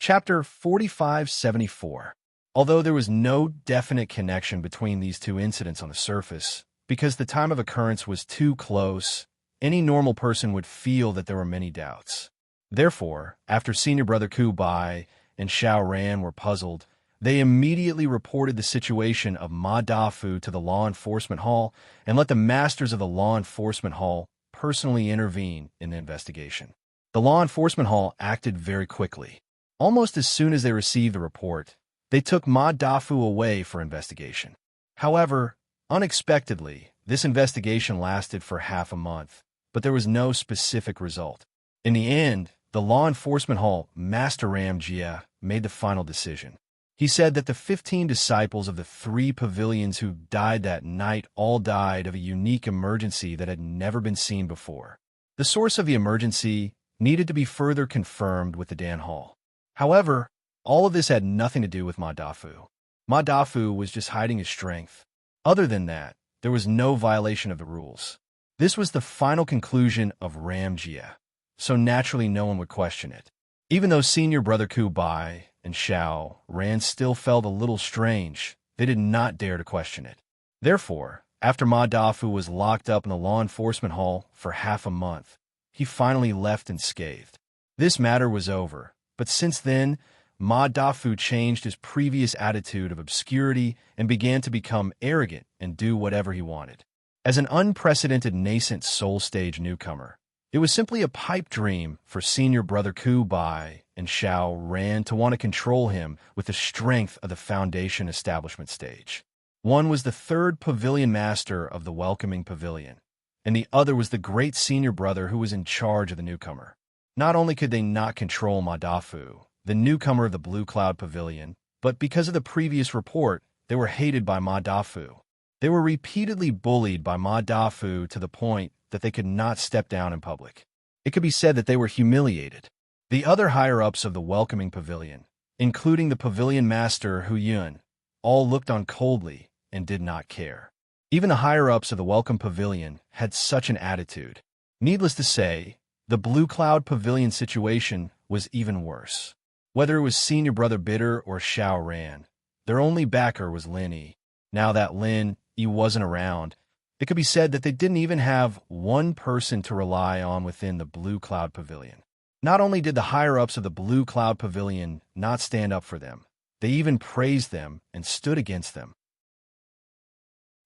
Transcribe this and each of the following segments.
Chapter 4574. Although there was no definite connection between these two incidents on the surface, because the time of occurrence was too close, any normal person would feel that there were many doubts. Therefore, after Senior Brother Ku Bai and Xiao Ran were puzzled, they immediately reported the situation of Ma Dafu to the Law Enforcement Hall and let the masters of the Law Enforcement Hall personally intervene in the investigation. The Law Enforcement Hall acted very quickly. Almost as soon as they received the report, they took Ma Dafu away for investigation. However, unexpectedly, this investigation lasted for half a month, but there was no specific result. In the end, the Law Enforcement Hall Master Ram Jia made the final decision. He said that the 15 disciples of the 3 pavilions who died that night all died of a unique emergency that had never been seen before. The source of the emergency needed to be further confirmed with the Dan Hall. However, all of this had nothing to do with Ma Dafu. Ma Dafu was just hiding his strength. Other than that, there was no violation of the rules. This was the final conclusion of Ram Jia, so naturally no one would question it. Even though Senior Brother Ku Bai and Xiao Ran still felt a little strange, they did not dare to question it. Therefore, after Ma Dafu was locked up in the Law Enforcement Hall for half a month, he finally left unscathed. This matter was over. But since then, Ma Dafu changed his previous attitude of obscurity and began to become arrogant and do whatever he wanted. As an unprecedented nascent soul stage newcomer, it was simply a pipe dream for Senior Brother Ku Bai and Xiao Ran to want to control him with the strength of the Foundation Establishment stage. One was the 3rd Pavilion Master of the Welcoming Pavilion, and the other was the great Senior Brother who was in charge of the newcomer. Not only could they not control Ma Dafu, the newcomer of the Blue Cloud Pavilion, but because of the previous report, they were hated by Ma Dafu. They were repeatedly bullied by Ma Dafu to the point that they could not step down in public. It could be said that they were humiliated. The other higher-ups of the Welcoming Pavilion, including the Pavilion Master Hu Yun, all looked on coldly and did not care. Even the higher-ups of the Welcome Pavilion had such an attitude. Needless to say, the Blue Cloud Pavilion situation was even worse. Whether it was Senior Brother Bitter or Xiao Ran, their only backer was Lin Yi. Now that Lin Yi wasn't around, it could be said that they didn't even have one person to rely on within the Blue Cloud Pavilion. Not only did the higher-ups of the Blue Cloud Pavilion not stand up for them, they even praised them and stood against them.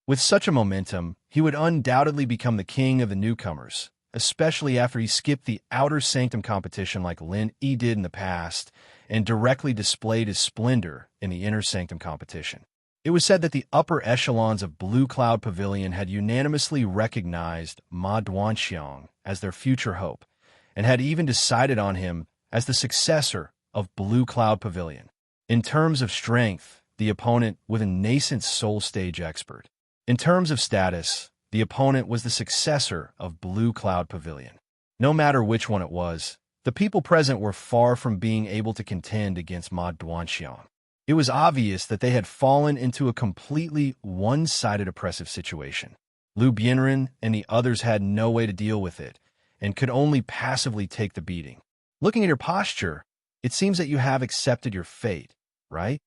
With such a momentum, he would undoubtedly become the king of the newcomers, especially after he skipped the Outer Sanctum competition like Lin Yi did in the past and directly displayed his splendor in the Inner Sanctum competition. It was said that the upper echelons of Blue Cloud Pavilion had unanimously recognized Ma Duanxiang as their future hope, and had even decided on him as the successor of Blue Cloud Pavilion. In terms of strength, the opponent was a nascent soul stage expert. In terms of status, the opponent was the successor of Blue Cloud Pavilion. No matter which one it was, the people present were far from being able to contend against Ma Duanxiang. It was obvious that they had fallen into a completely one-sided oppressive situation. Lu Bianren and the others had no way to deal with it, and could only passively take the beating. Looking at your posture, it seems that you have accepted your fate, right?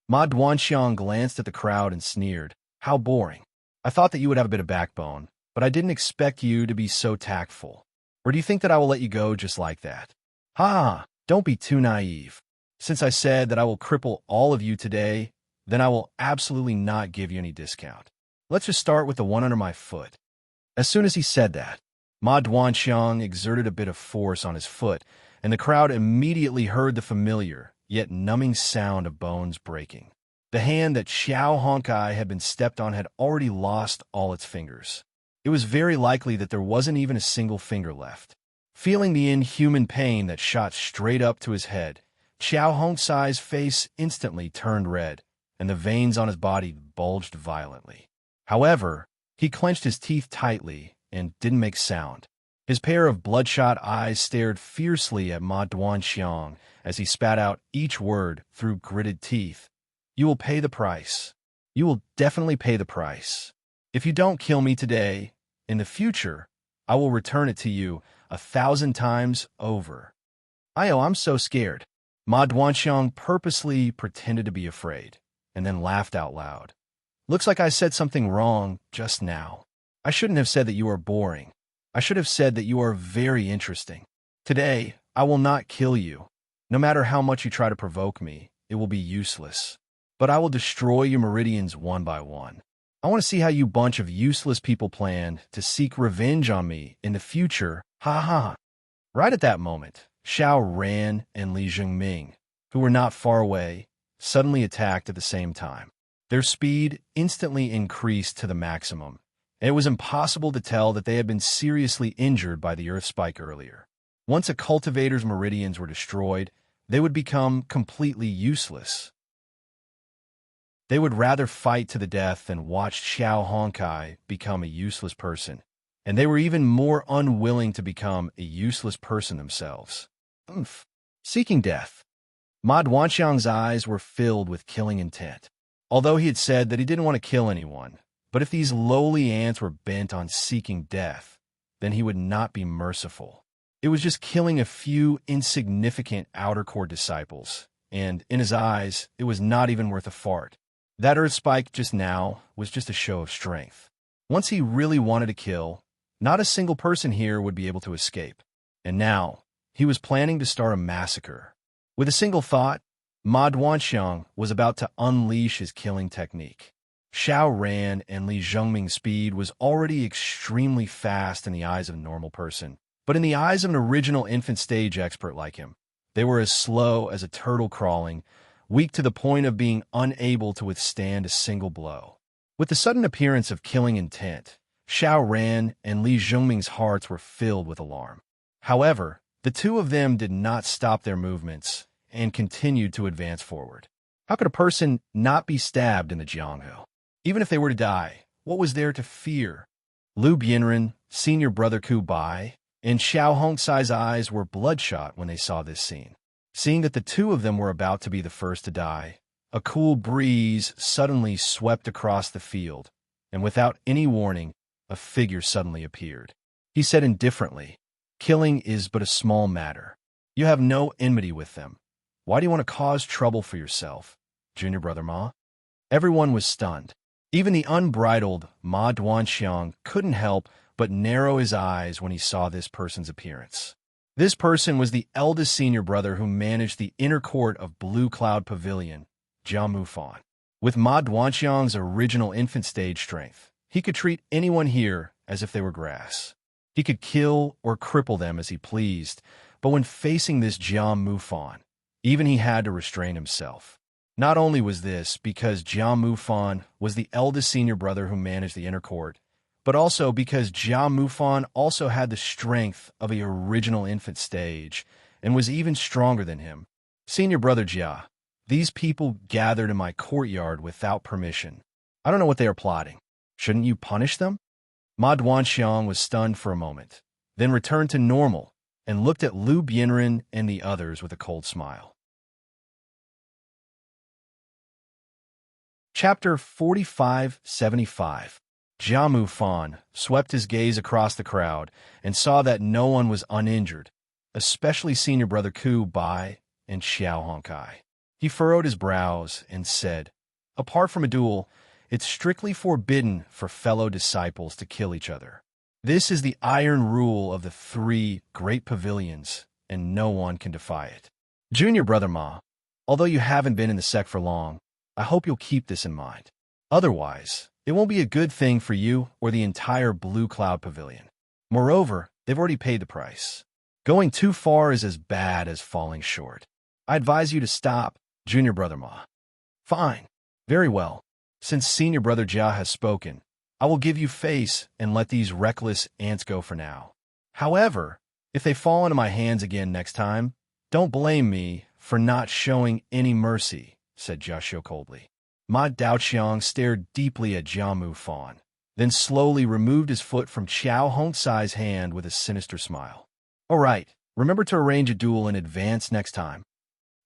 Ma Duanxiang glanced at the crowd and sneered. How boring. I thought that you would have a bit of backbone, but I didn't expect you to be so tactful. Or do you think that I will let you go just like that? Ha! Don't be too naive. Since I said that I will cripple all of you today, then I will absolutely not give you any discount. Let's just start with the one under my foot. As soon as he said that, Ma Duanxiang exerted a bit of force on his foot, and the crowd immediately heard the familiar, yet numbing sound of bones breaking. The hand that Xiao Honkai had been stepped on had already lost all its fingers. It was very likely that there wasn't even a single finger left. Feeling the inhuman pain that shot straight up to his head, Xiao Hongkai's face instantly turned red, and the veins on his body bulged violently. However, he clenched his teeth tightly and didn't make sound. His pair of bloodshot eyes stared fiercely at Ma Duanxiang as he spat out each word through gritted teeth. You will pay the price. You will definitely pay the price. If you don't kill me today, in the future, I will return it to you 1,000 times over. I'm so scared. Ma Duanxiang purposely pretended to be afraid, and then laughed out loud. Looks like I said something wrong just now. I shouldn't have said that you are boring. I should have said that you are very interesting. Today, I will not kill you. No matter how much you try to provoke me, it will be useless. But I will destroy your meridians one by one. I want to see how you bunch of useless people plan to seek revenge on me in the future. Ha ha. Right at that moment, Xiao Ran and Li Zhengming, who were not far away, suddenly attacked at the same time. Their speed instantly increased to the maximum, and it was impossible to tell that they had been seriously injured by the earth spike earlier. Once a cultivator's meridians were destroyed, they would become completely useless. They would rather fight to the death than watch Xiao Honkai become a useless person, and they were even more unwilling to become a useless person themselves. Seeking death. Ma Duanxiang's eyes were filled with killing intent. Although he had said that he didn't want to kill anyone, but if these lowly ants were bent on seeking death, then he would not be merciful. It was just killing a few insignificant outer core disciples, and in his eyes, it was not even worth a fart. That earth spike just now was just a show of strength. Once he really wanted to kill, not a single person here would be able to escape. And now, he was planning to start a massacre. With a single thought, Ma Duanxiang was about to unleash his killing technique. Xiao Ran and Li Zhengming's speed was already extremely fast in the eyes of a normal person, but in the eyes of an original infant stage expert like him, they were as slow as a turtle crawling, weak to the point of being unable to withstand a single blow. With the sudden appearance of killing intent, Xiao Ran and Li Zhengming's hearts were filled with alarm. However, the two of them did not stop their movements and continued to advance forward. How could a person not be stabbed in the Jianghe? Even if they were to die, what was there to fear? Lu Bianren, senior brother Ku Bai, and Xiao Hongsai's eyes were bloodshot when they saw this scene. Seeing that the two of them were about to be the first to die, a cool breeze suddenly swept across the field, and without any warning, a figure suddenly appeared. He said indifferently, "Killing is but a small matter. You have no enmity with them. Why do you want to cause trouble for yourself, junior brother Ma?" Everyone was stunned. Even the unbridled Ma Duanxiang couldn't help but narrow his eyes when he saw this person's appearance. This person was the eldest senior brother who managed the inner court of Blue Cloud Pavilion, Jia Mufan. With Ma Duanxiang's original infant stage strength, he could treat anyone here as if they were grass. He could kill or cripple them as he pleased, but when facing this Jia Mufan, even he had to restrain himself. Not only was this because Jia Mufan was the eldest senior brother who managed the inner court, but also because Jia Mufan also had the strength of the original infant stage and was even stronger than him. Senior brother Jia, these people gathered in my courtyard without permission. I don't know what they are plotting. Shouldn't you punish them? Ma Duanxiang was stunned for a moment, then returned to normal and looked at Lu Bianren and the others with a cold smile. Chapter 4575. Jia Mufan swept his gaze across the crowd and saw that no one was uninjured, especially senior brother Ku Bai and Xiao Honkai. He furrowed his brows and said, "Apart from a duel, it's strictly forbidden for fellow disciples to kill each other. This is the iron rule of the 3 great pavilions, and no one can defy it. Junior brother Ma, although you haven't been in the sect for long, I hope you'll keep this in mind. Otherwise, it won't be a good thing for you or the entire Blue Cloud Pavilion. Moreover, they've already paid the price. Going too far is as bad as falling short. I advise you to stop, junior brother Ma." "Fine. Very well. Since senior brother Jia has spoken, I will give you face and let these reckless ants go for now. However, if they fall into my hands again next time, don't blame me for not showing any mercy," said Jiaxiu coldly. Ma Daoqiang stared deeply at Jia Mufan, then slowly removed his foot from Xiao Hongsai's hand with a sinister smile. "All right, remember to arrange a duel in advance next time."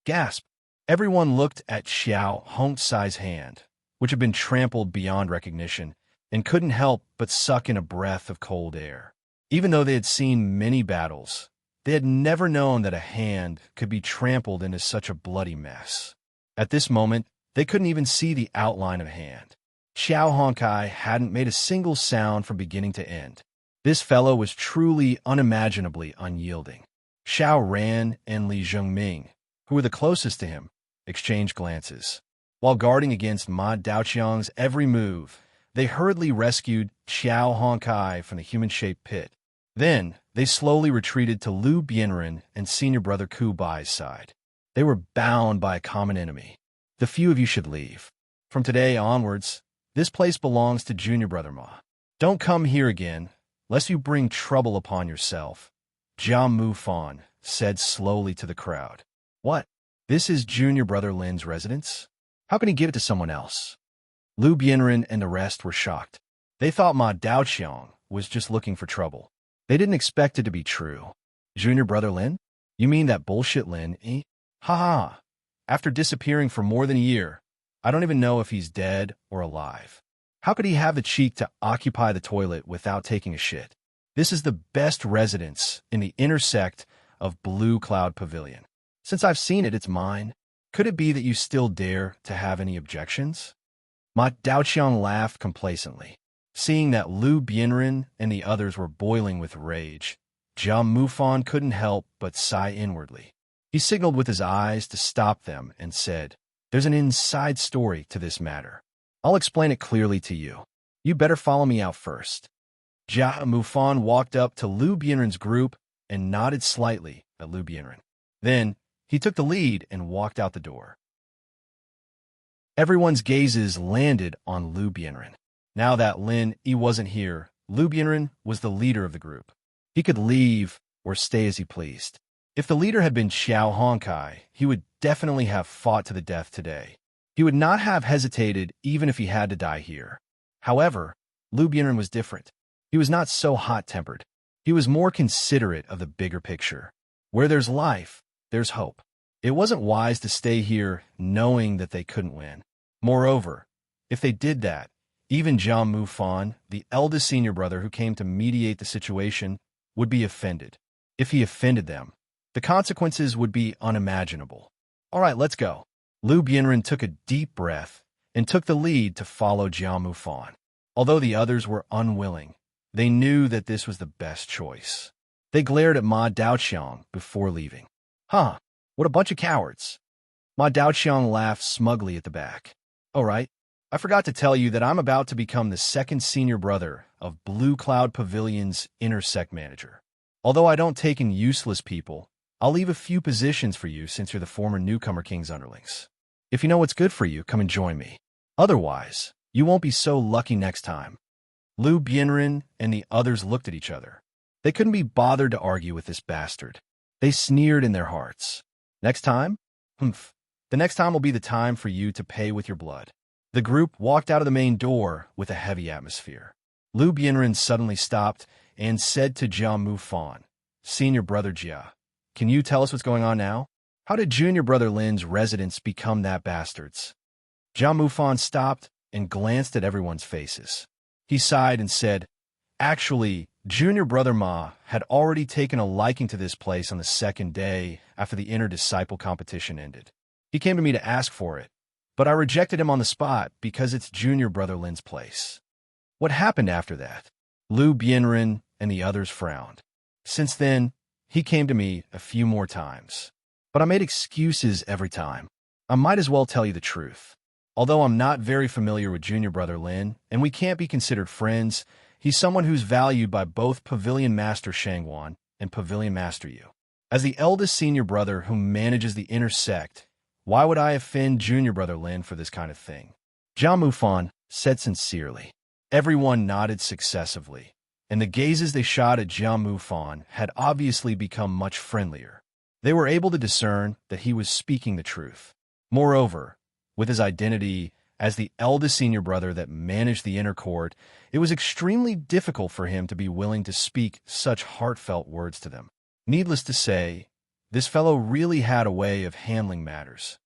Gasp! Everyone looked at Xiao Hongsai's hand, which had been trampled beyond recognition, and couldn't help but suck in a breath of cold air. Even though they had seen many battles, They had never known that a hand could be trampled into such a bloody mess. At this moment, they couldn't even see the outline of a hand. Xiao Honkai hadn't made a single sound from beginning to end. This fellow was truly unimaginably unyielding. Xiao Ran and Li Zhengming, who were the closest to him, exchanged glances. While guarding against Ma Daoqiang's every move, they hurriedly rescued Xiao Honkai from the human-shaped pit. Then, they slowly retreated to Lu Bianren and senior brother Ku Bai's side. They were bound by a common enemy. The few of you should leave. From today onwards, this place belongs to junior brother Ma. Don't come here again, lest you bring trouble upon yourself, Jia Mufan said slowly to the crowd. What? This is junior brother Lin's residence? How can he give it to someone else? Lu Bianren and the rest were shocked. They thought Ma Daoqiang was just looking for trouble. They didn't expect it to be true. Junior brother Lin? You mean that bullshit Lin, eh? Ha ha. After disappearing for more than a year, I don't even know if he's dead or alive. How could he have the cheek to occupy the toilet without taking a shit? This is the best residence in the inner sect of Blue Cloud Pavilion. Since I've seen it, it's mine. Could it be that you still dare to have any objections? Ma Daoqiang laughed complacently. Seeing that Lu Bianren and the others were boiling with rage, Jia Mufan couldn't help but sigh inwardly. He signaled with his eyes to stop them and said, There's an inside story to this matter. I'll explain it clearly to you. You better follow me out first. Jia Mufan walked up to Lu Bianren's group and nodded slightly at Lu Bianren. Then, he took the lead and walked out the door. Everyone's gazes landed on Lu Bianren. Now that Lin Yi wasn't here, Lu Bianren was the leader of the group. He could leave or stay as he pleased. If the leader had been Xiao Honkai, he would definitely have fought to the death today. He would not have hesitated even if he had to die here. However, Lu Bianren was different. He was not so hot-tempered. He was more considerate of the bigger picture. Where there's life, there's hope. It wasn't wise to stay here knowing that they couldn't win. Moreover, if they did that, even Jia Mufan, the eldest senior brother who came to mediate the situation, would be offended. If he offended them, the consequences would be unimaginable. All right, let's go. Lu Bianren took a deep breath and took the lead to follow Jia Mufan. Although the others were unwilling, they knew that this was the best choice. They glared at Ma Daoqiang before leaving. Huh, what a bunch of cowards. Ma Daoqiang laughed smugly at the back. All right, I forgot to tell you that I'm about to become the second senior brother of Blue Cloud Pavilion's inner sect manager. Although I don't take in useless people, I'll leave a few positions for you since you're the former newcomer king's underlings. If you know what's good for you, come and join me. Otherwise, you won't be so lucky next time. Lu Bianren and the others looked at each other. They couldn't be bothered to argue with this bastard. They sneered in their hearts. Next time? Humph. The next time will be the time for you to pay with your blood. The group walked out of the main door with a heavy atmosphere. Lu Bianren suddenly stopped and said to Jia Mufan, Senior brother Jia, can you tell us what's going on now? How did junior brother Lin's residence become that bastard's? Jia Mufan stopped and glanced at everyone's faces. He sighed and said, Actually, junior brother Ma had already taken a liking to this place on the second day after the inner disciple competition ended. He came to me to ask for it, but I rejected him on the spot because it's junior brother Lin's place. What happened after that? Lu Bianren and the others frowned. Since then, he came to me a few more times, but I made excuses every time. I might as well tell you the truth. Although I'm not very familiar with junior brother Lin, and we can't be considered friends, he's someone who's valued by both Pavilion Master Shangwan and Pavilion Master Yu. As the eldest senior brother who manages the inner sect, why would I offend junior brother Lin for this kind of thing? Jia Mufan said sincerely. Everyone nodded successively, and the gazes they shot at Jia Mufan had obviously become much friendlier. They were able to discern that he was speaking the truth. Moreover, with his identity as the eldest senior brother that managed the inner court, it was extremely difficult for him to be willing to speak such heartfelt words to them. Needless to say, this fellow really had a way of handling matters.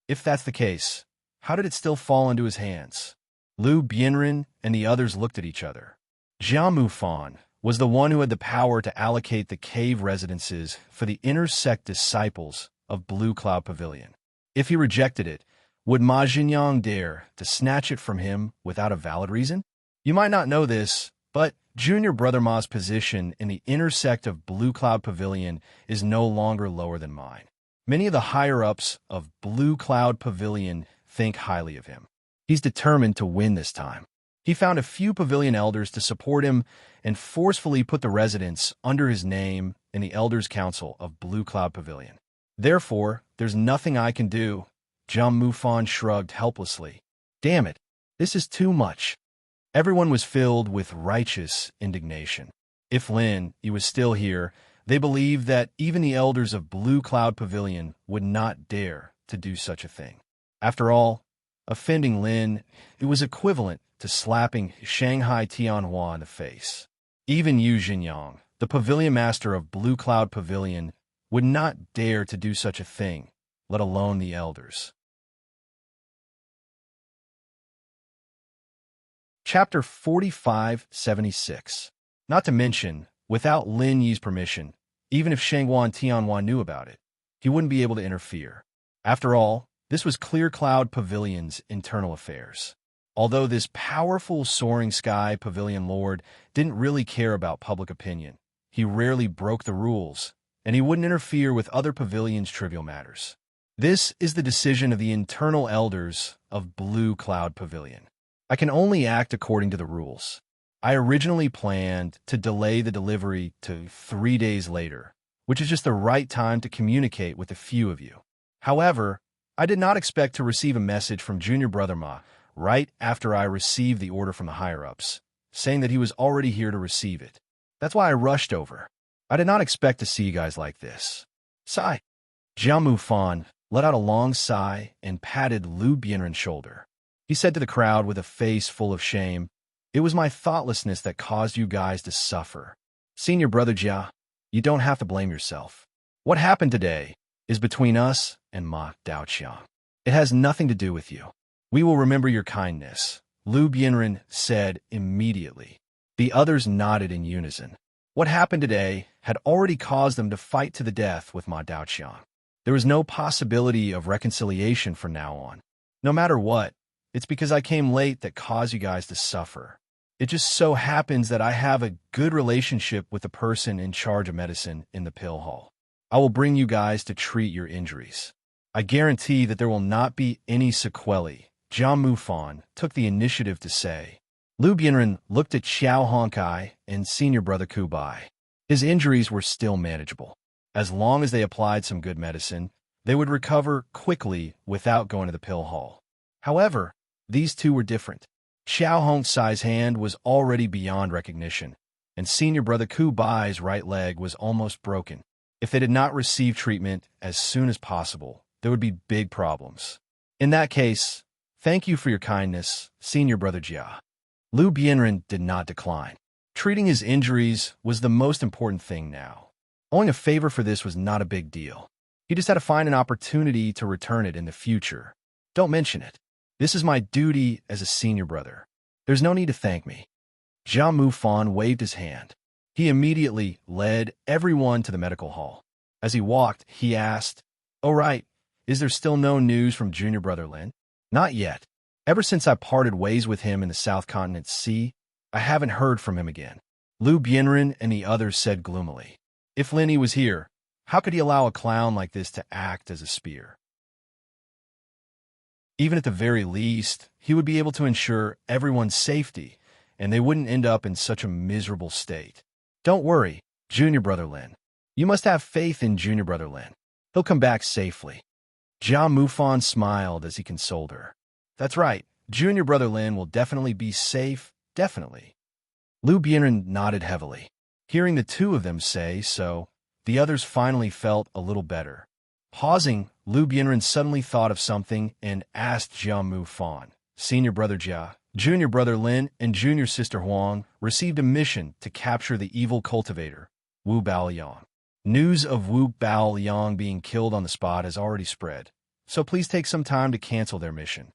If that's the case, how did it still fall into his hands? Lu Bianren and the others looked at each other. Jia Mufan was the one who had the power to allocate the cave residences for the inner sect disciples of Blue Cloud Pavilion. If he rejected it, would Ma Jinyang dare to snatch it from him without a valid reason? You might not know this, but Junior Brother Ma's position in the inner sect of Blue Cloud Pavilion is no longer lower than mine. Many of the higher-ups of Blue Cloud Pavilion think highly of him. He's determined to win this time. He found a few pavilion elders to support him and forcefully put the residents under his name in the Elders' Council of Blue Cloud Pavilion. Therefore, there's nothing I can do. Jiang Mufan shrugged helplessly. Damn it, this is too much. Everyone was filled with righteous indignation. If Lin Yi was still here, they believed that even the elders of Blue Cloud Pavilion would not dare to do such a thing. After all, offending Lin Yi was equivalent to slapping Shanghai Tianhua in the face. Even Yu Jinyang, the pavilion master of Blue Cloud Pavilion, would not dare to do such a thing, let alone the elders. Chapter 4576. Not to mention, without Lin Yi's permission, even if Shanghuan Tianhua knew about it, he wouldn't be able to interfere. After all, this was Clear Cloud Pavilion's internal affairs. Although this powerful Soaring Sky Pavilion Lord didn't really care about public opinion, he rarely broke the rules, and he wouldn't interfere with other pavilions' trivial matters. This is the decision of the internal elders of Blue Cloud Pavilion. I can only act according to the rules. I originally planned to delay the delivery to 3 days later, which is just the right time to communicate with a few of you. However, I did not expect to receive a message from Junior Brother Ma right after I received the order from the higher-ups, saying that he was already here to receive it. That's why I rushed over. I did not expect to see you guys like this. Sigh. Jiang Mufan let out a long sigh and patted Lu Bianren's shoulder. He said to the crowd with a face full of shame, "It was my thoughtlessness that caused you guys to suffer. Senior Brother Jia, you don't have to blame yourself. What happened today is between us and Ma Daoqiang. It has nothing to do with you. We will remember your kindness," Lu Bianren said immediately. The others nodded in unison. What happened today had already caused them to fight to the death with Ma Daoqiang. There was no possibility of reconciliation from now on. No matter what, it's because I came late that caused you guys to suffer. It just so happens that I have a good relationship with the person in charge of medicine in the pill hall. I will bring you guys to treat your injuries. I guarantee that there will not be any sequelae, Jiang Mufan took the initiative to say. Lu Bianren looked at Xiao Honkai and Senior Brother Kubai. His injuries were still manageable. As long as they applied some good medicine, they would recover quickly without going to the pill hall. However, these two were different. Xiao Hongsai's hand was already beyond recognition, and Senior Brother Kubai's right leg was almost broken. If they did not receive treatment as soon as possible, there would be big problems. In that case, thank you for your kindness, Senior Brother Jia. Lu Bianren did not decline. Treating his injuries was the most important thing now. Owing a favor for this was not a big deal. He just had to find an opportunity to return it in the future. Don't mention it. This is my duty as a senior brother. There's no need to thank me. Jiang Mufan waved his hand. He immediately led everyone to the medical hall. As he walked, he asked, "Oh right, is there still no news from Junior Brother Lin?" "Not yet. Ever since I parted ways with him in the South Continent Sea, I haven't heard from him again," Lu Bianren and the others said gloomily. If Lin Yi was here, how could he allow a clown like this to act as a spear? Even at the very least, he would be able to ensure everyone's safety, and they wouldn't end up in such a miserable state. Don't worry, Junior Brother Lin. You must have faith in Junior Brother Lin. He'll come back safely. Jiang Mufan smiled as he consoled her. That's right, Junior Brother Lin will definitely be safe, definitely. Lu Bianren nodded heavily. Hearing the two of them say so, the others finally felt a little better. Pausing, Lu Bianren suddenly thought of something and asked Jiang Mufan, Senior Brother Jia, Junior Brother Lin, and Junior Sister Huang received a mission to capture the evil cultivator, Wu Baoliang. News of Wu Baoliang being killed on the spot has already spread, so please take some time to cancel their mission.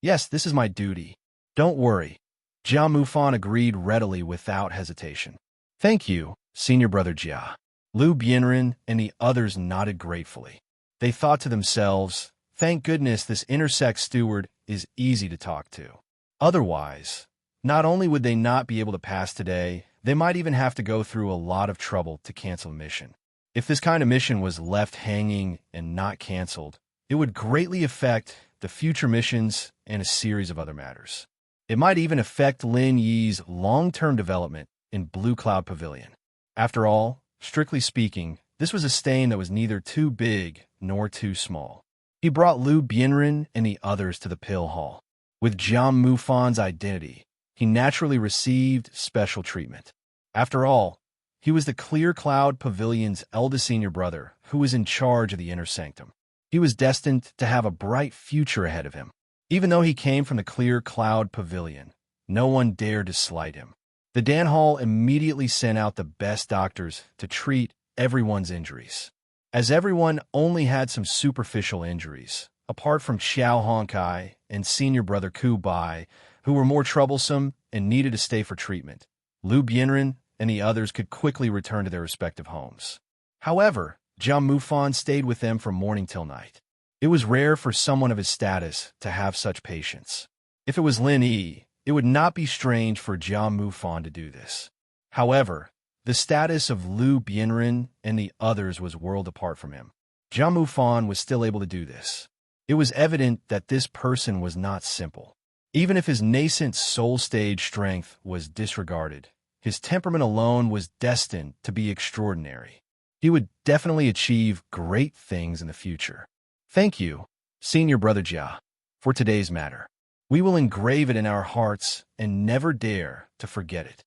Yes, this is my duty. Don't worry. Jiang Mufan agreed readily without hesitation. Thank you, Senior Brother Jia. Lu Bianren and the others nodded gratefully. They thought to themselves, thank goodness this intersect steward is easy to talk to. Otherwise, not only would they not be able to pass today, they might even have to go through a lot of trouble to cancel a mission. If this kind of mission was left hanging and not canceled, it would greatly affect the future missions and a series of other matters. It might even affect Lin Yi's long-term development in Blue Cloud Pavilion. After all, strictly speaking, this was a stain that was neither too big nor too small. He brought Lu Bianren and the others to the Pill Hall. With Jiang Mufan's identity, he naturally received special treatment. After all, he was the Clear Cloud Pavilion's eldest senior brother who was in charge of the inner sanctum. He was destined to have a bright future ahead of him. Even though he came from the Clear Cloud Pavilion, no one dared to slight him. The Dan Hall immediately sent out the best doctors to treat everyone's injuries. As everyone only had some superficial injuries, apart from Xiao Honkai and senior brother Ku Bai, who were more troublesome and needed to stay for treatment, Lu Bianren and the others could quickly return to their respective homes. However, Jiang Mufan stayed with them from morning till night. It was rare for someone of his status to have such patience. If it was Lin Yi, it would not be strange for Jiang Mufan to do this. However, the status of Lu Bianren and the others was worlds apart from him. Jiang Mufan was still able to do this. It was evident that this person was not simple. Even if his nascent soul stage strength was disregarded, his temperament alone was destined to be extraordinary. He would definitely achieve great things in the future. Thank you, Senior Brother Jia, for today's matter. We will engrave it in our hearts and never dare to forget it.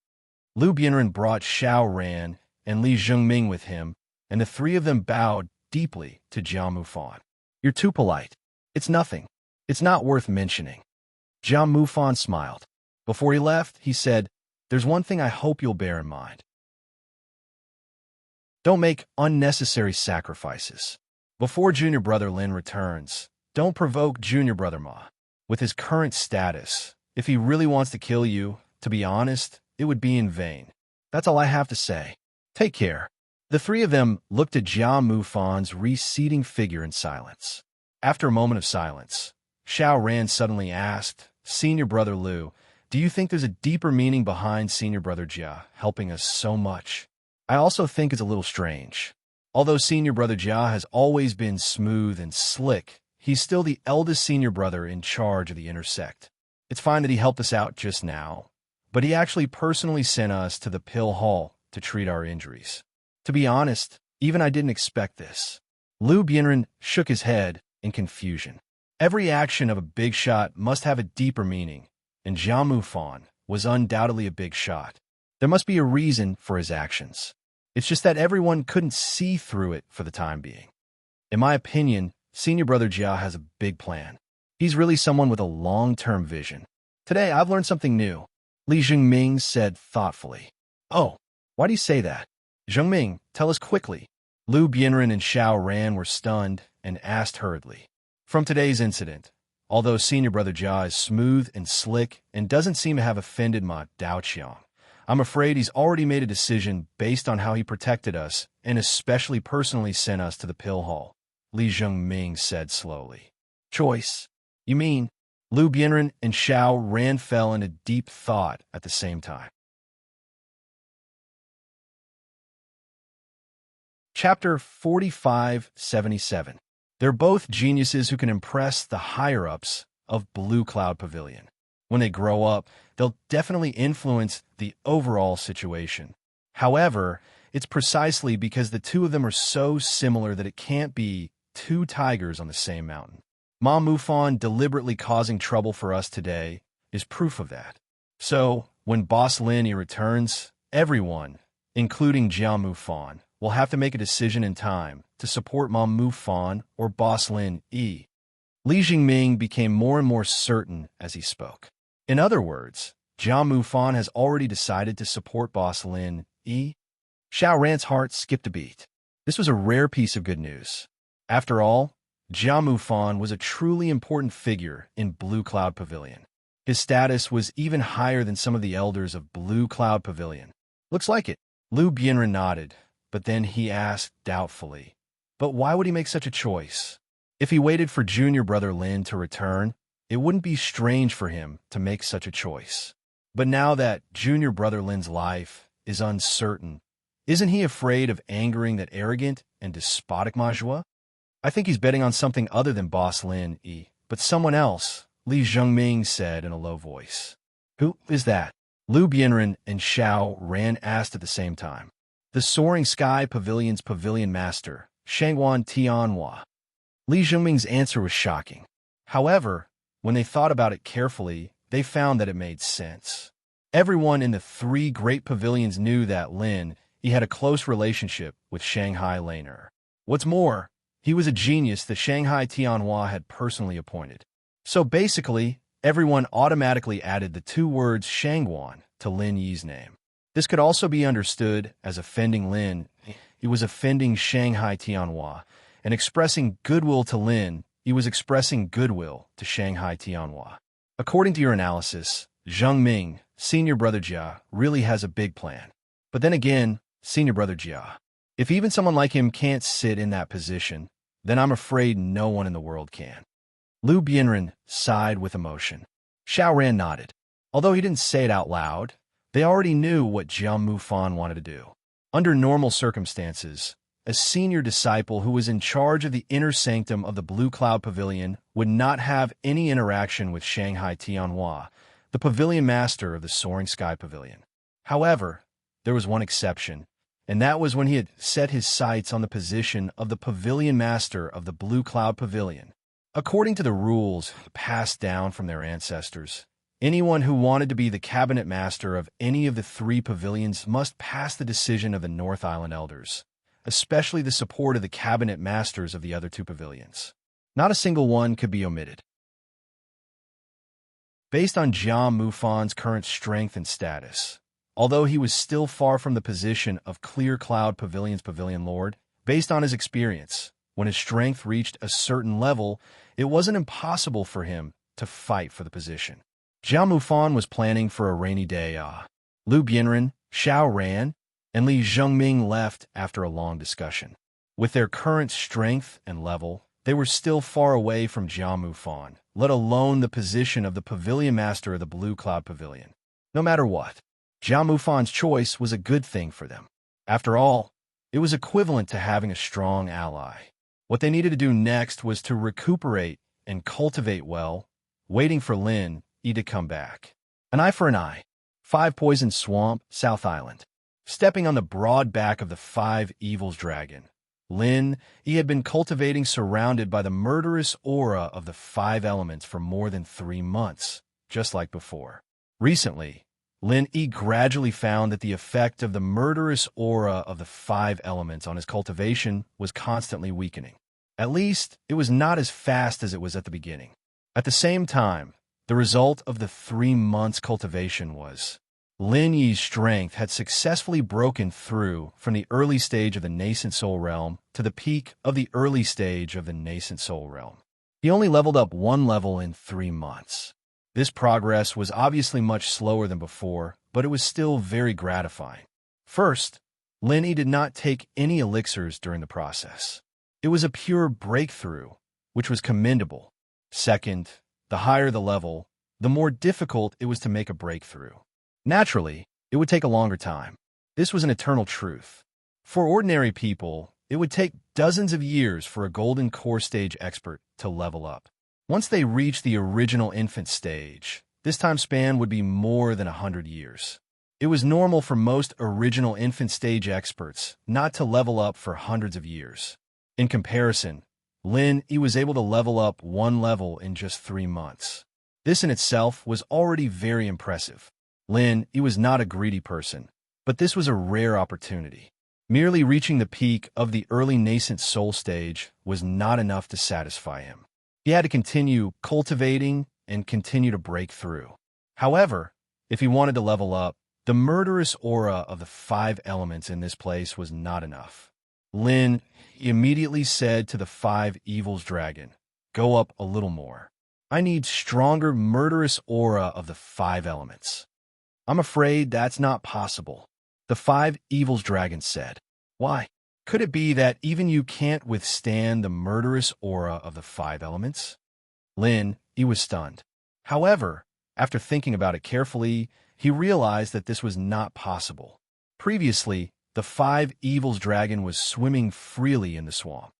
Lu Bianren brought Xiao Ran and Li Zhengming with him, and the three of them bowed deeply to Jiang Mufan. You're too polite. It's nothing. It's not worth mentioning. Jiang Mufan smiled. Before he left, he said, there's one thing I hope you'll bear in mind. Don't make unnecessary sacrifices. Before Junior Brother Lin returns, don't provoke Junior Brother Ma. With his current status, if he really wants to kill you, to be honest, it would be in vain. That's all I have to say. Take care. The three of them looked at Jiang Mufan's receding figure in silence. After a moment of silence, Xiao Ran suddenly asked, Senior Brother Lu, do you think there's a deeper meaning behind Senior Brother Jia helping us so much? I also think it's a little strange. Although Senior Brother Jia has always been smooth and slick, he's still the eldest senior brother in charge of the intersect. It's fine that he helped us out just now, but he actually personally sent us to the Pill Hall to treat our injuries. To be honest, even I didn't expect this. Lu Bianren shook his head in confusion. Every action of a big shot must have a deeper meaning, and Jiang Mufan was undoubtedly a big shot. There must be a reason for his actions. It's just that everyone couldn't see through it for the time being. In my opinion, Senior Brother Jia has a big plan. He's really someone with a long-term vision. Today, I've learned something new, Li Zhengming said thoughtfully. Oh, why do you say that? Zhengming, tell us quickly. Lu Bianren and Xiao Ran were stunned and asked hurriedly. From today's incident, although Senior Brother Jia is smooth and slick and doesn't seem to have offended Ma Daoqiang, I'm afraid he's already made a decision based on how he protected us and especially personally sent us to the Pill Hall, Li Zhengming said slowly. Choice? You mean? Lu Bianren and Xiao Ran fell into deep thought at the same time. Chapter 4577. They're both geniuses who can impress the higher-ups of Blue Cloud Pavilion. When they grow up, they'll definitely influence the overall situation. However, it's precisely because the two of them are so similar that it can't be two tigers on the same mountain. Ma Mufan deliberately causing trouble for us today is proof of that. So, when Boss Lin Yi returns, everyone, including Jiang Mufan, will have to make a decision in time to support Ma Mufan or Boss Lin Yi. Li Zhengming became more and more certain as he spoke. In other words, Jiang Mufan has already decided to support Boss Lin Yi. Xiao Ran's heart skipped a beat. This was a rare piece of good news. After all, Jiang Mufan was a truly important figure in Blue Cloud Pavilion. His status was even higher than some of the elders of Blue Cloud Pavilion. Looks like it. Liu Bianren nodded, but then he asked doubtfully, "But why would he make such a choice? If he waited for junior brother Lin to return, it wouldn't be strange for him to make such a choice. But now that junior brother Lin's life is uncertain, isn't he afraid of angering that arrogant and despotic Majua? I think he's betting on something other than Boss Lin, but someone else," Li Zhengming said in a low voice. "Who is that?" Liu Bianren and Xiao Ran asked at the same time. "The Soaring Sky Pavilion's pavilion master, Shangwan Tianhua." Li Zhengming's answer was shocking. However, when they thought about it carefully, they found that it made sense. Everyone in the three great pavilions knew that Lin, he had a close relationship with Shanghai Laner. What's more, he was a genius that Shanghai Tianhua had personally appointed. So basically, everyone automatically added the two words Shangwan to Lin Yi's name. This could also be understood as offending Lin. He was offending Shanghai Tianhua, and expressing goodwill to Lin, he was expressing goodwill to Shanghai Tianhua. According to your analysis, Zheng Ming, senior brother Jia, really has a big plan. But then again, senior brother Jia, if even someone like him can't sit in that position, then I'm afraid no one in the world can. Liu Bianren sighed with emotion. Xiao Ran nodded. Although he didn't say it out loud, they already knew what Jiang Mufan wanted to do. Under normal circumstances, a senior disciple who was in charge of the inner sanctum of the Blue Cloud Pavilion would not have any interaction with Shanghai Tianhua, the pavilion master of the Soaring Sky Pavilion. However, there was one exception, and that was when he had set his sights on the position of the pavilion master of the Blue Cloud Pavilion. According to the rules passed down from their ancestors, anyone who wanted to be the cabinet master of any of the three pavilions must pass the decision of the North Island elders, especially the support of the cabinet masters of the other two pavilions. Not a single one could be omitted. Based on Jiang Mufan's current strength and status, although he was still far from the position of Clear Cloud Pavilion's pavilion lord, based on his experience, when his strength reached a certain level, it wasn't impossible for him to fight for the position. Jiang Mufan was planning for a rainy day. Liu Bianren, Xiao Ran, and Li Zhengming left after a long discussion. With their current strength and level, they were still far away from Jiang Mufan, let alone the position of the pavilion master of the Blue Cloud Pavilion. No matter what, Jiang Mufan's choice was a good thing for them. After all, it was equivalent to having a strong ally. What they needed to do next was to recuperate and cultivate well, waiting for Lin Yi to come back. An eye for an eye. 5 Poison Swamp, South Island. Stepping on the broad back of the 5 Evils dragon, Lin Yi had been cultivating surrounded by the murderous aura of the 5 elements for more than 3 months, just like before. Recently, Lin Yi gradually found that the effect of the murderous aura of the 5 elements on his cultivation was constantly weakening. At least, it was not as fast as it was at the beginning. At the same time, the result of the 3 months cultivation was Lin Yi's strength had successfully broken through from the early stage of the nascent soul realm to the peak of the early stage of the nascent soul realm. He only leveled up 1 level in 3 months. This progress was obviously much slower than before, but it was still very gratifying. First, Lin Yi did not take any elixirs during the process. It was a pure breakthrough, which was commendable. Second, the higher the level, the more difficult it was to make a breakthrough. Naturally, it would take a longer time. This was an eternal truth. For ordinary people, it would take dozens of years for a golden core stage expert to level up. Once they reached the original infant stage, this time span would be more than 100 years. It was normal for most original infant stage experts not to level up for hundreds of years. In comparison, Lin Yi was able to level up 1 level in just 3 months. This in itself was already very impressive. Lin Yi was not a greedy person, but this was a rare opportunity. Merely reaching the peak of the early nascent soul stage was not enough to satisfy him. He had to continue cultivating and continue to break through. However, if he wanted to level up, the murderous aura of the 5 elements in this place was not enough. Lin immediately said to the 5 Evils dragon, "Go up a little more. I need stronger murderous aura of the 5 elements." "I'm afraid that's not possible." The five evils dragon said. Why? Could it be that even you can't withstand the murderous aura of the five elements? Lin, he was stunned. However, after thinking about it carefully, he realized that this was not possible. Previously, the five evils dragon was swimming freely in the swamp.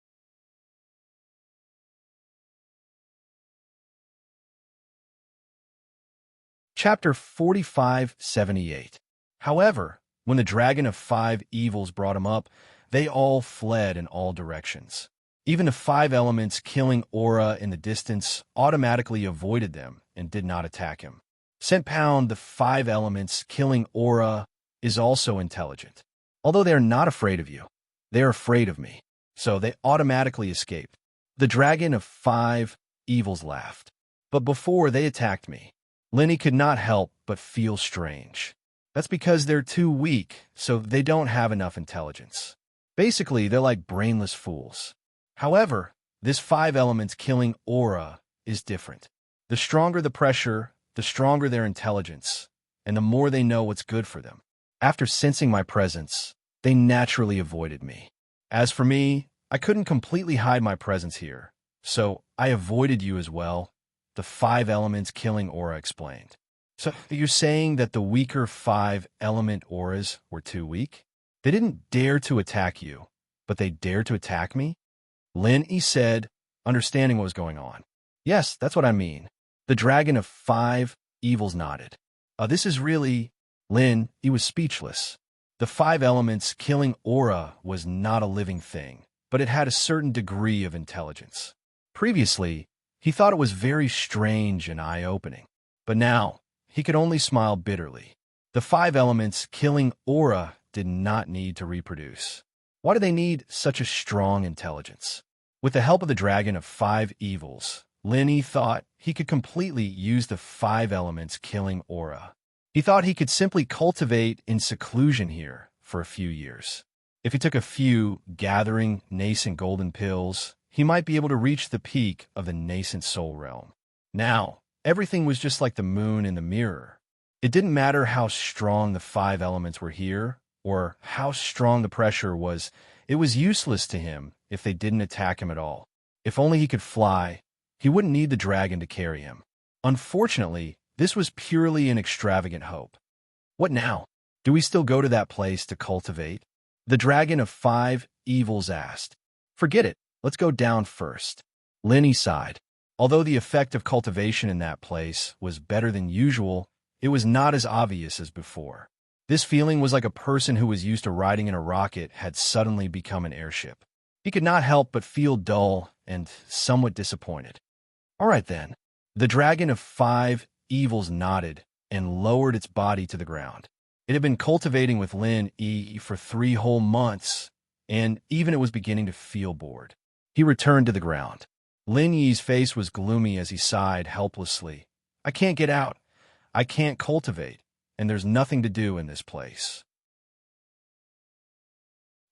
Chapter 4578. However, when the dragon of five evils brought him up, they all fled in all directions. Even the five elements killing aura in the distance automatically avoided them and did not attack him. Scent Pound, the five elements killing aura, is also intelligent. Although they are not afraid of you, they are afraid of me, so they automatically escaped. The dragon of five evils laughed. But before they attacked me, Lenny could not help but feel strange. That's because they're too weak, so they don't have enough intelligence. Basically, they're like brainless fools. However, this five elements killing aura is different. The stronger the pressure, the stronger their intelligence, and the more they know what's good for them. After sensing my presence, they naturally avoided me. As for me, I couldn't completely hide my presence here, so I avoided you as well, the five elements killing aura explained. So you're saying that the weaker five element auras were too weak? They didn't dare to attack you, but they dared to attack me? Lin, he said, understanding what was going on. Yes, that's what I mean. The dragon of five evils nodded. This is really... Lin, he was speechless. The five elements killing aura was not a living thing, but it had a certain degree of intelligence. Previously, he thought it was very strange and eye-opening, but now he could only smile bitterly. The five elements killing aura did not need to reproduce. Why do they need such a strong intelligence? With the help of the dragon of five evils, Linny thought he could completely use the five elements killing aura. He thought he could simply cultivate in seclusion here for a few years. If he took a few gathering nascent golden pills, he might be able to reach the peak of the nascent soul realm. Now, everything was just like the moon in the mirror. It didn't matter how strong the five elements were here, or how strong the pressure was. It was useless to him if they didn't attack him at all. If only he could fly, he wouldn't need the dragon to carry him. Unfortunately, this was purely an extravagant hope. What now? Do we still go to that place to cultivate? The dragon of five evils asked. Forget it. Let's go down first. Lenny sighed. Although the effect of cultivation in that place was better than usual, it was not as obvious as before. This feeling was like a person who was used to riding in a rocket had suddenly become an airship. He could not help but feel dull and somewhat disappointed. All right then. The dragon of five evils nodded and lowered its body to the ground. It had been cultivating with Lin Yi for 3 whole months, and even it was beginning to feel bored. He returned to the ground. Lin Yi's face was gloomy as he sighed helplessly. I can't get out. I can't cultivate, and there's nothing to do in this place.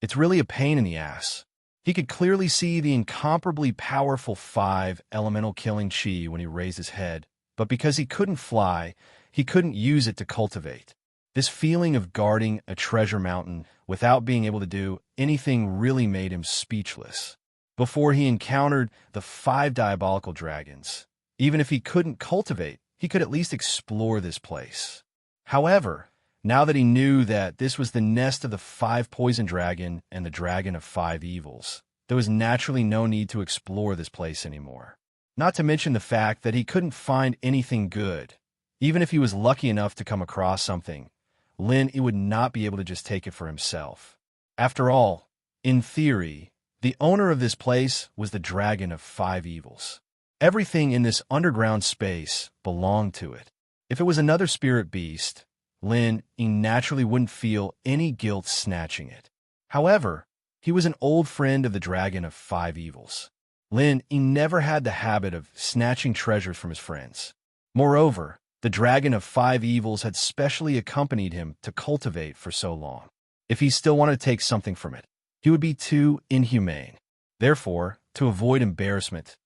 It's really a pain in the ass. He could clearly see the incomparably powerful 5 elemental killing chi when he raised his head, but because he couldn't fly, he couldn't use it to cultivate. This feeling of guarding a treasure mountain without being able to do anything really made him speechless. Before he encountered the 5 diabolical dragons, even if he couldn't cultivate, he could at least explore this place. However, now that he knew that this was the nest of the 5 poison dragon and the dragon of 5 evils, there was naturally no need to explore this place anymore. Not to mention the fact that he couldn't find anything good. Even if he was lucky enough to come across something, Lin would not be able to just take it for himself. After all, in theory, the owner of this place was the dragon of 5 evils. Everything in this underground space belonged to it. If it was another spirit beast, Lin naturally wouldn't feel any guilt snatching it. However, he was an old friend of the dragon of 5 evils. Lin never had the habit of snatching treasures from his friends. Moreover, the dragon of 5 evils had specially accompanied him to cultivate for so long. If he still wanted to take something from it, he would be too inhumane. Therefore, to avoid embarrassment,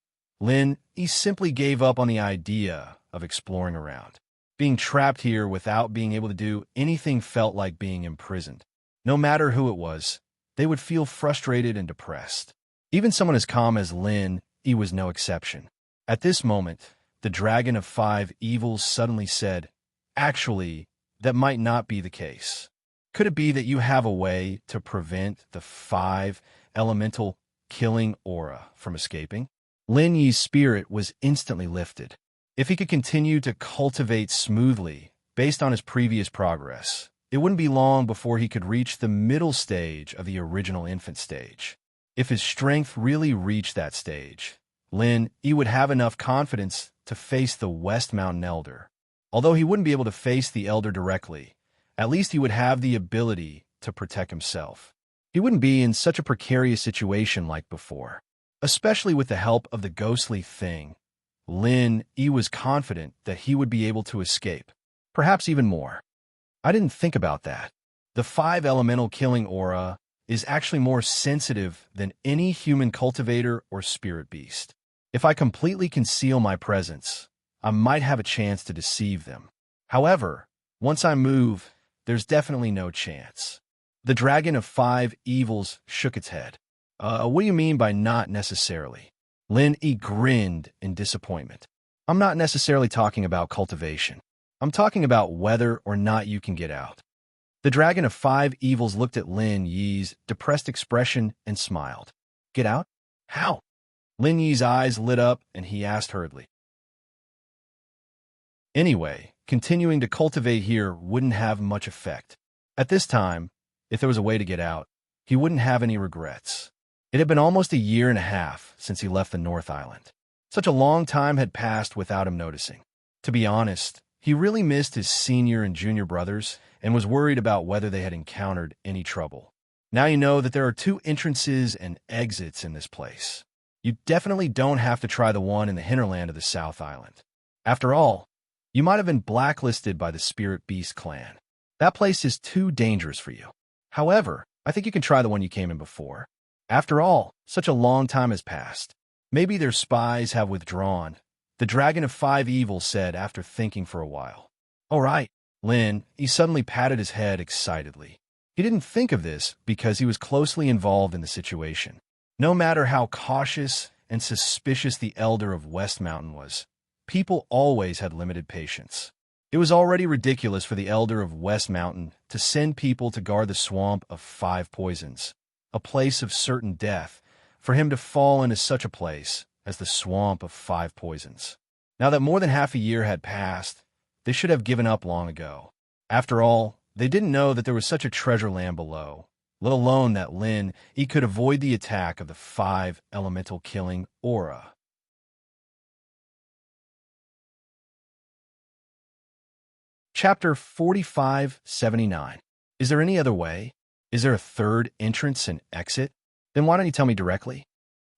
Lin simply gave up on the idea of exploring around. Being trapped here without being able to do anything felt like being imprisoned. No matter who it was, they would feel frustrated and depressed. Even someone as calm as Lin Yi was no exception. At this moment, the Dragon of Five Evils suddenly said, "Actually, that might not be the case. Could it be that you have a way to prevent the five elemental killing aura from escaping?" Lin Yi's spirit was instantly lifted. If he could continue to cultivate smoothly, based on his previous progress, it wouldn't be long before he could reach the middle stage of the original infant stage. If his strength really reached that stage, Lin Yi would have enough confidence to face the West Mountain Elder. Although he wouldn't be able to face the Elder directly, at least he would have the ability to protect himself. He wouldn't be in such a precarious situation like before. Especially with the help of the ghostly thing, Lin Yi was confident that he would be able to escape. Perhaps even more. I didn't think about that. The five elemental killing aura is actually more sensitive than any human cultivator or spirit beast. If I completely conceal my presence, I might have a chance to deceive them. However, once I move, there's definitely no chance. The Dragon of Five Evils shook its head. What do you mean by not necessarily? Lin Yi grinned in disappointment. I'm not necessarily talking about cultivation. I'm talking about whether or not you can get out. The Dragon of Five Evils looked at Lin Yi's depressed expression and smiled. Get out? How? Lin Yi's eyes lit up and he asked hurriedly. Anyway, continuing to cultivate here wouldn't have much effect. At this time, if there was a way to get out, he wouldn't have any regrets. It had been almost a year and a half since he left the North Island. Such a long time had passed without him noticing. To be honest, he really missed his senior and junior brothers and was worried about whether they had encountered any trouble. Now you know that there are two entrances and exits in this place. You definitely don't have to try the one in the hinterland of the South Island. After all, you might have been blacklisted by the Spirit Beast clan. That place is too dangerous for you. However, I think you can try the one you came in before. After all, such a long time has passed. Maybe their spies have withdrawn, the Dragon of Five Evils said after thinking for a while. All right, Lin, he suddenly patted his head excitedly. He didn't think of this because he was closely involved in the situation. No matter how cautious and suspicious the Elder of West Mountain was, people always had limited patience. It was already ridiculous for the Elder of West Mountain to send people to guard the Swamp of Five Poisons, a place of certain death, for him to fall into such a place as the Swamp of Five Poisons. Now that more than half a year had passed, they should have given up long ago. After all, they didn't know that there was such a treasure land below, let alone that Lin Yi could avoid the attack of the five elemental killing aura. Chapter 4579. Is there any other way? Is there a third entrance and exit? Then why don't you tell me directly?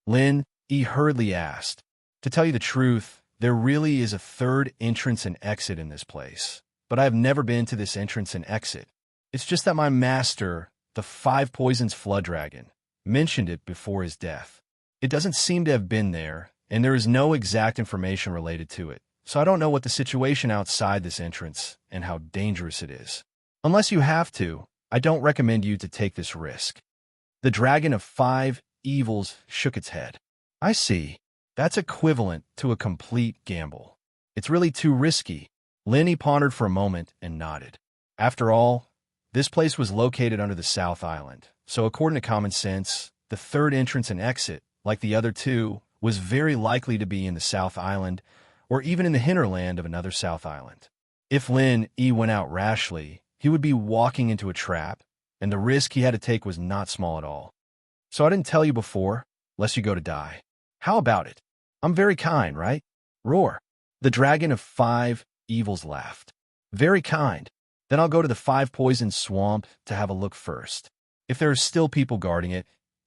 Lin Yi hurriedly asked. To tell you the truth, there really is a third entrance and exit in this place, but I have never been to this entrance and exit. It's just that my master, the Five Poisons Flood Dragon, mentioned it before his death. It doesn't seem to have been there, and there is no exact information related to it, so I don't know what the situation outside this entrance and how dangerous it is. Unless you have to, I don't recommend you to take this risk. The Dragon of Five Evils shook its head. I see. That's equivalent to a complete gamble. It's really too risky. Lin Yi pondered for a moment and nodded. After all, this place was located under the South Island, so according to common sense, the third entrance and exit, like the other two, was very likely to be in the South Island or even in the hinterland of another South Island. If Lin Yi went out rashly, he would be walking into a trap, and the risk he had to take was not small at all. So I didn't tell you before, lest you go to die. How about it? I'm very kind, right? Roar. The Dragon of Five Evils laughed. Very kind. Then I'll go to the Five Poisons Swamp to have a look first. If there are still people guarding it,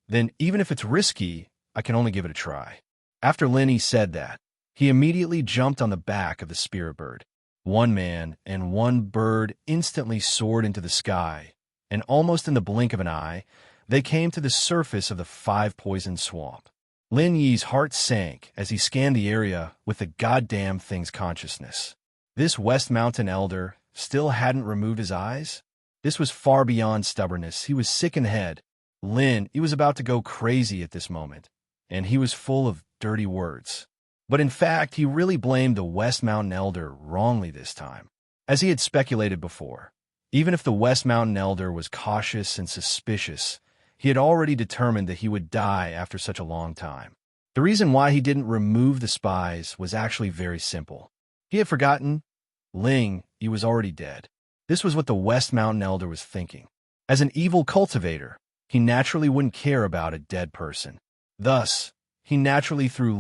then even if it's risky, I can only give it a try. After Lin Yi said that, he immediately jumped on the back of the spirit bird. One man and one bird instantly soared into the sky, and almost in the blink of an eye, they came to the surface of the Five Poisons Swamp. Lin Yi's heart sank as he scanned the area with the goddamn thing's consciousness. This West Mountain elder still hadn't removed his eyes? This was far beyond stubbornness. He was sick in the head. He was about to go crazy at this moment, and he was full of dirty words. But in fact, he really blamed the West Mountain elder wrongly this time. As he had speculated before, even if the West Mountain elder was cautious and suspicious, he had already determined that he would die after such a long time. The reason why he didn't remove the spies was actually very simple. He had forgotten he was already dead. This was what the West Mountain elder was thinking. As an evil cultivator, he naturally wouldn't care about a dead person. Thus, he naturally threw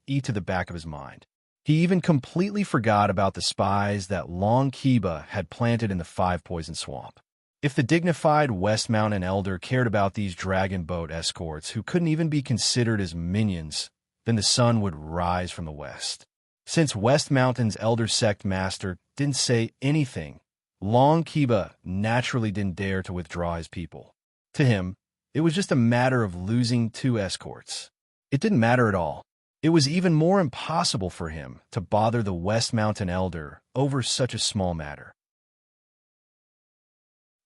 to the back of his mind. He even completely forgot about the spies that Long Kiba had planted in the Five Poison Swamp. If the dignified West Mountain elder cared about these dragon boat escorts who couldn't even be considered as minions, then the sun would rise from the west. Since West Mountain's elder sect master didn't say anything, Long Kiba naturally didn't dare to withdraw his people. To him, it was just a matter of losing 2 escorts. It didn't matter at all. It was even more impossible for him to bother the West Mountain elder over such a small matter.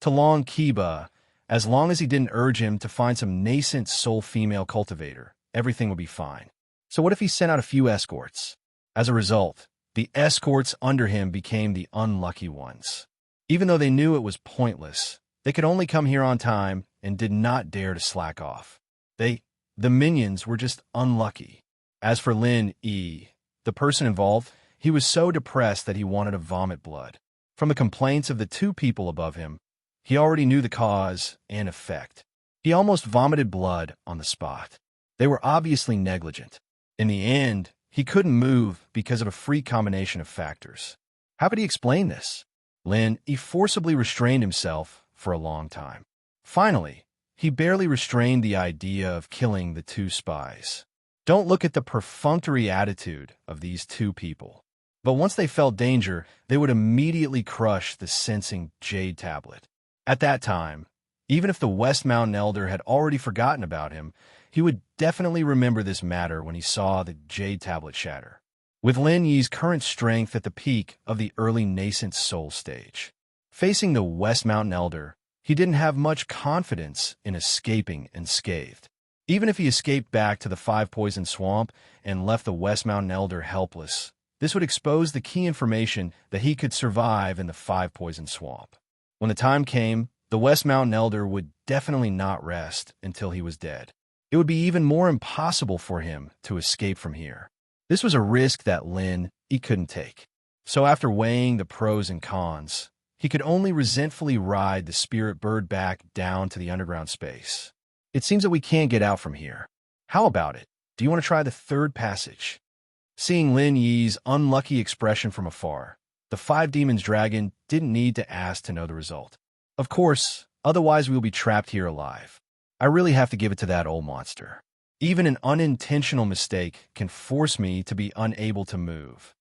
To Long Kiba, as long as he didn't urge him to find some nascent soul female cultivator, everything would be fine. So what if he sent out a few escorts? As a result, the escorts under him became the unlucky ones. Even though they knew it was pointless, they could only come here on time and did not dare to slack off. The minions were just unlucky. As for the person involved, he was so depressed that he wanted to vomit blood. From the complaints of the 2 people above him, he already knew the cause and effect. He almost vomited blood on the spot. They were obviously negligent. In the end, he couldn't move because of a freak combination of factors. How could he explain this? He forcibly restrained himself for a long time. Finally, he barely restrained the idea of killing the 2 spies. Don't look at the perfunctory attitude of these 2 people. But once they felt danger, they would immediately crush the sensing jade tablet. At that time, even if the West Mountain elder had already forgotten about him, he would definitely remember this matter when he saw the jade tablet shatter. With Lin Yi's current strength at the peak of the early nascent soul stage, facing the West Mountain elder, he didn't have much confidence in escaping unscathed. Even if he escaped back to the Five Poison Swamp and left the West Mountain elder helpless, this would expose the key information that he could survive in the Five Poison Swamp. When the time came, the West Mountain elder would definitely not rest until he was dead. It would be even more impossible for him to escape from here. This was a risk that he couldn't take. So after weighing the pros and cons, he could only resentfully ride the spirit bird back down to the underground space. It seems that we can't get out from here. How about it? Do you want to try the 3rd passage? Seeing Lin Yi's unlucky expression from afar, the 5 Demons dragon didn't need to ask to know the result. Of course, otherwise we'll be trapped here alive. I really have to give it to that old monster. Even an unintentional mistake can force me to be unable to move.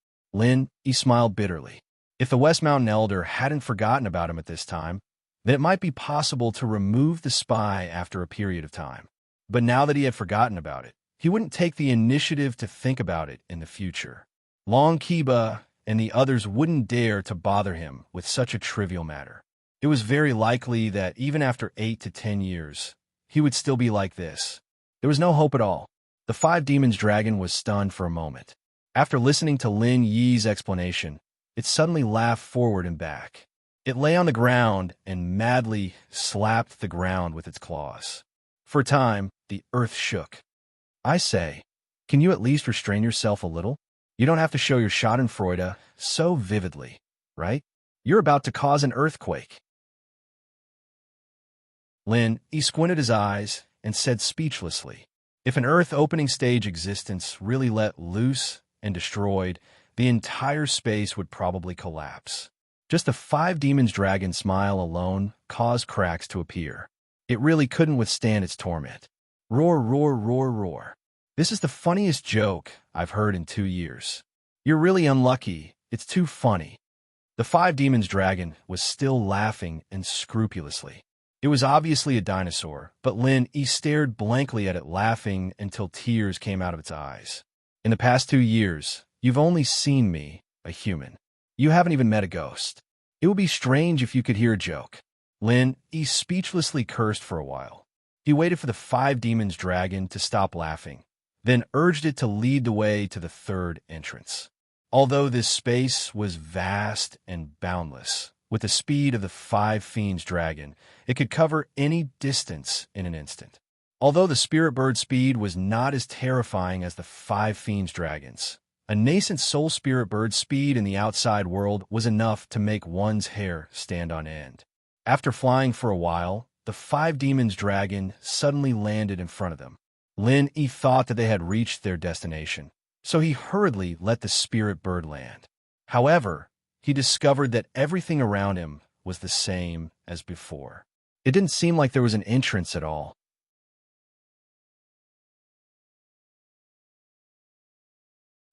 He smiled bitterly. If the West Mountain elder hadn't forgotten about him at this time, then it might be possible to remove the spy after a period of time. But now that he had forgotten about it, he wouldn't take the initiative to think about it in the future. Long Kiba and the others wouldn't dare to bother him with such a trivial matter. It was very likely that even after 8 to 10 years, he would still be like this. There was no hope at all. The 5 Demons dragon was stunned for a moment. After listening to Lin Yi's explanation, it suddenly laughed forward and back. It lay on the ground and madly slapped the ground with its claws. For a time, the earth shook. I say, can you at least restrain yourself a little? You don't have to show your schadenfreude so vividly, right? You're about to cause an earthquake. He squinted his eyes and said speechlessly, if an earth-opening stage existence really let loose and destroyed, the entire space would probably collapse. Just the 5 Demons dragon smile alone caused cracks to appear. It really couldn't withstand its torment. Roar, roar, roar, roar. This is the funniest joke I've heard in 2 years. You're really unlucky. It's too funny. The 5 Demons dragon was still laughing unscrupulously. It was obviously a dinosaur, but he stared blankly at it, laughing until tears came out of its eyes. In the past 2 years, you've only seen me, a human. You haven't even met a ghost. It would be strange if you could hear a joke. Lin, he speechlessly cursed for a while. He waited for the five demons dragon to stop laughing, then urged it to lead the way to the third entrance. Although this space was vast and boundless, with the speed of the five fiends dragon, it could cover any distance in an instant. Although the spirit bird speed was not as terrifying as the five fiends dragons, a nascent soul spirit bird's speed in the outside world was enough to make one's hair stand on end. After flying for a while, the five demons dragon suddenly landed in front of them. Lin Yi thought that they had reached their destination, so he hurriedly let the spirit bird land. However, he discovered that everything around him was the same as before. It didn't seem like there was an entrance at all.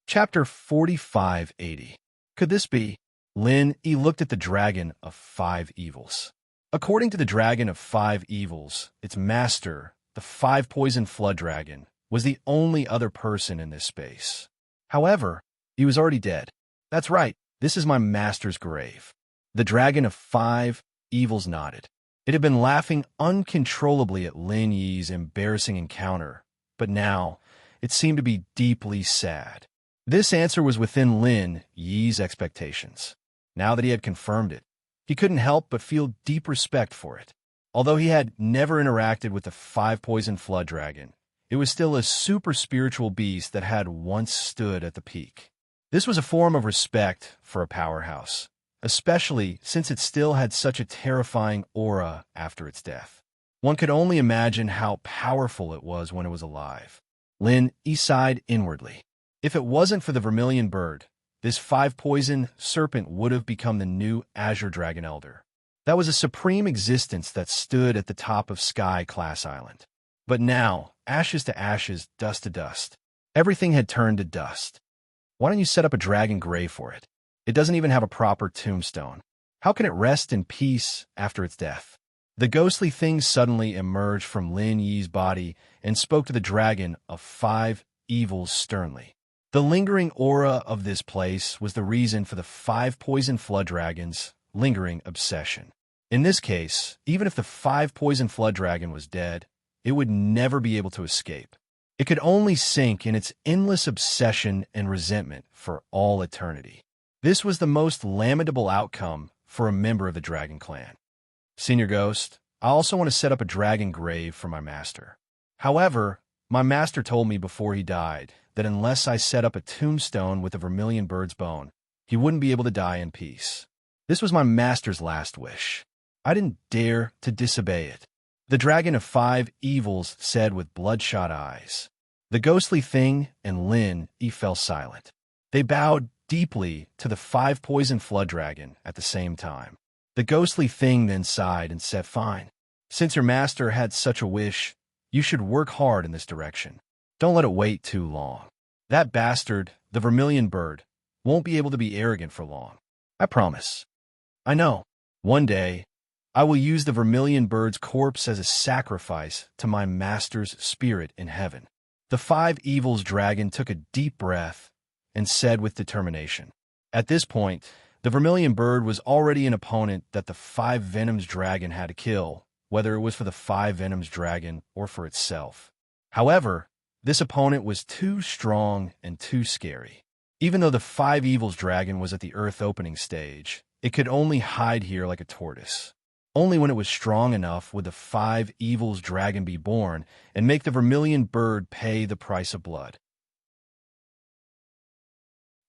Chapter 4580. Could this be? Lin Yi looked at the dragon of five evils. According to the dragon of five evils, its master, the five-poison flood dragon, was the only other person in this space. However, he was already dead. That's right, this is my master's grave. The dragon of five evils nodded. It had been laughing uncontrollably at Lin Yi's embarrassing encounter, but now it seemed to be deeply sad. This answer was within Lin Yi's expectations. Now that he had confirmed it, he couldn't help but feel deep respect for it. Although he had never interacted with the five-poison flood dragon, it was still a super spiritual beast that had once stood at the peak. This was a form of respect for a powerhouse, especially since it still had such a terrifying aura after its death. One could only imagine how powerful it was when it was alive. Lin Yi sighed inwardly. If it wasn't for the vermilion bird, this five-poison serpent would have become the new Azure Dragon Elder. That was a supreme existence that stood at the top of Sky Class Island. But now, ashes to ashes, dust to dust. Everything had turned to dust. Why don't you set up a dragon grave for it? It doesn't even have a proper tombstone. How can it rest in peace after its death? The ghostly thing suddenly emerged from Lin Yi's body and spoke to the dragon of five evils sternly. The lingering aura of this place was the reason for the five poison flood dragons' lingering obsession. In this case, even if the five poison flood dragon was dead, it would never be able to escape. It could only sink in its endless obsession and resentment for all eternity. This was the most lamentable outcome for a member of the Dragon Clan. Senior Ghost, I also want to set up a dragon grave for my master. However, my master told me before he died that unless I set up a tombstone with a vermilion bird's bone, he wouldn't be able to die in peace. This was my master's last wish. I didn't dare to disobey it. The dragon of five evils said with bloodshot eyes. The ghostly thing and Lin Yi fell silent. They bowed deeply to the five poison flood dragon at the same time. The ghostly thing then sighed and said, "Fine. Since your master had such a wish, you should work hard in this direction. Don't let it wait too long. That bastard, the vermilion bird, won't be able to be arrogant for long. I promise. I know. One day, I will use the vermilion bird's corpse as a sacrifice to my master's spirit in heaven." The five evils dragon took a deep breath and said with determination. At this point, the vermilion bird was already an opponent that the five venoms dragon had to kill, whether it was for the five venoms dragon or for itself. However, this opponent was too strong and too scary. Even though the five evils dragon was at the Earth opening stage, it could only hide here like a tortoise. Only when it was strong enough would the five evils dragon be born and make the vermilion bird pay the price of blood.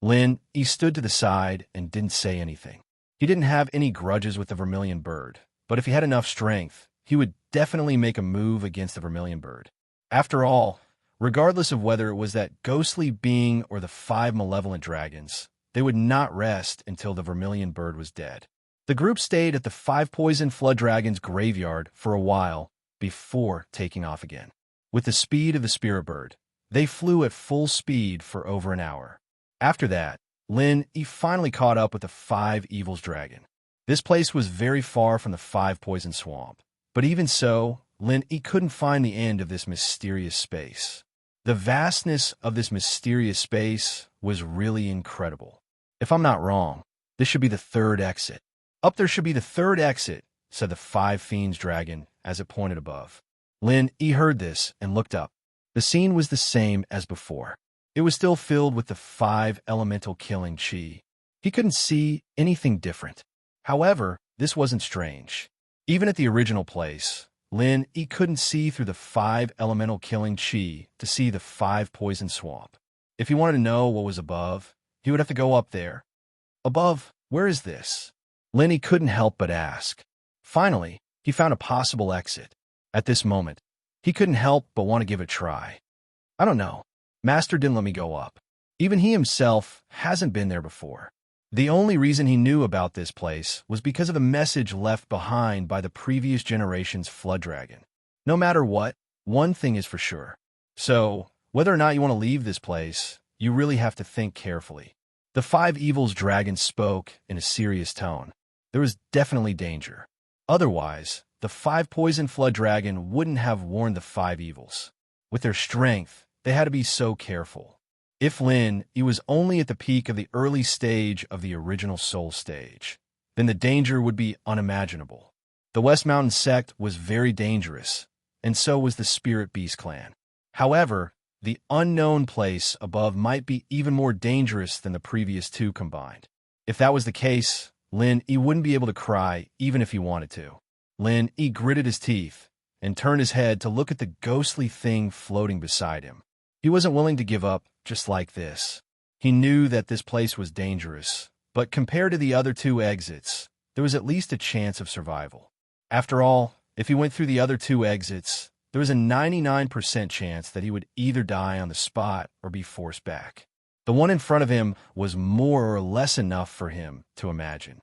Lin Yi stood to the side and didn't say anything. He didn't have any grudges with the vermilion bird, but if he had enough strength, he would definitely make a move against the vermilion bird. After all, regardless of whether it was that ghostly being or the five malevolent dragons, they would not rest until the vermilion bird was dead. The group stayed at the five poison flood dragon's graveyard for a while before taking off again. With the speed of the spirit bird, they flew at full speed for over an hour. After that, Lin Yi finally caught up with the five evils dragon. This place was very far from the five poison swamp, but even so, Lin Yi couldn't find the end of this mysterious space. The vastness of this mysterious space was really incredible. If I'm not wrong, This should be the third exit. Up there should be the third exit, said the Five Fiends dragon as it pointed above. Lin Yi heard this and looked up. The scene was the same as before. It was still filled with the five elemental killing chi. He couldn't see anything different. However, this wasn't strange. Even at the original place, Lin Yi couldn't see through the five elemental killing chi to see the five poison swamp. If he wanted to know what was above, he would have to go up there. Above, where is this? Lin Yi couldn't help but ask. Finally, he found a possible exit. At this moment, he couldn't help but want to give it a try. I don't know. Master didn't let me go up. Even he himself hasn't been there before. The only reason he knew about this place was because of the message left behind by the previous generation's flood dragon. No matter what, one thing is for sure. So, whether or not you want to leave this place, you really have to think carefully. The Five Evils dragon spoke in a serious tone. There was definitely danger. Otherwise, the Five Poison Flood Dragon wouldn't have warned the Five Evils. With their strength, they had to be so careful. If Lin Yi was only at the peak of the early stage of the original Soul stage, then the danger would be unimaginable. The West Mountain sect was very dangerous, and so was the Spirit Beast clan. However, the unknown place above might be even more dangerous than the previous two combined. If that was the case, Lin Yi wouldn't be able to cry even if he wanted to. Lin Yi gritted his teeth and turned his head to look at the ghostly thing floating beside him. He wasn't willing to give up just like this. He knew that this place was dangerous, but compared to the other two exits, there was at least a chance of survival. After all, if he went through the other two exits, there was a 99% chance that he would either die on the spot or be forced back. The one in front of him was more or less enough for him to imagine.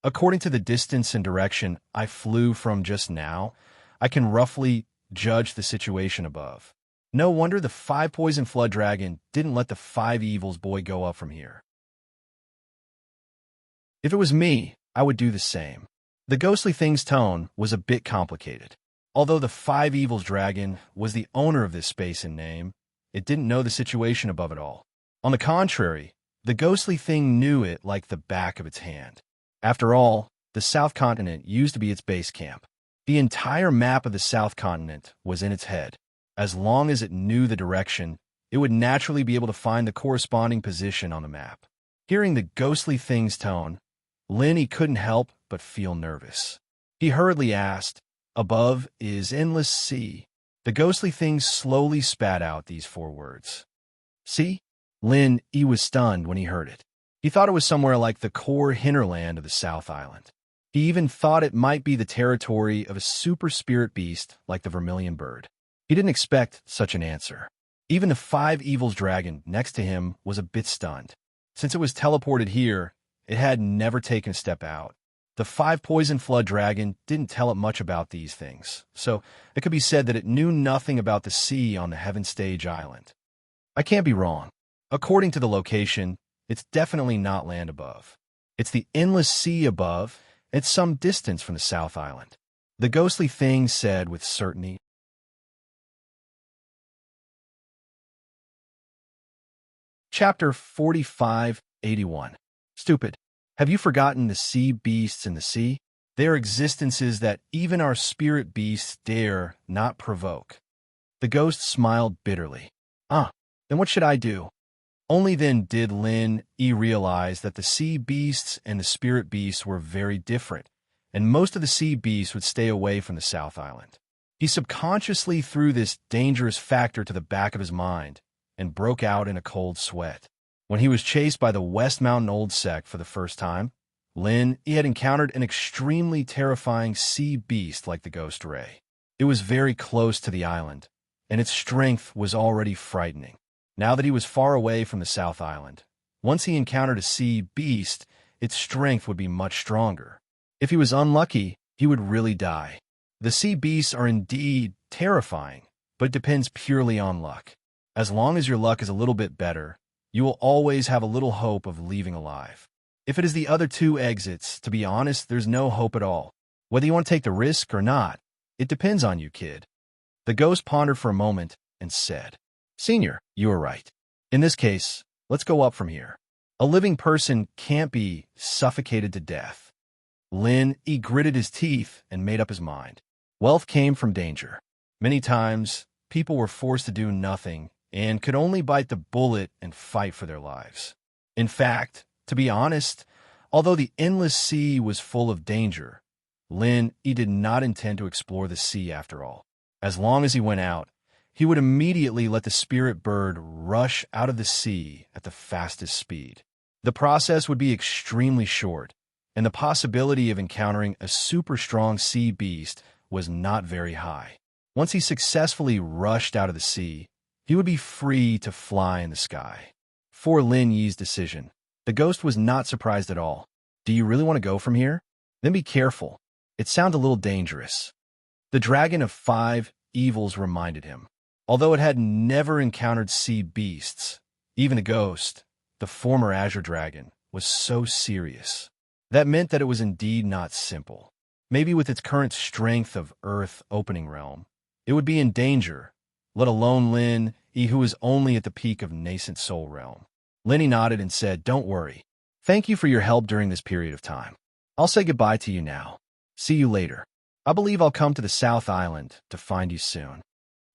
According to the distance and direction I flew from just now, I can roughly judge the situation above. No wonder the Five Poison Flood Dragon didn't let the Five Evils boy go up from here. If it was me, I would do the same. The ghostly thing's tone was a bit complicated. Although the Five Evils dragon was the owner of this space in name, it didn't know the situation above it all. On the contrary, the ghostly thing knew it like the back of its hand. After all, the South Continent used to be its base camp. The entire map of the South Continent was in its head. As long as it knew the direction, it would naturally be able to find the corresponding position on the map. Hearing the ghostly thing's tone, Lin Yi couldn't help but feel nervous. He hurriedly asked, "Above is endless sea." The ghostly thing slowly spat out these four words. "See?" Lin Yi was stunned when he heard it. He thought it was somewhere like the core hinterland of the South Island. He even thought it might be the territory of a super spirit beast like the Vermilion Bird. He didn't expect such an answer. Even the Five Evils dragon next to him was a bit stunned. Since it was teleported here, it had never taken a step out. The Five Poison Flood dragon didn't tell it much about these things, so it could be said that it knew nothing about the sea on the Heaven Stage Island. I can't be wrong. According to the location, it's definitely not land above. It's the endless sea above, at some distance from the South Island. The ghostly thing said with certainty. Chapter 4581. Stupid. Have you forgotten the sea beasts in the sea? They are existences that even our spirit beasts dare not provoke. The ghost smiled bitterly. Then what should I do? Only then did Lin Yi realize that the sea beasts and the spirit beasts were very different, and most of the sea beasts would stay away from the South Island. He subconsciously threw this dangerous factor to the back of his mind and broke out in a cold sweat. When he was chased by the West Mountain Old Sect for the first time, Lin Yi had encountered an extremely terrifying sea beast like the Ghost Ray. It was very close to the island, and its strength was already frightening. Now that he was far away from the South Island, once he encountered a sea beast, its strength would be much stronger. If he was unlucky, he would really die. The sea beasts are indeed terrifying, but it depends purely on luck. As long as your luck is a little bit better, you will always have a little hope of leaving alive. If it is the other two exits, to be honest, there's no hope at all. Whether you want to take the risk or not, it depends on you, kid. The ghost pondered for a moment and said, "Senior, you are right. In this case, let's go up from here." A living person can't be suffocated to death. He gritted his teeth and made up his mind. Wealth came from danger. Many times, people were forced to do nothing and could only bite the bullet and fight for their lives. In fact, to be honest, although the endless sea was full of danger, he did not intend to explore the sea after all. As long as he went out, he would immediately let the spirit bird rush out of the sea at the fastest speed. The process would be extremely short, and the possibility of encountering a super strong sea beast was not very high. Once he successfully rushed out of the sea, he would be free to fly in the sky. For Lin Yi's decision, the ghost was not surprised at all. Do you really want to go from here? Then be careful. It sounds a little dangerous. The dragon of 5 evils reminded him. Although it had never encountered sea beasts, even the ghost, the former azure dragon, was so serious. That meant that it was indeed not simple. Maybe with its current strength of Earth opening realm, it would be in danger, let alone Lin Yi, who was only at the peak of nascent soul realm. Lin Yi nodded and said, "Don't worry. Thank you for your help during this period of time. I'll say goodbye to you now. See you later. I believe I'll come to the South Island to find you soon."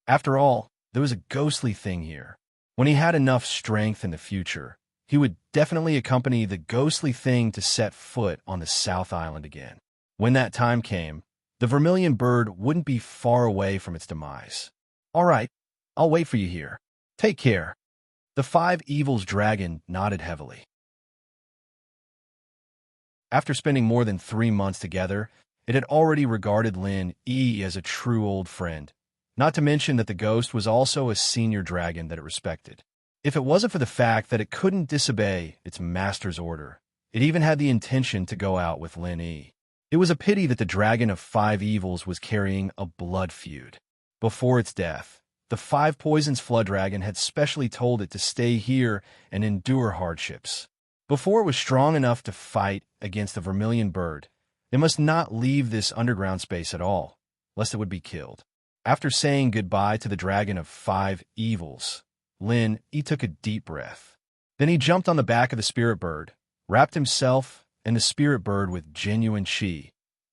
After all, there was a ghostly thing here. When he had enough strength in the future, he would definitely accompany the ghostly thing to set foot on the South Island again. When that time came, the vermilion bird wouldn't be far away from its demise. "All right, I'll wait for you here. Take care." The 5 evils dragon nodded heavily. After spending more than 3 months together, it had already regarded Lin Yi as a true old friend, not to mention that the ghost was also a senior dragon that it respected. If it wasn't for the fact that it couldn't disobey its master's order, it even had the intention to go out with Lin Yi. It was a pity that the dragon of 5 evils was carrying a blood feud. Before its death, the 5 poisons flood dragon had specially told it to stay here and endure hardships. Before it was strong enough to fight against the vermilion bird, it must not leave this underground space at all, lest it would be killed. After saying goodbye to the dragon of 5 evils, Lin Yi took a deep breath. Then he jumped on the back of the spirit bird, wrapped himself and the spirit bird with genuine chi,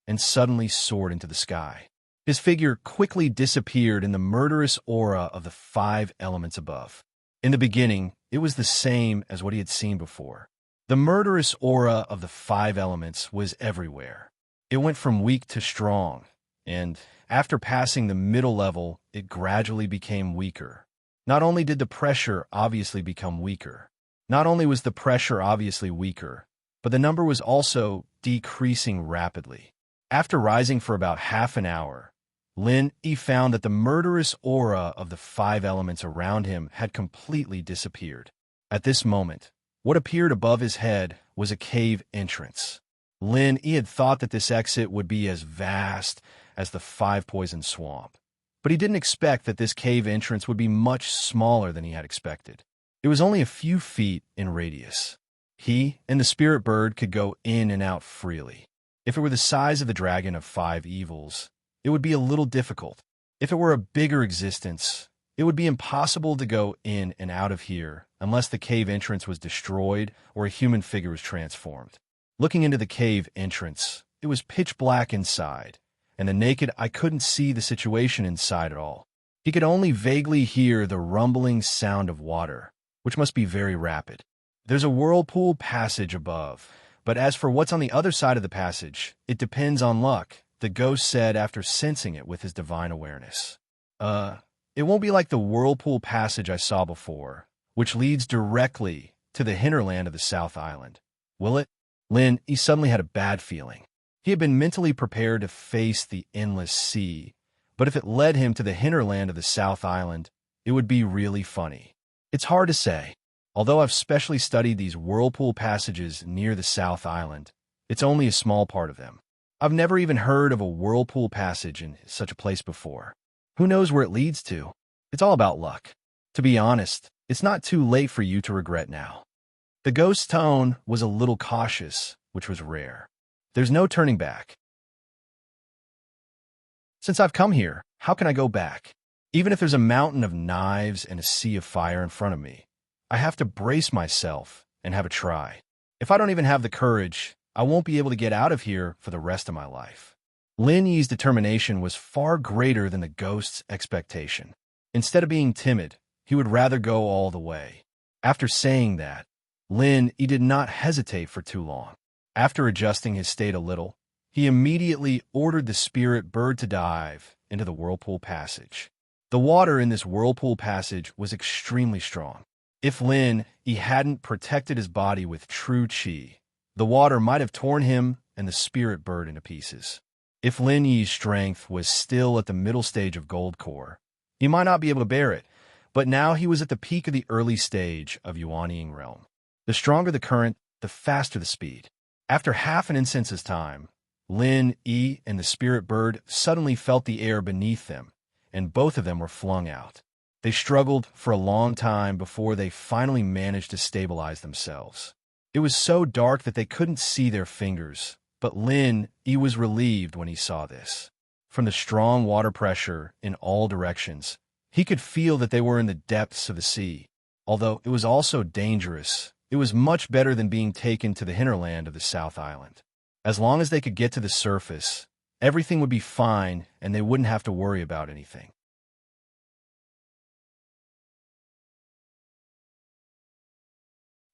and suddenly soared into the sky. His figure quickly disappeared in the murderous aura of the 5 elements above. In the beginning, it was the same as what he had seen before. The murderous aura of the 5 elements was everywhere. It went from weak to strong, and after passing the middle level, it gradually became weaker. Not only did the pressure obviously become weaker, not only was the pressure obviously weaker, but the number was also decreasing rapidly. After rising for about half an hour, Lin Yi found that the murderous aura of the 5 elements around him had completely disappeared. At this moment, what appeared above his head was a cave entrance. Lin Yi had thought that this exit would be as vast as the 5 poison swamp, but he didn't expect that this cave entrance would be much smaller than he had expected. It was only a few feet in radius. He and the spirit bird could go in and out freely. If it were the size of the dragon of 5 evils, it would be a little difficult. If it were a bigger existence, it would be impossible to go in and out of here unless the cave entrance was destroyed or a human figure was transformed. Looking into the cave entrance, it was pitch black inside, and the naked eye couldn't see the situation inside at all. He could only vaguely hear the rumbling sound of water, which must be very rapid. There's a whirlpool passage above, but as for what's on the other side of the passage, it depends on luck, the ghost said after sensing it with his divine awareness. It won't be like the whirlpool passage I saw before, which leads directly to the hinterland of the South Island. Will it? He suddenly had a bad feeling. He had been mentally prepared to face the endless sea, but if it led him to the hinterland of the South Island, it would be really funny. It's hard to say. Although I've specially studied these whirlpool passages near the South Island, it's only a small part of them. I've never even heard of a whirlpool passage in such a place before. Who knows where it leads to? It's all about luck. To be honest, it's not too late for you to regret now. The ghost's tone was a little cautious, which was rare. There's no turning back. Since I've come here, how can I go back? Even if there's a mountain of knives and a sea of fire in front of me, I have to brace myself and have a try. If I don't even have the courage, I won't be able to get out of here for the rest of my life. Lin Yi's determination was far greater than the ghost's expectation. Instead of being timid, he would rather go all the way. After saying that, Lin Yi did not hesitate for too long. After adjusting his state a little, he immediately ordered the spirit bird to dive into the whirlpool passage. The water in this whirlpool passage was extremely strong. If Lin Yi hadn't protected his body with true qi, the water might have torn him and the spirit bird into pieces. If Lin Yi's strength was still at the middle stage of gold core, he might not be able to bear it, but now he was at the peak of the early stage of Yuanying realm. The stronger the current, the faster the speed. After half an instance's time, Lin Yi and the spirit bird suddenly felt the air beneath them, and both of them were flung out. They struggled for a long time before they finally managed to stabilize themselves. It was so dark that they couldn't see their fingers, but Lin Yi was relieved when he saw this. From the strong water pressure in all directions, he could feel that they were in the depths of the sea. Although it was also dangerous, it was much better than being taken to the hinterland of the South Island. As long as they could get to the surface, everything would be fine and they wouldn't have to worry about anything.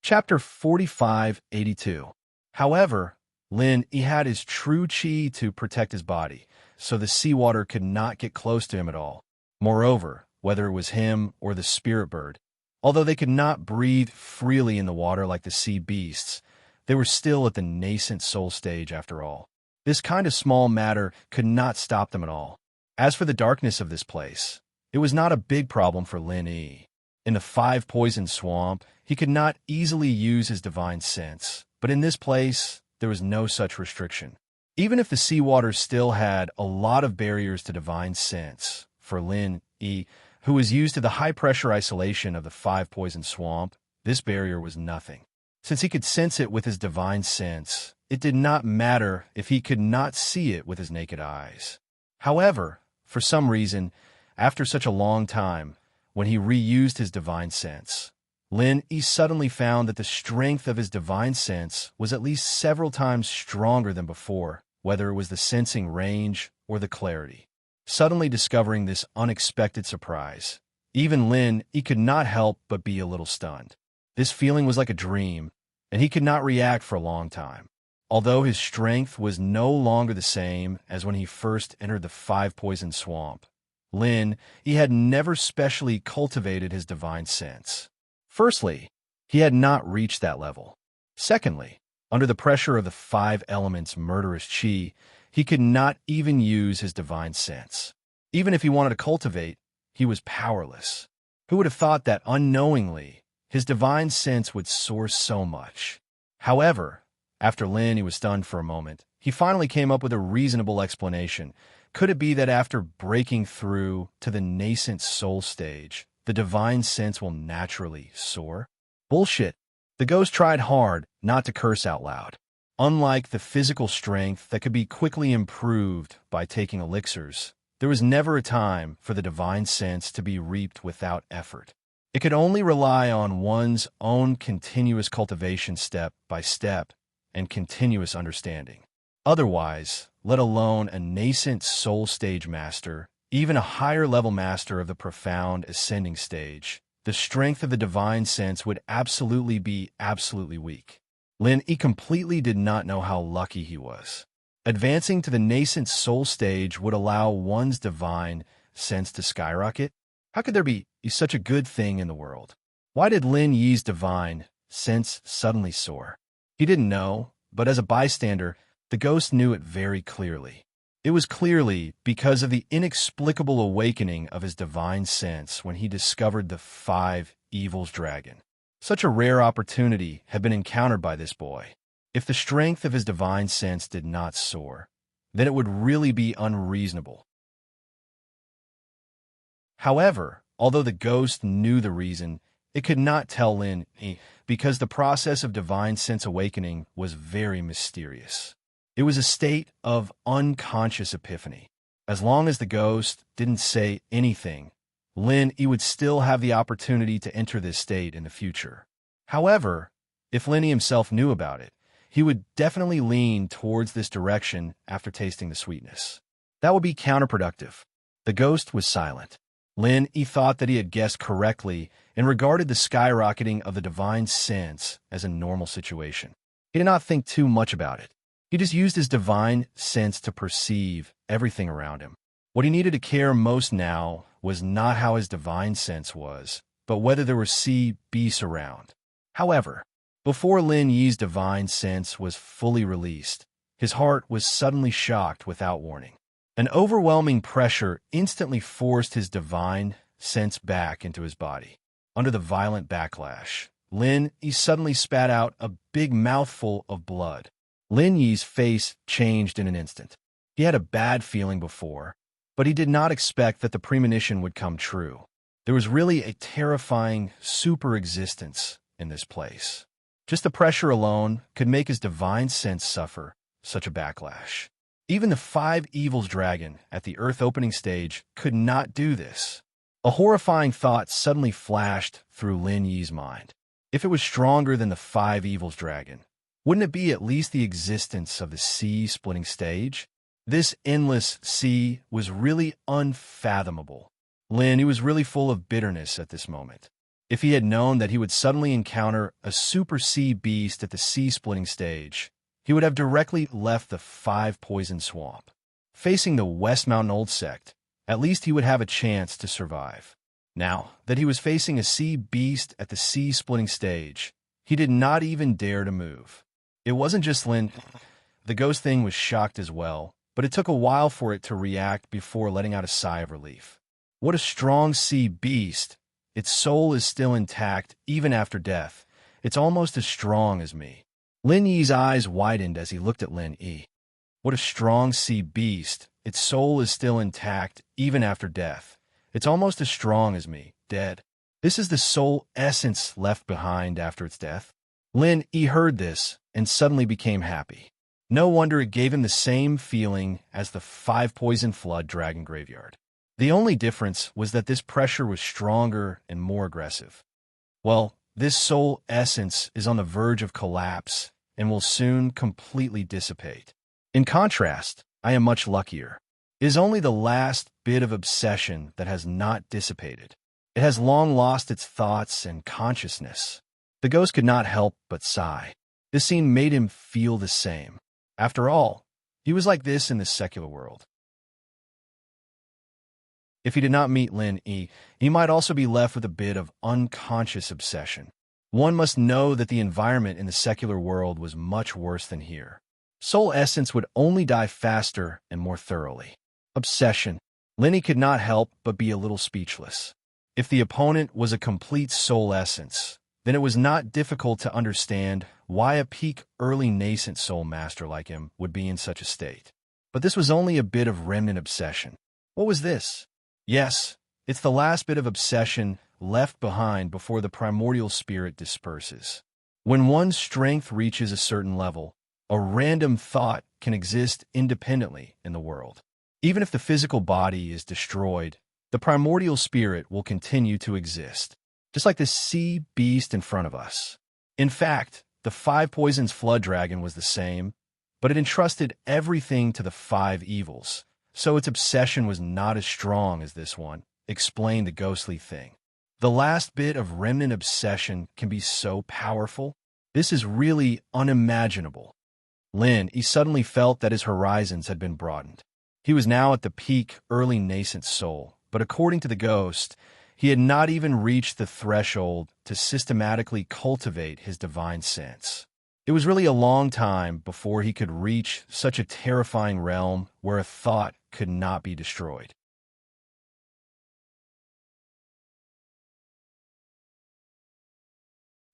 Chapter 4582. However, Lin Yi had his true qi to protect his body, so the seawater could not get close to him at all. Moreover, whether it was him or the spirit bird, although they could not breathe freely in the water like the sea beasts, they were still at the nascent soul stage after all. This kind of small matter could not stop them at all. As for the darkness of this place, it was not a big problem for Lin Yi. In the five-poison swamp, he could not easily use his divine sense, but in this place, there was no such restriction. Even if the seawater still had a lot of barriers to divine sense, for Lin Yi, who was used to the high-pressure isolation of the five-poison swamp, this barrier was nothing. Since he could sense it with his divine sense, it did not matter if he could not see it with his naked eyes. However, for some reason, after such a long time, when he reused his divine sense, Lin Yi suddenly found that the strength of his divine sense was at least several times stronger than before, whether it was the sensing range or the clarity. Suddenly discovering this unexpected surprise, even Lin Yi could not help but be a little stunned. This feeling was like a dream, and he could not react for a long time. Although his strength was no longer the same as when he first entered the five-poison swamp, Lin Yi had never specially cultivated his divine sense. Firstly, he had not reached that level. Secondly, under the pressure of the five elements' murderous qi, he could not even use his divine sense. Even if he wanted to cultivate, he was powerless. Who would have thought that unknowingly, his divine sense would soar so much? However, after Lin Yi was stunned for a moment, he finally came up with a reasonable explanation. Could it be that after breaking through to the nascent soul stage, the divine sense will naturally soar? Bullshit. The ghost tried hard not to curse out loud. Unlike the physical strength that could be quickly improved by taking elixirs, there was never a time for the divine sense to be reaped without effort. It could only rely on one's own continuous cultivation step by step and continuous understanding. Otherwise, let alone a nascent soul stage master, even a higher-level master of the profound ascending stage, the strength of the divine sense would absolutely be absolutely weak. Lin Yi completely did not know how lucky he was. Advancing to the nascent soul stage would allow one's divine sense to skyrocket. How could there be such a good thing in the world? Why did Lin Yi's divine sense suddenly soar? He didn't know, but as a bystander, the ghost knew it very clearly. It was clearly because of the inexplicable awakening of his divine sense when he discovered the five evils dragon. Such a rare opportunity had been encountered by this boy. If the strength of his divine sense did not soar, then it would really be unreasonable. However, although the ghost knew the reason, it could not tell Lin Yi because the process of divine sense awakening was very mysterious. It was a state of unconscious epiphany. As long as the ghost didn't say anything, Lin Yi would still have the opportunity to enter this state in the future. However, If Lenny himself knew about it, he would definitely lean towards this direction after tasting the sweetness. That would be counterproductive. The ghost was silent. Lin he thought that he had guessed correctly and regarded the skyrocketing of the divine sense as a normal situation. He did not think too much about it. He just used his divine sense to perceive everything around him. What he needed to care most now was not how his divine sense was, but whether there were sea beasts around. However, before Lin Yi's divine sense was fully released, his heart was suddenly shocked without warning. An overwhelming pressure instantly forced his divine sense back into his body. Under the violent backlash, Lin Yi suddenly spat out a big mouthful of blood. Lin Yi's face changed in an instant. He had a bad feeling before, but he did not expect that the premonition would come true. There was really a terrifying super existence in this place. Just the pressure alone could make his divine sense suffer such a backlash. Even the 5 Evils dragon at the Earth opening stage could not do this. A horrifying thought suddenly flashed through Lin Yi's mind. If it was stronger than the 5 Evils dragon, wouldn't it be at least the existence of the sea-splitting stage? This endless sea was really unfathomable. Lin, he was really full of bitterness at this moment. If he had known that he would suddenly encounter a super sea beast at the sea-splitting stage, he would have directly left the 5 Poison Swamp. Facing the West Mountain Old Sect, at least he would have a chance to survive. Now that he was facing a sea beast at the sea-splitting stage, he did not even dare to move. It wasn't just Lin. The ghost thing was shocked as well, but it took a while for it to react before letting out a sigh of relief. What a strong sea beast! Its soul is still intact even after death. It's almost as strong as me. Lin Yi's eyes widened as he looked at Lin Yi. What a strong sea beast! Its soul is still intact even after death. It's almost as strong as me, dead. This is the soul essence left behind after its death. Lin Yi heard this and suddenly became happy. No wonder it gave him the same feeling as the 5 Poison Flood Dragon Graveyard. The only difference was that this pressure was stronger and more aggressive. Well, this soul essence is on the verge of collapse and will soon completely dissipate. In contrast, I am much luckier. It is only the last bit of obsession that has not dissipated. It has long lost its thoughts and consciousness. The ghost could not help but sigh. This scene made him feel the same. After all, he was like this in the secular world. If he did not meet Lin Yi, he might also be left with a bit of unconscious obsession. One must know that the environment in the secular world was much worse than here. Soul essence would only die faster and more thoroughly. Obsession. Lin Yi could not help but be a little speechless. If the opponent was a complete soul essence, then it was not difficult to understand why a peak early nascent soul master like him would be in such a state. But this was only a bit of remnant obsession. What was this? Yes, it's the last bit of obsession left behind before the primordial spirit disperses. When one's strength reaches a certain level, a random thought can exist independently in the world. Even if the physical body is destroyed, the primordial spirit will continue to exist, just like this sea beast in front of us. In fact, the 5 Poisons Flood Dragon was the same, but it entrusted everything to the 5 Evils, so its obsession was not as strong as this one, explained the ghostly thing. The last bit of remnant obsession can be so powerful. This is really unimaginable. Lin, he suddenly felt that his horizons had been broadened. He was now at the peak early nascent soul, but according to the ghost, he had not even reached the threshold to systematically cultivate his divine sense. It was really a long time before he could reach such a terrifying realm where a thought could not be destroyed.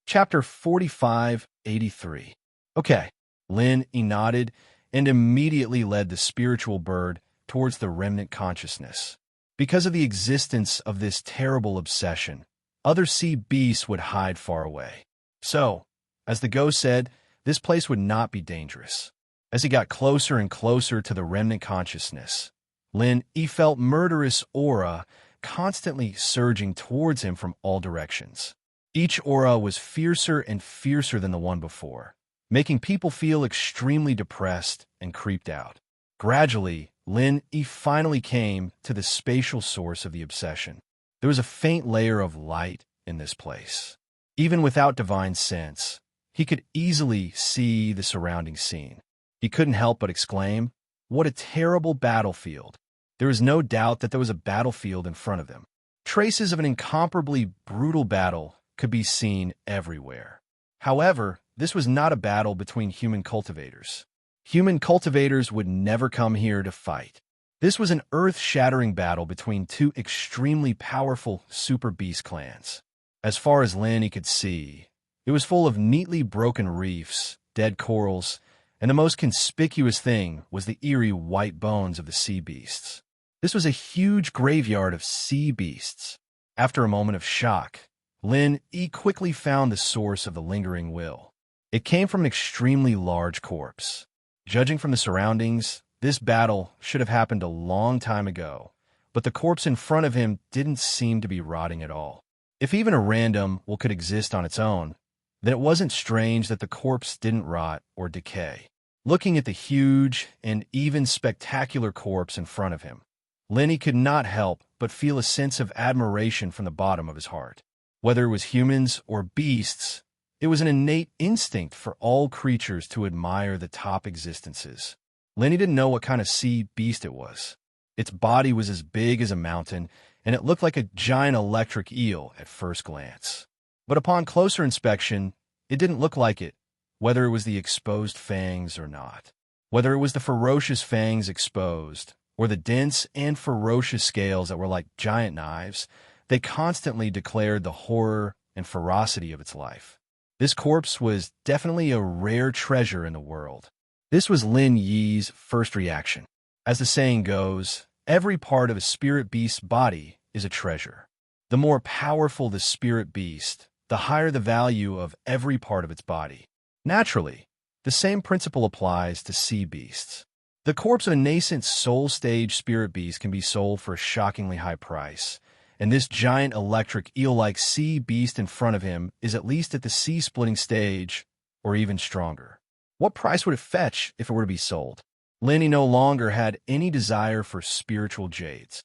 Chapter 4583. Okay, Lin he nodded and immediately led the spiritual bird towards the remnant consciousness. Because of the existence of this terrible obsession, other sea beasts would hide far away. So, as the ghost said, this place would not be dangerous. As he got closer and closer to the remnant consciousness, Lin he felt murderous aura constantly surging towards him from all directions. Each aura was fiercer and fiercer than the one before, making people feel extremely depressed and creeped out. Gradually, Lin-E finally came to the spatial source of the obsession. There was a faint layer of light in this place. Even without divine sense, he could easily see the surrounding scene. He couldn't help but exclaim, "What a terrible battlefield!" There was no doubt that there was a battlefield in front of them. Traces of an incomparably brutal battle could be seen everywhere. However, this was not a battle between human cultivators. Human cultivators would never come here to fight. This was an earth-shattering battle between two extremely powerful super beast clans. As far as Lin could see, it was full of neatly broken reefs, dead corals, and the most conspicuous thing was the eerie white bones of the sea beasts. This was a huge graveyard of sea beasts. After a moment of shock, Lin-E quickly found the source of the lingering will. It came from an extremely large corpse. Judging from the surroundings, this battle should have happened a long time ago, but the corpse in front of him didn't seem to be rotting at all. If even a random will could exist on its own, then it wasn't strange that the corpse didn't rot or decay. Looking at the huge and even spectacular corpse in front of him, Lin could not help but feel a sense of admiration from the bottom of his heart. Whether it was humans or beasts, it was an innate instinct for all creatures to admire the top existences. Lin didn't know what kind of sea beast it was. Its body was as big as a mountain, and it looked like a giant electric eel at first glance. But upon closer inspection, it didn't look like it, whether it was the exposed fangs or not. Whether it was the ferocious fangs exposed, or the dense and ferocious scales that were like giant knives, they constantly declared the horror and ferocity of its life. This corpse was definitely a rare treasure in the world. This was Lin-Yi's first reaction. As the saying goes, every part of a spirit beast's body is a treasure. The more powerful the spirit beast, the higher the value of every part of its body. Naturally, the same principle applies to sea beasts. The corpse of a nascent soul-stage spirit beast can be sold for a shockingly high price, and this giant electric eel-like sea beast in front of him is at least at the sea-splitting stage, or even stronger. What price would it fetch if it were to be sold? Lin no longer had any desire for spiritual jades.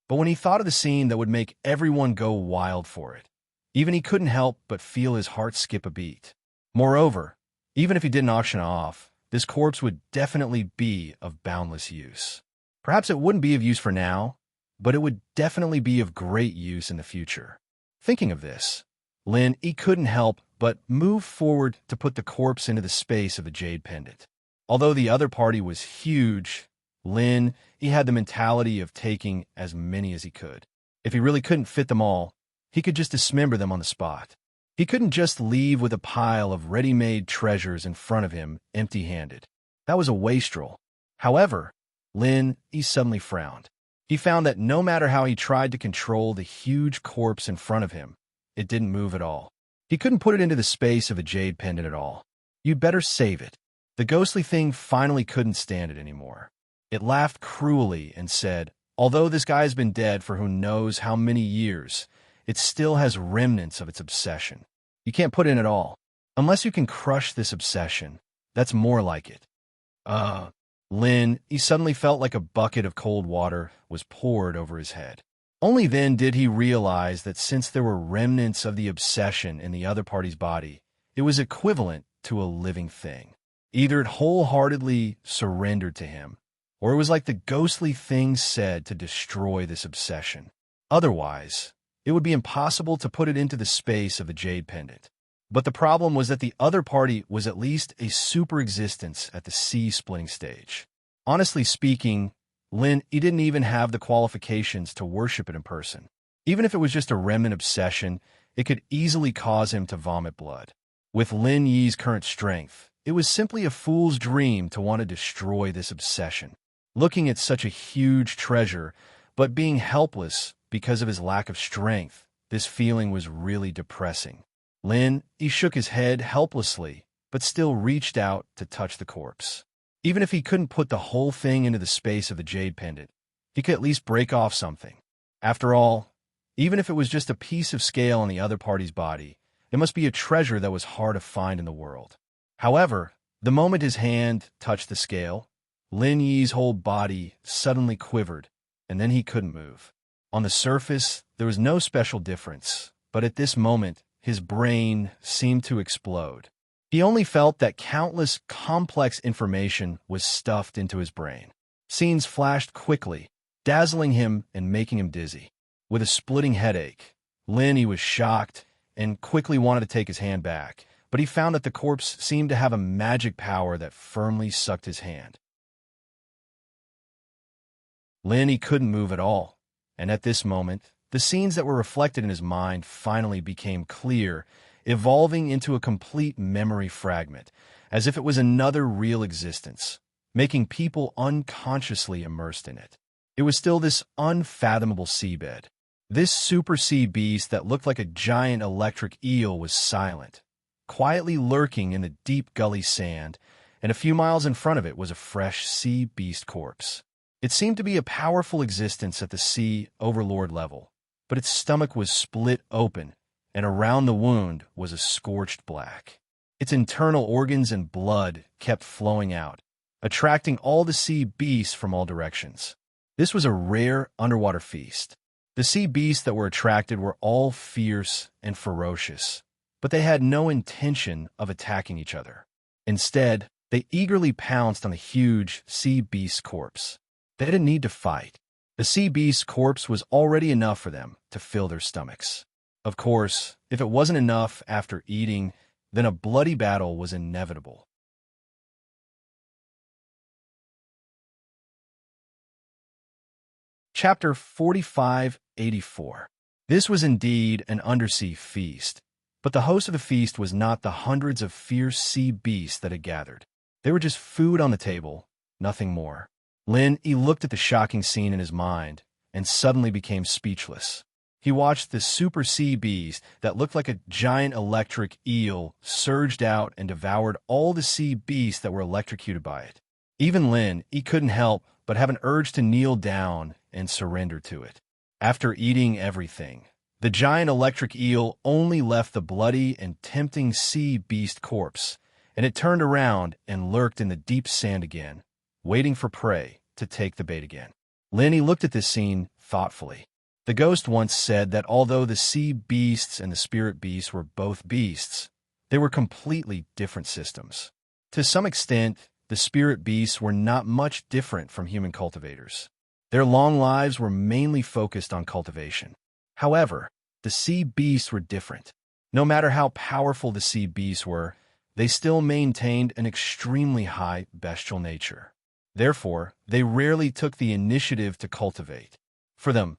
But when he thought of the scene that would make everyone go wild for it, even he couldn't help but feel his heart skip a beat. Moreover, even if he didn't auction off, this corpse would definitely be of boundless use. Perhaps it wouldn't be of use for now, but it would definitely be of great use in the future. Thinking of this, Lin couldn't help but move forward to put the corpse into the space of the jade pendant. Although the other party was huge, Lin had the mentality of taking as many as he could. If he really couldn't fit them all, he could just dismember them on the spot. He couldn't just leave with a pile of ready-made treasures in front of him empty-handed. That was a wastrel. However, Lin suddenly frowned. He found that no matter how he tried to control the huge corpse in front of him, it didn't move at all. He couldn't put it into the space of a jade pendant at all. You'd better save it. The ghostly thing finally couldn't stand it anymore. It laughed cruelly and said, "Although this guy has been dead for who knows how many years, it still has remnants of its obsession. You can't put it in at all. Unless you can crush this obsession, that's more like it." Lin suddenly felt like a bucket of cold water was poured over his head. Only then did he realize that since there were remnants of the obsession in the other party's body, it was equivalent to a living thing. Either it wholeheartedly surrendered to him, or it was like the ghostly thing said to destroy this obsession. Otherwise, it would be impossible to put it into the space of a jade pendant. But the problem was that the other party was at least a super existence at the sea-splitting stage. Honestly speaking, Lin didn't even have the qualifications to worship it in person. Even if it was just a remnant obsession, it could easily cause him to vomit blood. With Lin-Yi's current strength, it was simply a fool's dream to want to destroy this obsession. Looking at such a huge treasure, but being helpless because of his lack of strength, this feeling was really depressing. Lin shook his head helplessly, but still reached out to touch the corpse. Even if he couldn't put the whole thing into the space of the jade pendant, he could at least break off something. After all, Even if it was just a piece of scale on the other party's body, it must be a treasure that was hard to find in the world. However, the moment his hand touched the scale, Lin Yi's whole body suddenly quivered, and then he couldn't move. On the surface, there was no special difference, but at this moment, his brain seemed to explode. He only felt that countless complex information was stuffed into his brain. Scenes flashed quickly, dazzling him and making him dizzy. With a splitting headache, Lin was shocked and quickly wanted to take his hand back, but he found that the corpse seemed to have a magic power that firmly sucked his hand. Lin couldn't move at all, and at this moment, the scenes that were reflected in his mind finally became clear, evolving into a complete memory fragment, as if it was another real existence, making people unconsciously immersed in it. It was still this unfathomable seabed. This super sea beast that looked like a giant electric eel was silent, quietly lurking in the deep gully sand, and a few miles in front of it was a fresh sea beast corpse. It seemed to be a powerful existence at the sea overlord level, but its stomach was split open, and around the wound was a scorched black. Its internal organs and blood kept flowing out, attracting all the sea beasts from all directions. This was a rare underwater feast. The sea beasts that were attracted were all fierce and ferocious, but they had no intention of attacking each other. Instead, they eagerly pounced on the huge sea beast corpse. They didn't need to fight. The sea beast corpse was already enough for them to fill their stomachs. Of course, if it wasn't enough after eating, then a bloody battle was inevitable. Chapter 4584. This was indeed an undersea feast, but the host of the feast was not the hundreds of fierce sea beasts that had gathered. They were just food on the table, nothing more. Lin looked at the shocking scene in his mind and suddenly became speechless. He watched the super sea beast that looked like a giant electric eel surged out and devoured all the sea beasts that were electrocuted by it. Even Lin, he couldn't help but have an urge to kneel down and surrender to it. After eating everything, the giant electric eel only left the bloody and tempting sea beast corpse, and it turned around and lurked in the deep sand again, waiting for prey to take the bait again. Lin looked at this scene thoughtfully. The ghost once said that although the sea beasts and the spirit beasts were both beasts, they were completely different systems. To some extent, the spirit beasts were not much different from human cultivators. Their long lives were mainly focused on cultivation. However, the sea beasts were different. No matter how powerful the sea beasts were, they still maintained an extremely high bestial nature. Therefore, they rarely took the initiative to cultivate. For them,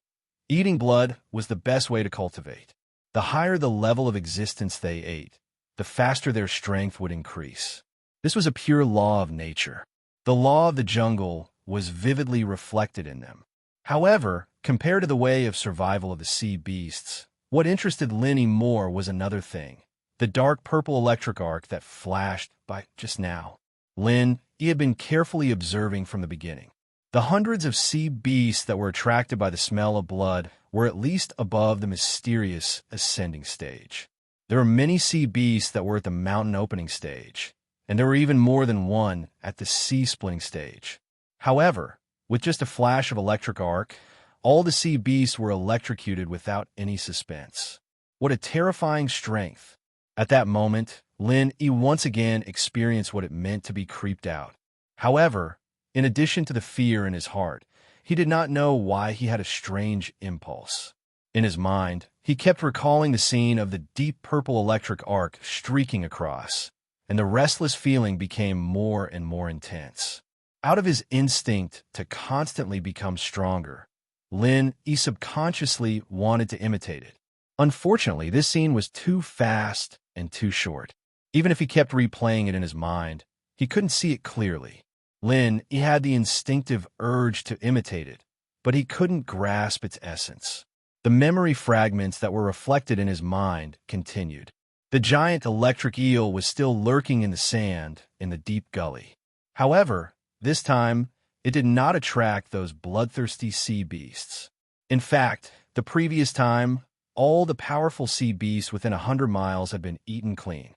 eating blood was the best way to cultivate. The higher the level of existence they ate, the faster their strength would increase. This was a pure law of nature. The law of the jungle was vividly reflected in them. However, compared to the way of survival of the sea beasts, what interested Lin more was another thing, the dark purple electric arc that flashed by just now. Lin, he had been carefully observing from the beginning. The hundreds of sea beasts that were attracted by the smell of blood were at least above the mysterious ascending stage. There were many sea beasts that were at the mountain opening stage, and there were even more than one at the sea splitting stage. However, with just a flash of electric arc, all the sea beasts were electrocuted without any suspense. What a terrifying strength! At that moment, Lin once again experienced what it meant to be creeped out. However, in addition to the fear in his heart, he did not know why he had a strange impulse. In his mind, he kept recalling the scene of the deep purple electric arc streaking across, and the restless feeling became more and more intense. Out of his instinct to constantly become stronger, Lin subconsciously wanted to imitate it. Unfortunately, this scene was too fast and too short. Even if he kept replaying it in his mind, he couldn't see it clearly. Lin had the instinctive urge to imitate it, but he couldn't grasp its essence. The memory fragments that were reflected in his mind continued. The giant electric eel was still lurking in the sand in the deep gully. However, this time, it did not attract those bloodthirsty sea beasts. In fact, The previous time, all the powerful sea beasts within 100 miles had been eaten clean.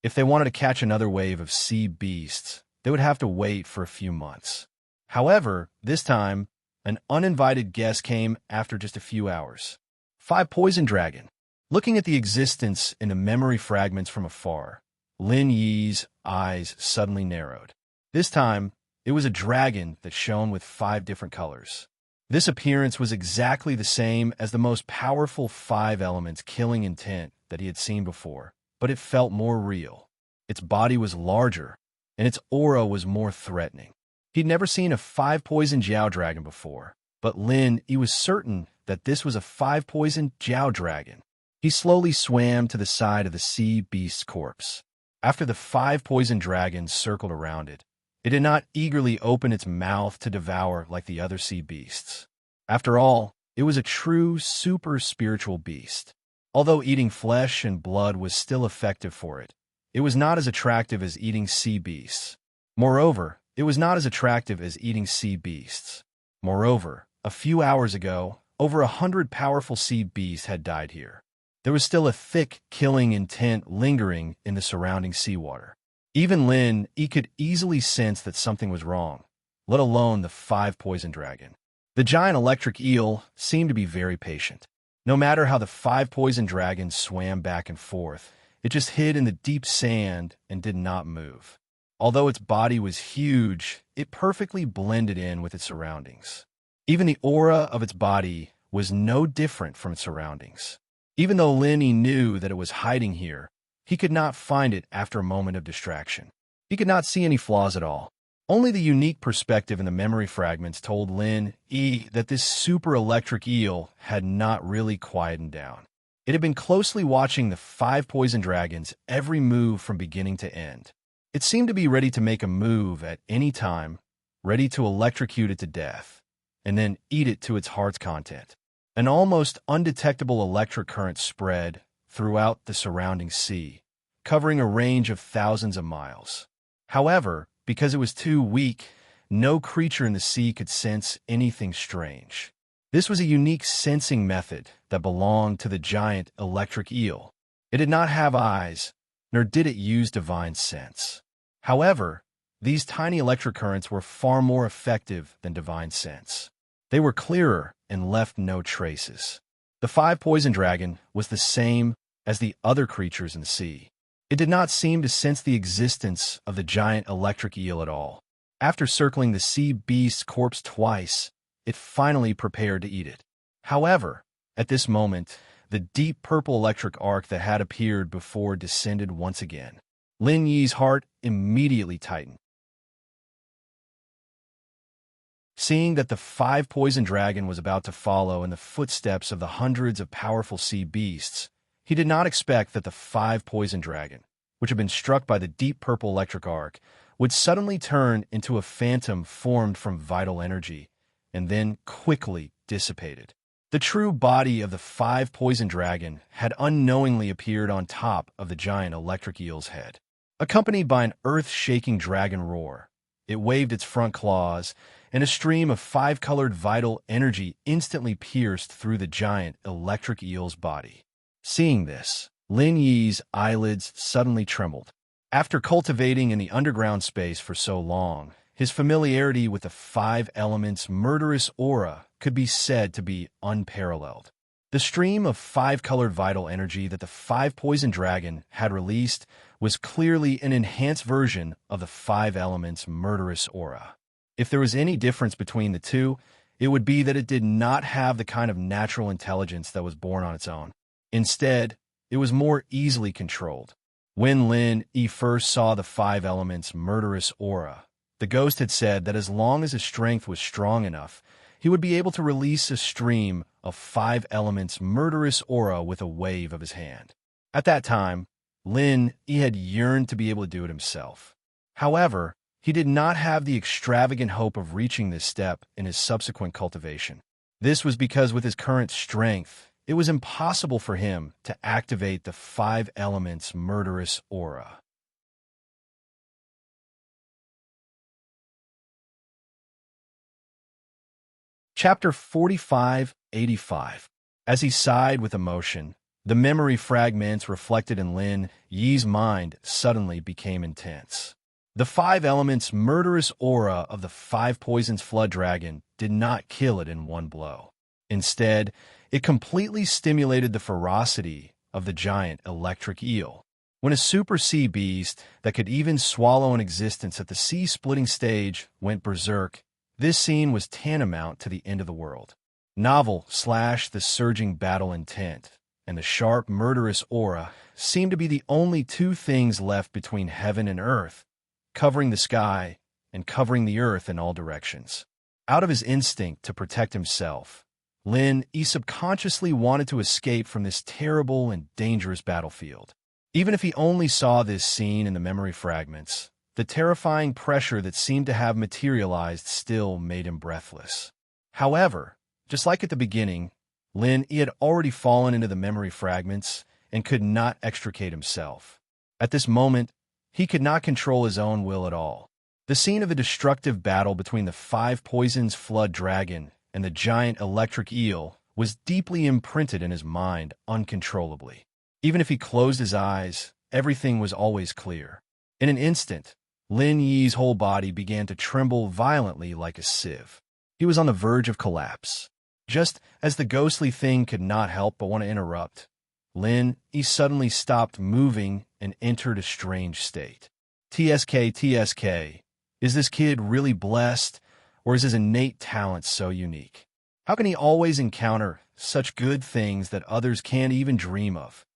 If they wanted to catch another wave of sea beasts, they would have to wait for a few months. However, this time, an uninvited guest came after just a few hours. 5 Poison Dragon. Looking at the existence in the memory fragments from afar, Lin Yi's eyes suddenly narrowed. This time, it was a dragon that shone with 5 different colors. This appearance was exactly the same as the most powerful 5 elements killing intent that he had seen before, but it felt more real. Its body was larger, and its aura was more threatening. He'd never seen a 5 poison Jiao dragon before, but he was certain that this was a 5 poison Jiao dragon. He slowly swam to the side of the sea beast's corpse. After the 5 poison dragons circled around it, it did not eagerly open its mouth to devour like the other sea beasts. After all, it was a true super spiritual beast. Although eating flesh and blood was still effective for it, it was not as attractive as eating sea beasts. Moreover, a few hours ago, over 100 powerful sea beasts had died here. There was still a thick, killing intent lingering in the surrounding seawater. Even he could easily sense that something was wrong, let alone the 5 poison dragon. The giant electric eel seemed to be very patient. No matter how the 5 poison dragons swam back and forth, it just hid in the deep sand and did not move. Although its body was huge, it perfectly blended in with its surroundings. Even the aura of its body was no different from its surroundings. Even though He knew that it was hiding here, he could not find it after a moment of distraction. He could not see any flaws at all. Only the unique perspective in the memory fragments told that this super electric eel had not really quietened down. It had been closely watching the 5 poison dragons every move from beginning to end. It seemed to be ready to make a move at any time, ready to electrocute it to death, and then eat it to its heart's content. An almost undetectable electric current spread throughout the surrounding sea, covering a range of thousands of miles. However, because it was too weak, no creature in the sea could sense anything strange. This was a unique sensing method that belonged to the giant electric eel. It did not have eyes, nor did it use divine sense. However, these tiny electric currents were far more effective than divine sense. They were clearer and left no traces. The 5 poison dragon was the same as the other creatures in the sea. It did not seem to sense the existence of the giant electric eel at all. After circling the sea beast's corpse twice, it finally prepared to eat it. However, at this moment, the deep purple electric arc that had appeared before descended once again. Lin Yi's heart immediately tightened. Seeing that the 5 poison dragon was about to follow in the footsteps of the hundreds of powerful sea beasts, he did not expect that the 5 poison dragon, which had been struck by the deep purple electric arc, would suddenly turn into a phantom formed from vital energy and then quickly dissipated. The true body of the 5 poison dragon had unknowingly appeared on top of the giant electric eel's head. Accompanied by an earth-shaking dragon roar, it waved its front claws, and a stream of 5-colored vital energy instantly pierced through the giant electric eel's body. Seeing this, Lin Yi's eyelids suddenly trembled. After cultivating in the underground space for so long, his familiarity with the 5 elements' murderous aura could be said to be unparalleled. The stream of 5-colored vital energy that the 5 poison dragon had released was clearly an enhanced version of the 5 elements' murderous aura. If there was any difference between the two, it would be that it did not have the kind of natural intelligence that was born on its own. Instead, it was more easily controlled. When He first saw the 5 elements' murderous aura, the ghost had said that as long as his strength was strong enough, he would be able to release a stream of 5 elements' murderous aura with a wave of his hand. At that time, he had yearned to be able to do it himself. However, he did not have the extravagant hope of reaching this step in his subsequent cultivation. This was because with his current strength, it was impossible for him to activate the 5 elements' murderous aura. Chapter 4585. As he sighed with emotion, the memory fragments reflected in Lin Yi's mind suddenly became intense. The 5 elements' murderous aura of the 5 poisons flood dragon did not kill it in one blow. Instead, it completely stimulated the ferocity of the giant electric eel. When a super sea beast that could even swallow an existence at the sea-splitting stage went berserk, this scene was tantamount to the end of the world. The surging battle intent and the sharp, murderous aura seemed to be the only 2 things left between heaven and earth, covering the sky and covering the earth in all directions. Out of his instinct to protect himself, Lin Yi subconsciously wanted to escape from this terrible and dangerous battlefield. Even if he only saw this scene in the memory fragments, the terrifying pressure that seemed to have materialized still made him breathless. However, just like at the beginning, Lin Yi had already fallen into the memory fragments and could not extricate himself. At this moment, he could not control his own will at all. The scene of the destructive battle between the 5 poisons flood dragon and the giant electric eel was deeply imprinted in his mind uncontrollably. Even if he closed his eyes, everything was always clear. In an instant, Lin Yi's whole body began to tremble violently like a sieve. He was on the verge of collapse. Just as the ghostly thing could not help but want to interrupt, Lin Yi suddenly stopped moving and entered a strange state. TSK, is this kid really blessed, or is his innate talent so unique? How can he always encounter such good things that others can't even dream of?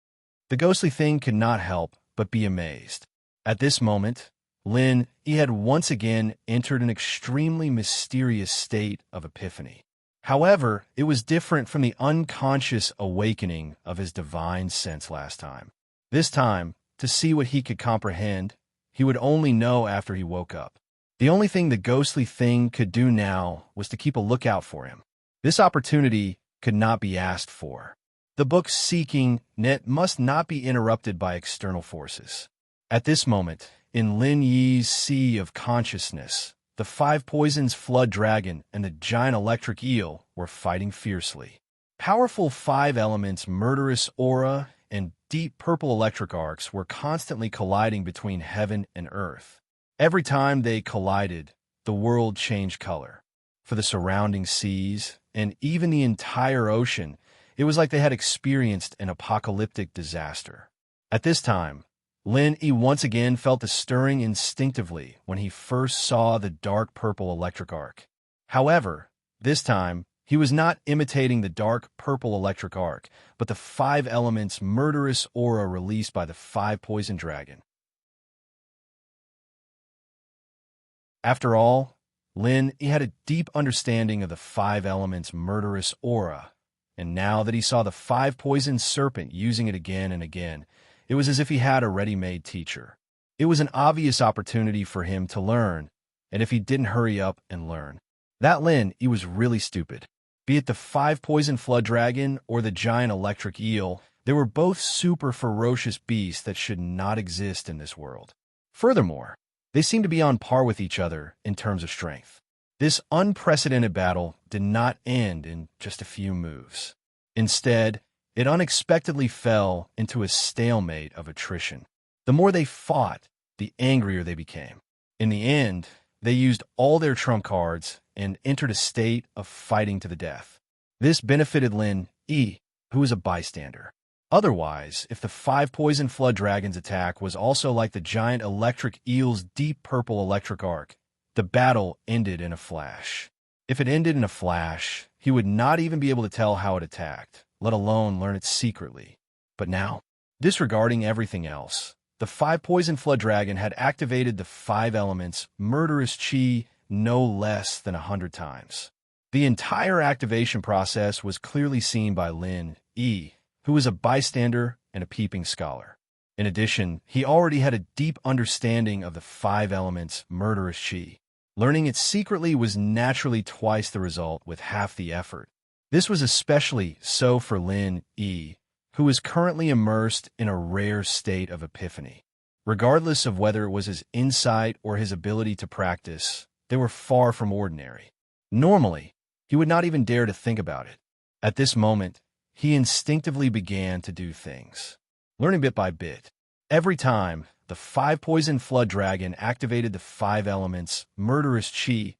The ghostly thing could not help but be amazed. At this moment, Lin Yi had once again entered an extremely mysterious state of epiphany. However, it was different from the unconscious awakening of his divine sense last time. This time, to see what he could comprehend, he would only know after he woke up. The only thing the ghostly thing could do now was to keep a lookout for him. This opportunity could not be asked for. The book's seeking net must not be interrupted by external forces. At this moment, in Lin Yi's sea of consciousness, the 5 poisons flood dragon and the giant electric eel were fighting fiercely. Powerful 5 elements, murderous aura, and deep purple electric arcs were constantly colliding between heaven and earth. Every time they collided, the world changed color. For the surrounding seas, and even the entire ocean, it was like they had experienced an apocalyptic disaster. At this time, Lin Yi once again felt the stirring instinctively when he first saw the dark purple electric arc. However, this time, he was not imitating the dark purple electric arc, but the 5 elements murderous aura released by the 5 poison dragon. After all, Lin Yi had a deep understanding of the 5 elements murderous aura, and now that he saw the 5 poison serpent using it again and again, it was as if he had a ready-made teacher. It was an obvious opportunity for him to learn, and if he didn't hurry up and learn, that Lin Yi was really stupid. Be it the 5 poison flood dragon or the giant electric eel, they were both super ferocious beasts that should not exist in this world. Furthermore, they seemed to be on par with each other in terms of strength. This unprecedented battle did not end in just a few moves. Instead, it unexpectedly fell into a stalemate of attrition. The more they fought, the angrier they became. In the end, they used all their trump cards and entered a state of fighting to the death. This benefited Lin Yi, who was a bystander. Otherwise, if the 5 poison flood dragon's attack was also like the giant electric eel's deep purple electric arc, the battle ended in a flash. If it ended in a flash, he would not even be able to tell how it attacked, let alone learn it secretly. But now, disregarding everything else, the 5 poison flood dragon had activated the 5 elements murderous chi no less than 100 times. The entire activation process was clearly seen by Lin Yi, who was a bystander and a peeping scholar. In addition, he already had a deep understanding of the 5 elements murderous chi. Learning it secretly was naturally twice the result with half the effort. This was especially so for Lin Yi, who is currently immersed in a rare state of epiphany. Regardless of whether it was his insight or his ability to practice, they were far from ordinary. Normally, he He would not even dare to think about it. At this moment, he instinctively began to do things, learning bit by bit. Every time the 5-poison flood dragon activated the 5 elements murderous chi,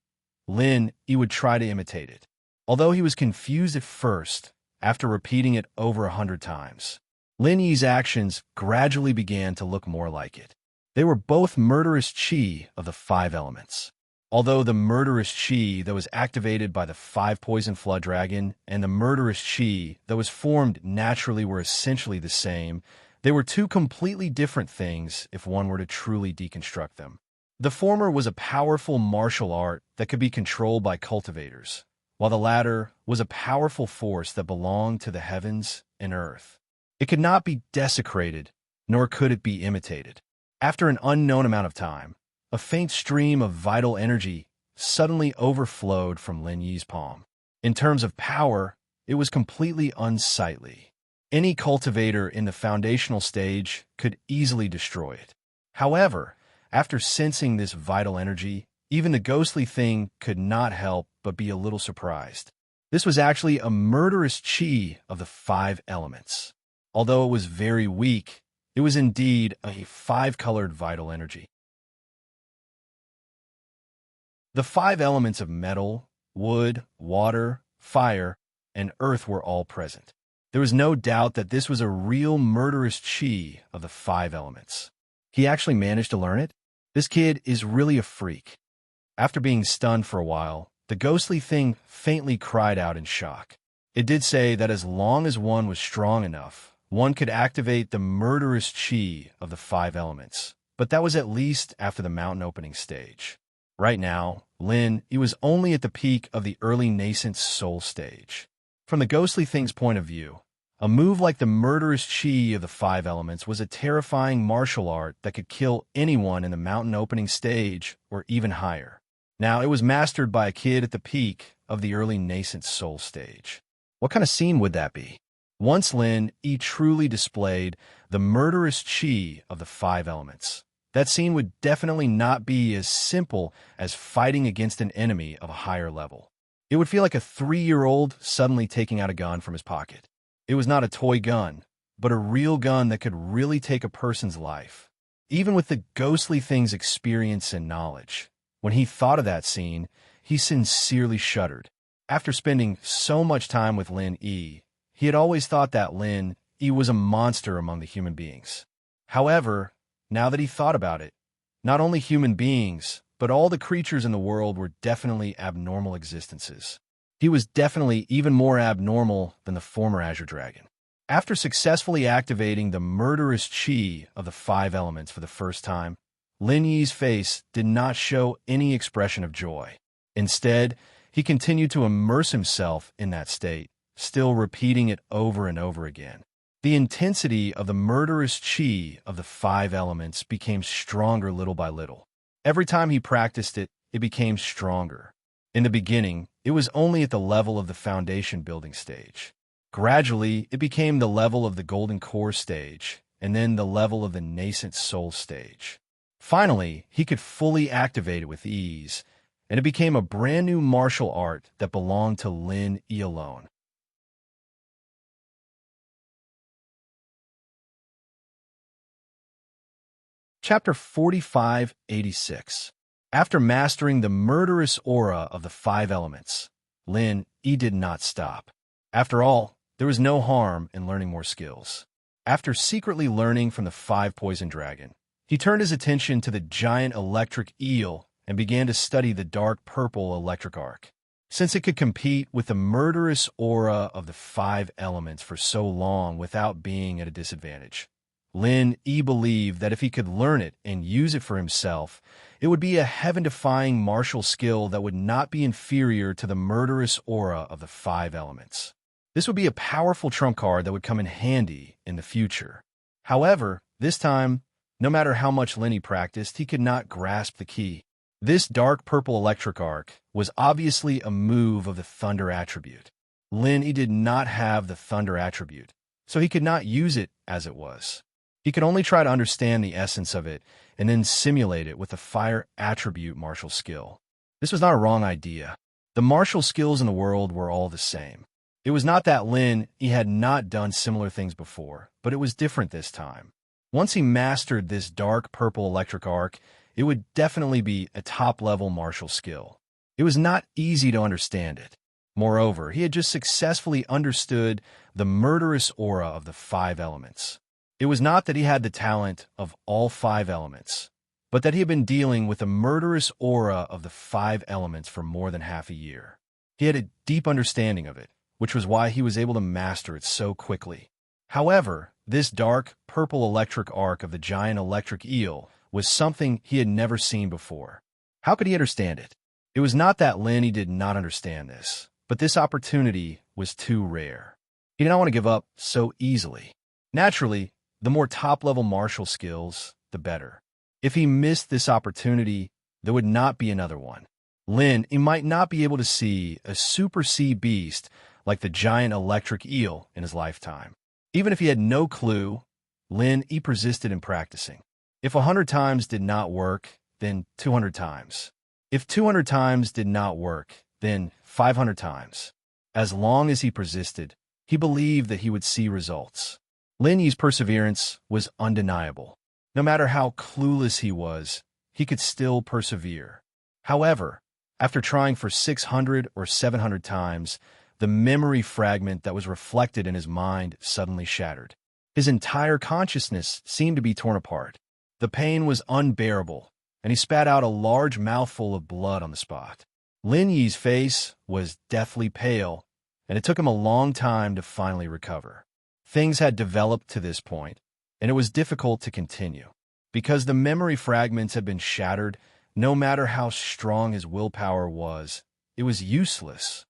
he would try to imitate it. Although he was confused at first, after repeating it over 100 times, Lin Yi's actions gradually began to look more like it. They were both murderous chi of the 5 elements. Although the murderous chi that was activated by the 5-poison flood dragon and the murderous chi that was formed naturally were essentially the same, they were two completely different things if one were to truly deconstruct them. The former was a powerful martial art that could be controlled by cultivators, while the latter was a powerful force that belonged to the heavens and earth. It could not be desecrated, nor could it be imitated. After an unknown amount of time, a faint stream of vital energy suddenly overflowed from Lin Yi's palm. In terms of power, it was completely unsightly. Any cultivator in the foundational stage could easily destroy it. However, after sensing this vital energy, even the ghostly thing could not help but be a little surprised. This was actually a murderous chi of the 5 elements. Although it was very weak, it was indeed a 5-colored vital energy. The 5 elements of metal, wood, water, fire, and earth were all present. There was no doubt that this was a real murderous chi of the 5 elements. He actually managed to learn it? This kid is really a freak. After being stunned for a while, the ghostly thing faintly cried out in shock. It did say that as long as one was strong enough, one could activate the murderous chi of the 5 elements, but that was at least after the mountain opening stage. Right now, he was only at the peak of the early nascent soul stage. From the ghostly thing's point of view, a move like the murderous chi of the 5 elements was a terrifying martial art that could kill anyone in the mountain opening stage or even higher. Now, it was mastered by a kid at the peak of the early nascent soul stage. What kind of scene would that be? Once he truly displayed the murderous chi of the 5 elements, that scene would definitely not be as simple as fighting against an enemy of a higher level. It would feel like a 3-year-old suddenly taking out a gun from his pocket. It was not a toy gun, but a real gun that could really take a person's life. Even with the ghostly thing's experience and knowledge, when he thought of that scene, he sincerely shuddered. After spending so much time with he had always thought that he was a monster among the human beings. However, now that he thought about it, not only human beings, but all the creatures in the world were definitely abnormal existences. He was definitely even more abnormal than the former Azure Dragon. After successfully activating the murderous chi of the 5 elements for the first time, Lin Yi's face did not show any expression of joy. Instead, he continued to immerse himself in that state, still repeating it over and over again. The intensity of the murderous chi of the 5 elements became stronger little by little. Every time he practiced it, it became stronger. In the beginning, it was only at the level of the foundation building stage. Gradually, it became the level of the golden core stage, and then the level of the nascent soul stage. Finally, he could fully activate it with ease, and it became a brand new martial art that belonged to Lin Yi alone. Chapter 4586. After mastering the murderous aura of the 5 elements, Lin Yi did not stop. After all, there was no harm in learning more skills. After secretly learning from the 5-poison dragon, he turned his attention to the giant electric eel and began to study the dark purple electric arc. Since it could compete with the murderous aura of the 5 elements for so long without being at a disadvantage, Lin Yi believed that if he could learn it and use it for himself, it would be a heaven-defying martial skill that would not be inferior to the murderous aura of the 5 elements. This would be a powerful trump card that would come in handy in the future. However, this time, no matter how much Lin Yi practiced, he could not grasp the key. This dark purple electric arc was obviously a move of the thunder attribute. Lin Yi did not have the thunder attribute, so he could not use it as it was. He could only try to understand the essence of it and then simulate it with the fire attribute martial skill. This was not a wrong idea. The martial skills in the world were all the same. It was not that he had not done similar things before, but it was different this time. Once he mastered this dark purple electric arc, it would definitely be a top-level martial skill. It was not easy to understand it. Moreover, he had just successfully understood the murderous aura of the 5 elements. It was not that he had the talent of all 5 elements, but that he had been dealing with the murderous aura of the 5 elements for more than half a year. He had a deep understanding of it, which was why he was able to master it so quickly. However, this dark, purple electric arc of the giant electric eel was something he had never seen before. How could he understand it? It was not that he did not understand this, but this opportunity was too rare. He did not want to give up so easily. Naturally, the more top-level martial skills, the better. If he missed this opportunity, there would not be another one. He might not be able to see a super sea beast like the giant electric eel in his lifetime. Even if he had no clue, he persisted in practicing. If 100 times did not work, then 200 times. If 200 times did not work, then 500 times. As long as he persisted, he believed that he would see results. Lin Yi's perseverance was undeniable. No matter how clueless he was, he could still persevere. However, after trying for 600 or 700 times, the memory fragment that was reflected in his mind suddenly shattered. His entire consciousness seemed to be torn apart. The pain was unbearable, and he spat out a large mouthful of blood on the spot. Lin Yi's face was deathly pale, and it took him a long time to finally recover. Things had developed to this point, and it was difficult to continue. Because the memory fragments had been shattered, no matter how strong his willpower was, it was useless.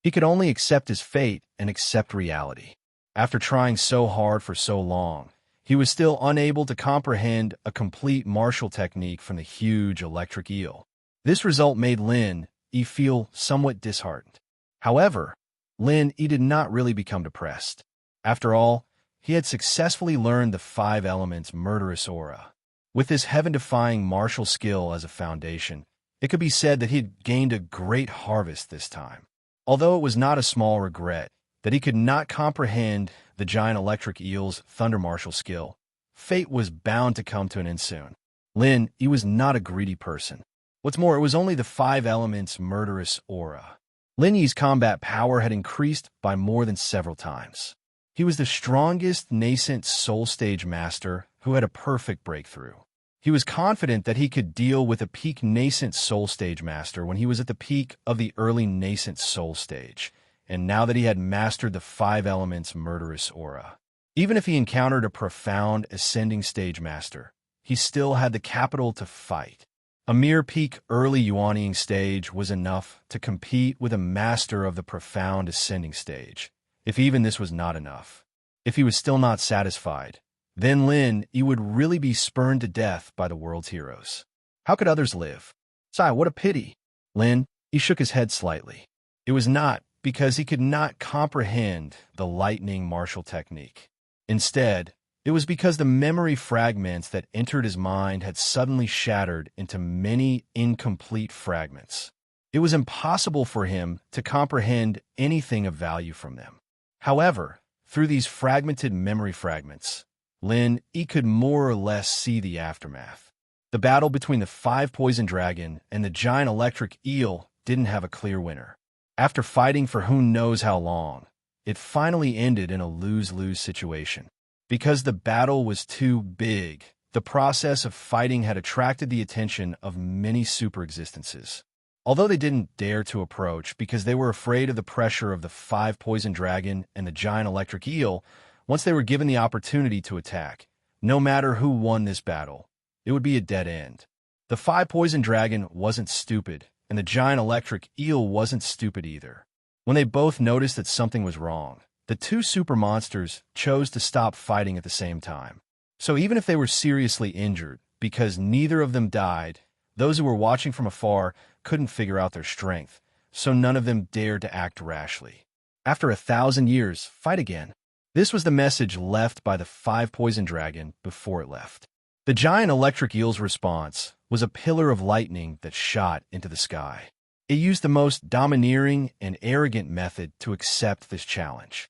He could only accept his fate and accept reality. After trying so hard for so long, he was still unable to comprehend a complete martial technique from the huge electric eel. This result made Lin Yi feel somewhat disheartened. However, Lin Yi did not really become depressed. After all, he had successfully learned the 5 elements' murderous aura. With his heaven-defying martial skill as a foundation, it could be said that he had gained a great harvest this time. Although it was not a small regret that he could not comprehend the giant electric eel's thunder martial skill, fate was bound to come to an end soon. Lin Yi was not a greedy person. What's more, it was only the 5 elements' murderous aura. Lin Yi's combat power had increased by more than several times. He was the strongest nascent soul stage master who had a perfect breakthrough. He was confident that he could deal with a peak nascent soul stage master when he was at the peak of the early nascent soul stage, and now that he had mastered the 5 elements' murderous aura. Even if he encountered a profound ascending stage master, he still had the capital to fight. A mere peak early Yuanying stage was enough to compete with a master of the profound ascending stage. If even this was not enough, if he was still not satisfied, then Lin Yi would really be spurned to death by the world's heroes. How could others live? Sigh, what a pity. Lin Yi shook his head slightly. It was not because he could not comprehend the lightning martial technique. Instead, it was because the memory fragments that entered his mind had suddenly shattered into many incomplete fragments. It was impossible for him to comprehend anything of value from them. However, through these fragmented memory fragments, Lin Yi could more or less see the aftermath. The battle between the 5 poison dragon and the giant electric eel didn't have a clear winner. After fighting for who knows how long, it finally ended in a lose-lose situation. Because the battle was too big, the process of fighting had attracted the attention of many super existences. Although they didn't dare to approach because they were afraid of the pressure of the 5 poison dragon and the giant electric eel, once they were given the opportunity to attack, no matter who won this battle, it would be a dead end. The 5 poison dragon wasn't stupid, and the giant electric eel wasn't stupid either. When they both noticed that something was wrong, the 2 super monsters chose to stop fighting at the same time. So even if they were seriously injured, because neither of them died, those who were watching from afar couldn't figure out their strength, so none of them dared to act rashly. After 1,000 years, fight again. This was the message left by the 5 poison dragon before it left. The giant electric eel's response was a pillar of lightning that shot into the sky. It used the most domineering and arrogant method to accept this challenge.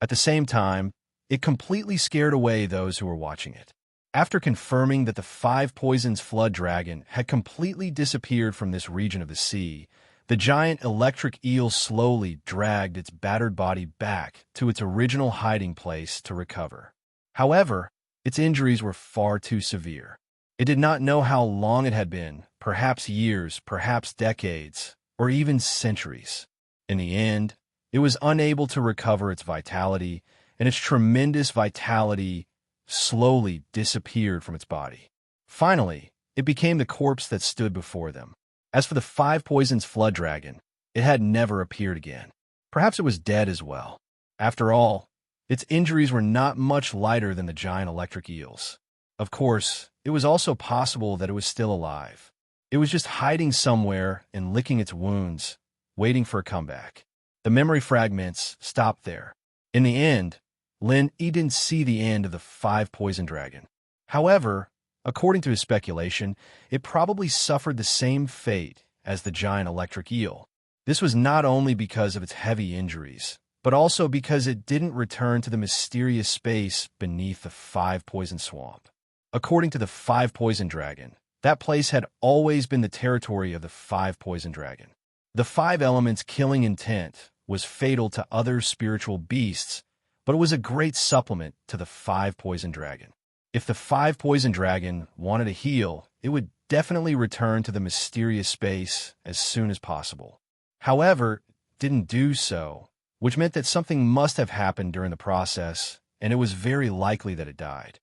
At the same time, it completely scared away those who were watching it. After confirming that the Five Poisons flood dragon had completely disappeared from this region of the sea, the giant electric eel slowly dragged its battered body back to its original hiding place to recover. However, its injuries were far too severe. It did not know how long it had been, perhaps years, perhaps decades, or even centuries. In the end, it was unable to recover its vitality, and its tremendous vitality slowly disappeared from its body. Finally, it became the corpse that stood before them. As for the Five Poisons flood dragon, it had never appeared again. Perhaps it was dead as well. After all, its injuries were not much lighter than the giant electric eel's. Of course, it was also possible that it was still alive. It was just hiding somewhere and licking its wounds, waiting for a comeback. The memory fragments stopped there. In the end, Lin Yi didn't see the end of the Five Poison Dragon. However, according to his speculation, it probably suffered the same fate as the giant electric eel. This was not only because of its heavy injuries, but also because it didn't return to the mysterious space beneath the Five Poison Swamp. According to the Five Poison Dragon, that place had always been the territory of the Five Poison Dragon. The five elements' killing intent was fatal to other spiritual beasts, but it was a great supplement to the Five Poison Dragon. If the Five Poison Dragon wanted to heal, it would definitely return to the mysterious space as soon as possible. However, it didn't do so, which meant that something must have happened during the process, and it was very likely that it died.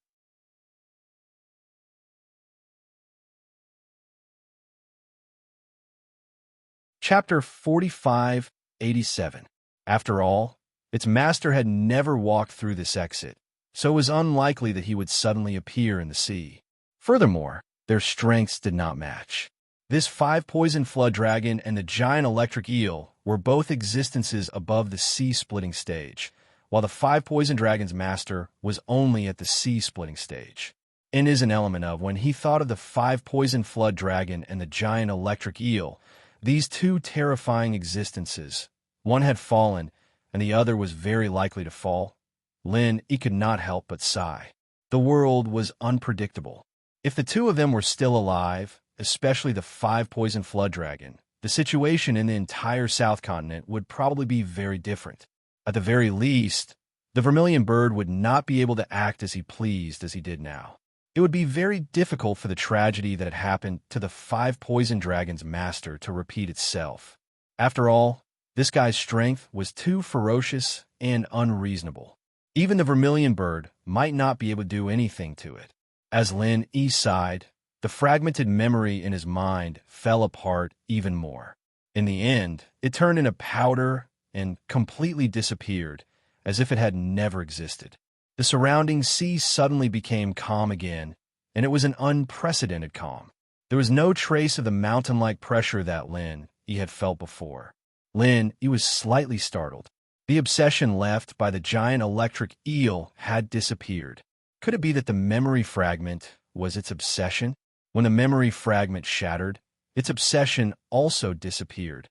Chapter 4587. After all, its master had never walked through this exit, so it was unlikely that he would suddenly appear in the sea. Furthermore, their strengths did not match. This Five Poison flood dragon and the giant electric eel were both existences above the sea-splitting stage, while the Five Poison Dragon's master was only at the sea-splitting stage. It is an element of when he thought of the Five Poison flood dragon and the giant electric eel, these two terrifying existences, one had fallen, and the other was very likely to fall. Lin Yi could not help but sigh. The world was unpredictable. If the two of them were still alive, especially the Five Poison flood dragon, the situation in the entire South Continent would probably be very different. At the very least, the vermilion bird would not be able to act as he pleased as he did now. It would be very difficult for the tragedy that had happened to the Five Poison Dragon's master to repeat itself. After all, this guy's strength was too ferocious and unreasonable. Even the vermilion bird might not be able to do anything to it. As Lin Yi sighed, the fragmented memory in his mind fell apart even more. In the end, it turned into powder and completely disappeared, as if it had never existed. The surrounding sea suddenly became calm again, and it was an unprecedented calm. There was no trace of the mountain-like pressure that Lin Yi had felt before. Lin Yi was slightly startled. The obsession left by the giant electric eel had disappeared. Could it be that the memory fragment was its obsession? When the memory fragment shattered, its obsession also disappeared.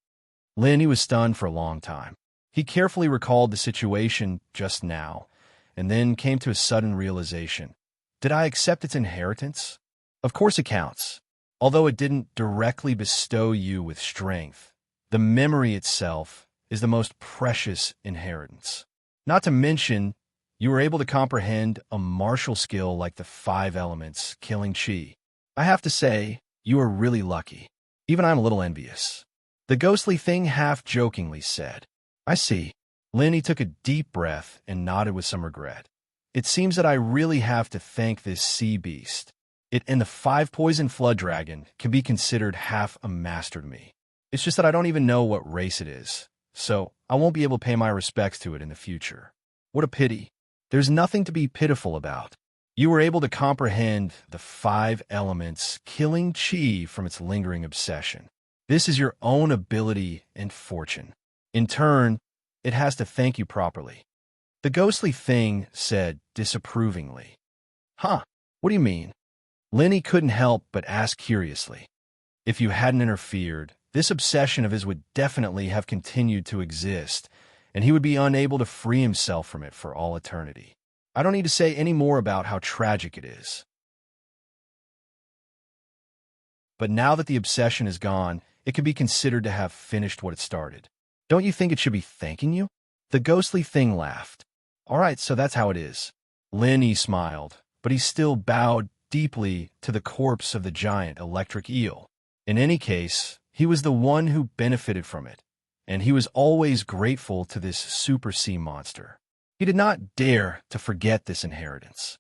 Lin Yi was stunned for a long time. He carefully recalled the situation just now, and then came to a sudden realization. Did I accept its inheritance? Of course it counts. Although it didn't directly bestow you with strength, the memory itself is the most precious inheritance. Not to mention, you were able to comprehend a martial skill like the five elements, killing chi. I have to say, you are really lucky. Even I'm a little envious. The ghostly thing half-jokingly said. I see. Lin Yi took a deep breath and nodded with some regret. It seems that I really have to thank this sea beast. It and the Five Poison flood dragon can be considered half a master to me. It's just that I don't even know what race it is, so I won't be able to pay my respects to it in the future. What a pity. There's nothing to be pitiful about. You were able to comprehend the five elements, killing chi from its lingering obsession. This is your own ability and fortune. In turn, it has to thank you properly. The ghostly thing said disapprovingly. Huh, What do you mean? Lenny couldn't help but ask curiously. If you hadn't interfered, this obsession of his would definitely have continued to exist, and he would be unable to free himself from it for all eternity. I don't need to say any more about how tragic it is. But now that the obsession is gone, it can be considered to have finished what it started. Don't you think it should be thanking you? The ghostly thing laughed. All right, so that's how it is. Lenny smiled, but he still bowed deeply to the corpse of the giant electric eel. In any case, he was the one who benefited from it, and he was always grateful to this super sea monster. He did not dare to forget this inheritance.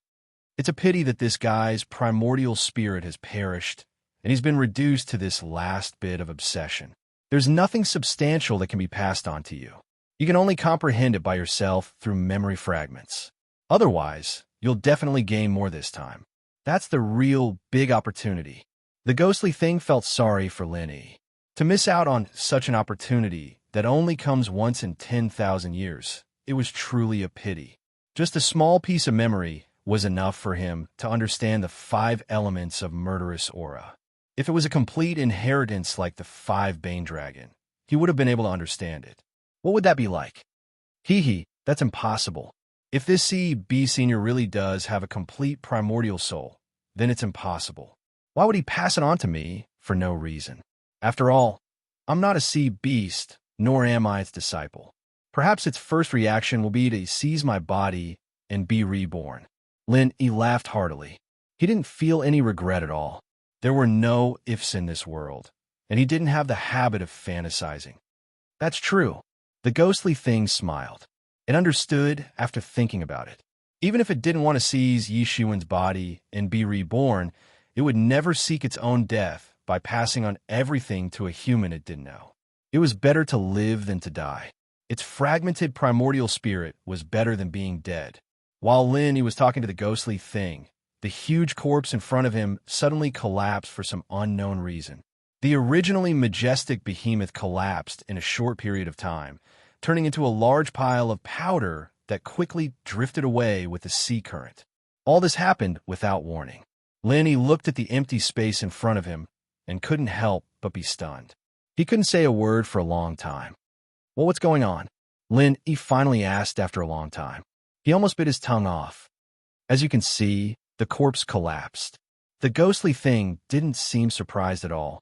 It's a pity that this guy's primordial spirit has perished, and he's been reduced to this last bit of obsession. There's nothing substantial that can be passed on to you. You can only comprehend it by yourself through memory fragments. Otherwise, you'll definitely gain more this time. That's the real big opportunity. The ghostly thing felt sorry for Lenny. To miss out on such an opportunity that only comes once in 10,000 years, it was truly a pity. Just a small piece of memory was enough for him to understand the 5 elements of murderous aura. If it was a complete inheritance like the 5 Bane Dragon, he would have been able to understand it. What would that be like? That's impossible. If this C.B. Senior really does have a complete primordial soul, then it's impossible. Why would he pass it on to me for no reason? After all, I'm not a sea beast, nor am I its disciple. Perhaps its first reaction will be to seize my body and be reborn. He laughed heartily. He didn't feel any regret at all. There were no ifs in this world, and he didn't have the habit of fantasizing. That's true. The ghostly thing smiled. It understood after thinking about it. Even if it didn't want to seize Yishuan's body and be reborn, it would never seek its own death by passing on everything to a human it didn't know. It was better to live than to die. Its fragmented primordial spirit was better than being dead. While he was talking to the ghostly thing, the huge corpse in front of him suddenly collapsed for some unknown reason. The originally majestic behemoth collapsed in a short period of time, turning into a large pile of powder that quickly drifted away with the sea current. All this happened without warning. Lenny looked at the empty space in front of him and couldn't help but be stunned. He couldn't say a word for a long time. Well, what's going on? He finally asked after a long time. He almost bit his tongue off. As you can see, the corpse collapsed. The ghostly thing didn't seem surprised at all.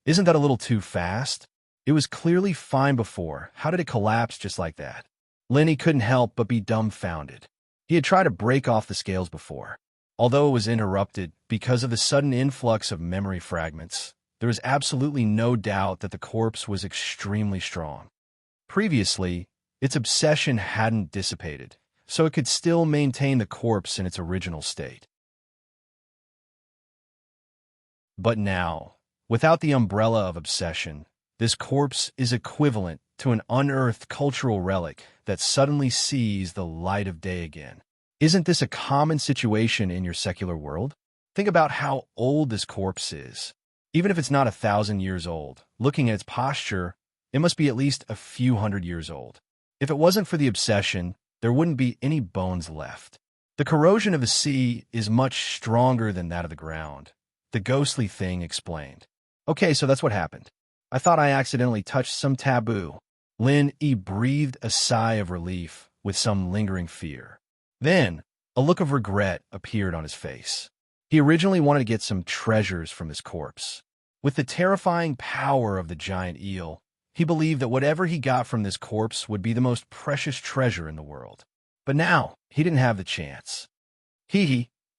Isn't that a little too fast? It was clearly fine before. How did it collapse just like that? Lenny couldn't help but be dumbfounded. He had tried to break off the scales before. Although it was interrupted because of the sudden influx of memory fragments, there was absolutely no doubt that the corpse was extremely strong. Previously, its obsession hadn't dissipated, so it could still maintain the corpse in its original state. But now, without the umbrella of obsession, this corpse is equivalent to an unearthed cultural relic that suddenly sees the light of day again. Isn't this a common situation in your secular world? Think about how old this corpse is. Even if it's not 1,000 years old, looking at its posture, it must be at least a few hundred years old. If it wasn't for the obsession, there wouldn't be any bones left. The corrosion of the sea is much stronger than that of the ground, the ghostly thing explained. Okay, so that's what happened. I thought I accidentally touched some taboo. He breathed a sigh of relief with some lingering fear. Then, a look of regret appeared on his face. He originally wanted to get some treasures from this corpse. With the terrifying power of the giant eel, he believed that whatever he got from this corpse would be the most precious treasure in the world. But now, he didn't have the chance.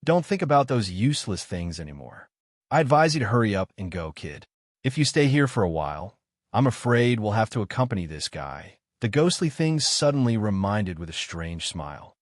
Don't think about those useless things anymore. I advise you to hurry up and go, kid. If you stay here for a while, I'm afraid we'll have to accompany this guy. The ghostly thing suddenly reminded with a strange smile.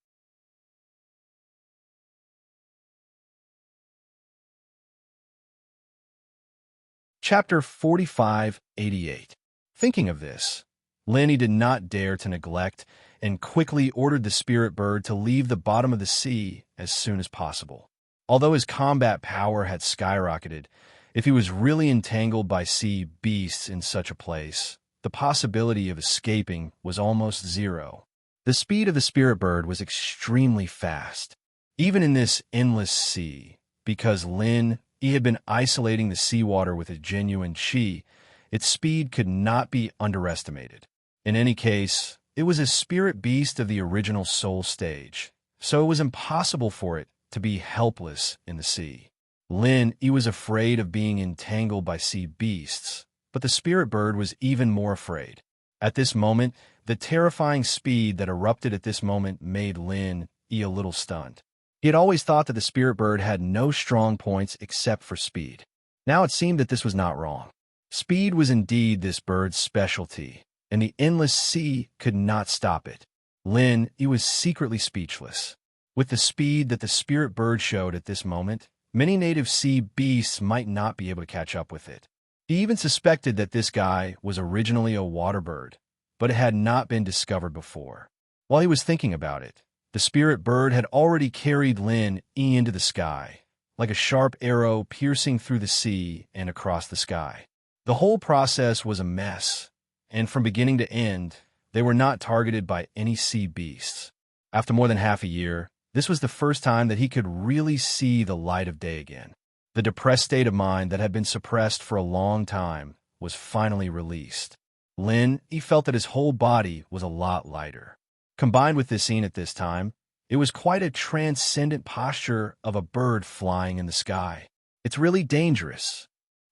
Chapter 4588. Thinking of this, Lenny did not dare to neglect and quickly ordered the spirit bird to leave the bottom of the sea as soon as possible. Although his combat power had skyrocketed, if he was really entangled by sea beasts in such a place, the possibility of escaping was almost zero. The speed of the spirit bird was extremely fast. even in this endless sea, because Lin he had been isolating the seawater with a genuine chi, its speed could not be underestimated. In any case, it was a spirit beast of the original Soul stage, so it was impossible for it to be helpless in the sea. Lin he was afraid of being entangled by sea beasts, but the spirit bird was even more afraid. At this moment, the terrifying speed that erupted at this moment made Lin he a little stunned. He had always thought that the spirit bird had no strong points except for speed. Now it seemed that this was not wrong. Speed was indeed this bird's specialty, and the endless sea could not stop it. Lin he was secretly speechless. With the speed that the spirit bird showed at this moment, many native sea beasts might not be able to catch up with it. He even suspected that this guy was originally a water bird, but it had not been discovered before. While he was thinking about it, the spirit bird had already carried Lin into the sky, like a sharp arrow piercing through the sea and across the sky. The whole process was a mess, and from beginning to end, they were not targeted by any sea beasts. After more than half a year, this was the first time that he could really see the light of day again. The depressed state of mind that had been suppressed for a long time was finally released. Lin he felt that his whole body was a lot lighter. Combined with this scene at this time, it was quite a transcendent posture of a bird flying in the sky. It's really dangerous.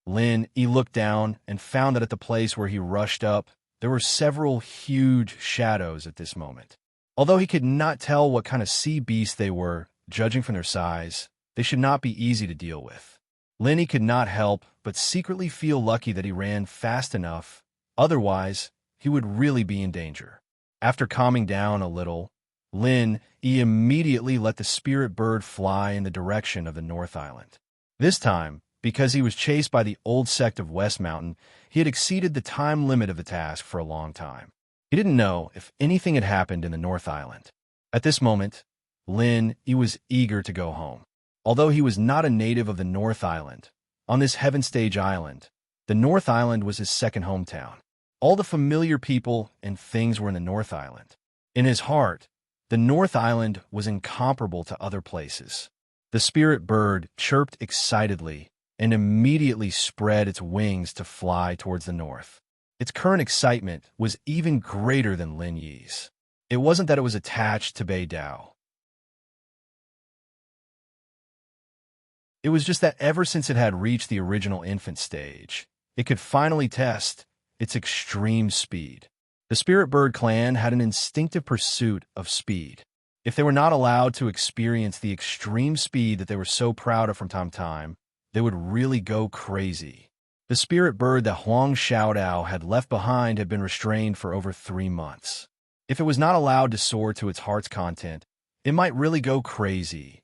Lin he looked down and found that at the place where he rushed up, there were several huge shadows at this moment. Although he could not tell what kind of sea beasts they were, judging from their size, they should not be easy to deal with. Lin he could not help but secretly feel lucky that he ran fast enough, otherwise he would really be in danger. After calming down a little, Lin he immediately let the spirit bird fly in the direction of the North Island. This time, because he was chased by the old sect of West Mountain, he had exceeded the time limit of the task for a long time. He didn't know if anything had happened in the North Island. At this moment, Lin he was eager to go home. Although he was not a native of the North Island, on this Heaven Stage Island, the North Island was his second hometown. All the familiar people and things were in the North Island. In his heart, the North Island was incomparable to other places. The spirit bird chirped excitedly and immediately spread its wings to fly towards the north. Its current excitement was even greater than Lin Yi's. It wasn't that it was attached to Bei Dao. It was just that ever since it had reached the original infant stage, it could finally test its extreme speed. The Spirit Bird clan had an instinctive pursuit of speed. If they were not allowed to experience the extreme speed that they were so proud of from time to time, they would really go crazy. The spirit bird that Huang Xiaodao had left behind had been restrained for over 3 months. If it was not allowed to soar to its heart's content, it might really go crazy.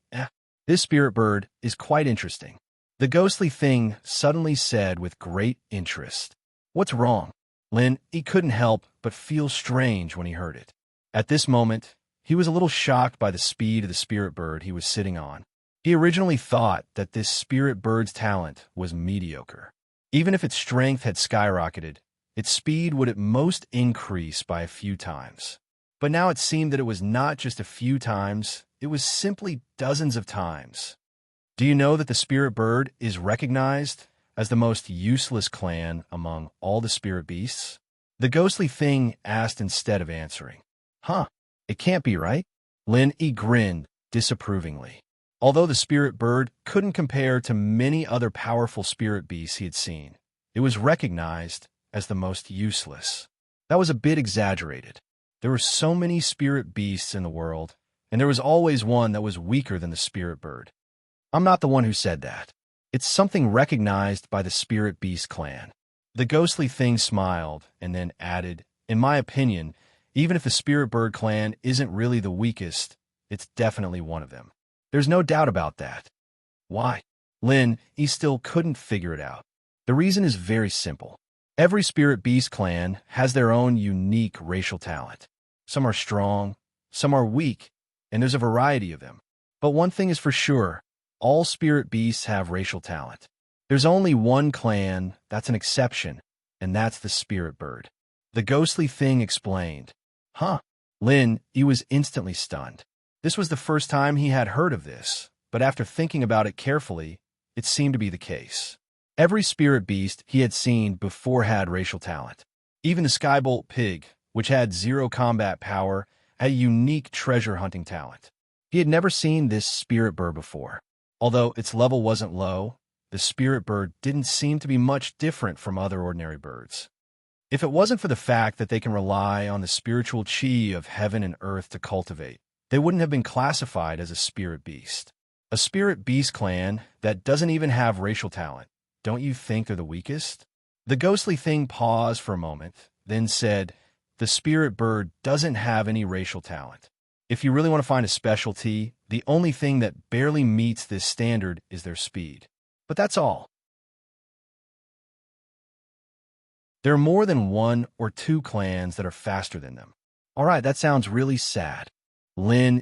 This spirit bird is quite interesting. The ghostly thing suddenly said with great interest. What's wrong? Lin, he couldn't help but feel strange when he heard it. At this moment, he was a little shocked by the speed of the spirit bird he was sitting on. He originally thought that this spirit bird's talent was mediocre. Even if its strength had skyrocketed, its speed would at most increase by a few times. But now it seemed that it was not just a few times, it was simply dozens of times. Do you know that the spirit bird is recognized as the most useless clan among all the spirit beasts? The ghostly thing asked instead of answering. It can't be right. Lin Yi grinned disapprovingly. Although the spirit bird couldn't compare to many other powerful spirit beasts he had seen, it was recognized as the most useless. That was a bit exaggerated. There were so many spirit beasts in the world, and there was always one that was weaker than the spirit bird. I'm not the one who said that. It's something recognized by the spirit beast clan. The ghostly thing smiled and then added, in my opinion, even if the spirit bird clan isn't really the weakest, it's definitely one of them. There's no doubt about that. Why? Lin, he still couldn't figure it out. The reason is very simple. Every spirit beast clan has their own unique racial talent. Some are strong, some are weak, and there's a variety of them. But one thing is for sure, all spirit beasts have racial talent. There's only one clan that's an exception, and that's the spirit bird. The ghostly thing explained. Lin, he was instantly stunned. This was the first time he had heard of this, but after thinking about it carefully, it seemed to be the case. Every spirit beast he had seen before had racial talent. Even the Skybolt pig, which had 0 combat power, had a unique treasure hunting talent. He had never seen this spirit bird before. Although its level wasn't low, the spirit bird didn't seem to be much different from other ordinary birds. If it wasn't for the fact that they can rely on the spiritual chi of heaven and earth to cultivate, they wouldn't have been classified as a spirit beast. A spirit beast clan that doesn't even have racial talent. Don't you think they're the weakest? The ghostly thing paused for a moment, then said, "The spirit bird doesn't have any racial talent. If you really want to find a specialty, the only thing that barely meets this standard is their speed. But that's all. There are more than 1 or 2 clans that are faster than them." All right, that sounds really sad.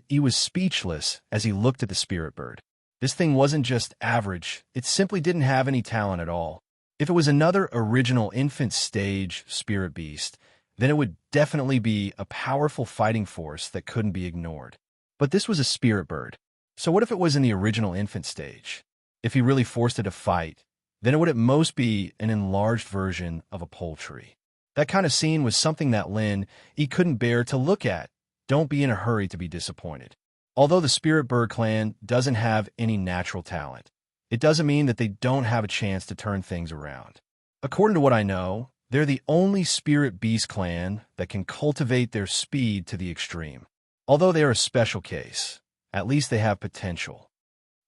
He was speechless as he looked at the spirit bird. This thing wasn't just average, it simply didn't have any talent at all. If it was another original infant stage spirit beast, then it would definitely be a powerful fighting force that couldn't be ignored. But this was a spirit bird. So what if it was in the original infant stage? If he really forced it to fight, then it would at most be an enlarged version of a poultry. That kind of scene was something that he couldn't bear to look at. Don't be in a hurry to be disappointed. Although the Spirit Bird clan doesn't have any natural talent, it doesn't mean that they don't have a chance to turn things around. According to what I know, they're the only Spirit Beast clan that can cultivate their speed to the extreme. Although they are a special case, at least they have potential.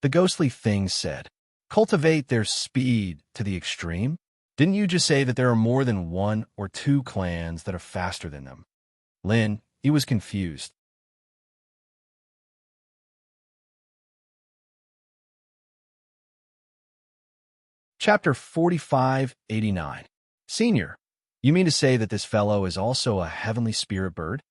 The ghostly thing said, "Cultivate their speed to the extreme? Didn't you just say that there are more than 1 or 2 clans that are faster than them?" He was confused. Chapter 4589. Senior, you mean to say that this fellow is also a heavenly spirit bird?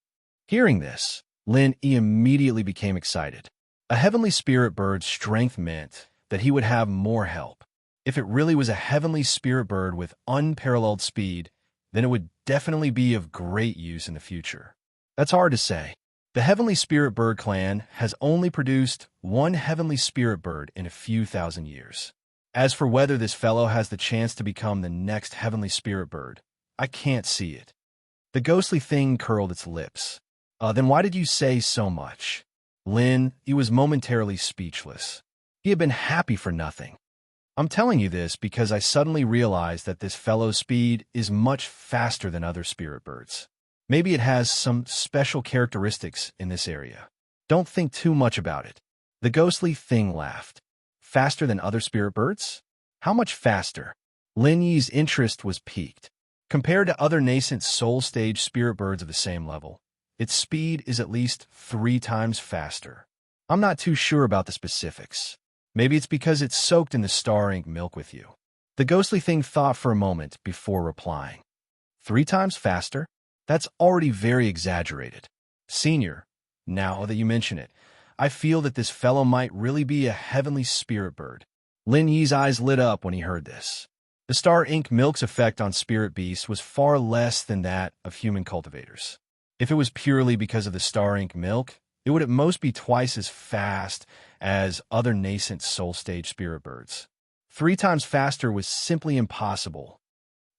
Hearing this, he immediately became excited. A heavenly spirit bird's strength meant that he would have more help. If it really was a heavenly spirit bird with unparalleled speed, then it would definitely be of great use in the future. That's hard to say. The Heavenly Spirit Bird clan has only produced 1 heavenly spirit bird in a few thousand years. As for whether this fellow has the chance to become the next heavenly spirit bird, I can't see it. The ghostly thing curled its lips. Then why did you say so much? He was momentarily speechless. He had been happy for nothing. I'm telling you this because I suddenly realized that this fellow's speed is much faster than other spirit birds. Maybe it has some special characteristics in this area. Don't think too much about it. The ghostly thing laughed. Faster than other spirit birds? How much faster? Lin Yi's interest was piqued. Compared to other nascent soul stage spirit birds of the same level, its speed is at least 3 times faster. I'm not too sure about the specifics. Maybe it's because it's soaked in the star ink milk with you. The ghostly thing thought for a moment before replying. 3 times faster? That's already very exaggerated. Senior, now that you mention it, I feel that this fellow might really be a heavenly spirit bird. Lin Yi's eyes lit up when he heard this. The star ink milk's effect on spirit beasts was far less than that of human cultivators. If it was purely because of the star ink milk, it would at most be twice as fast as other nascent soul stage spirit birds. 3 times faster was simply impossible.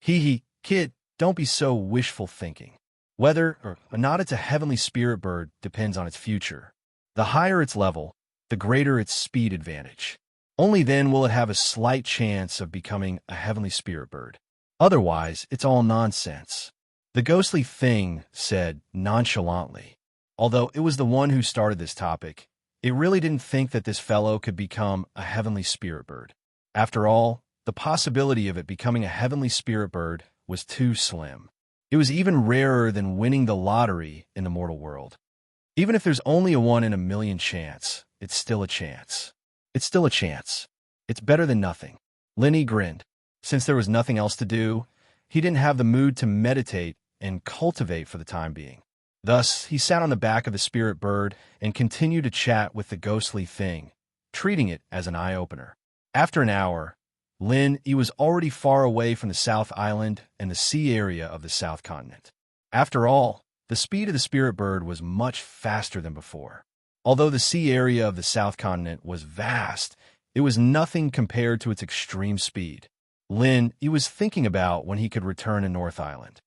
Kid, don't be so wishful thinking. Whether or not it's a heavenly spirit bird depends on its future. The higher its level, the greater its speed advantage. Only then will it have a slight chance of becoming a heavenly spirit bird. Otherwise, it's all nonsense. The ghostly thing said nonchalantly. Although it was the one who started this topic, it really didn't think that this fellow could become a heavenly spirit bird. After all, the possibility of it becoming a heavenly spirit bird was too slim. It was even rarer than winning the lottery in the mortal world. Even if there's only a 1 in a million chance, it's still a chance. It's still a chance. It's better than nothing. Lenny grinned. Since there was nothing else to do, he didn't have the mood to meditate and cultivate for the time being. Thus, he sat on the back of the spirit bird and continued to chat with the ghostly thing, treating it as an eye-opener. After an hour, he was already far away from the South Island and the sea area of the South Continent. After all, the speed of the spirit bird was much faster than before. Although the sea area of the South Continent was vast, it was nothing compared to its extreme speed. He was thinking about when he could return to North Island.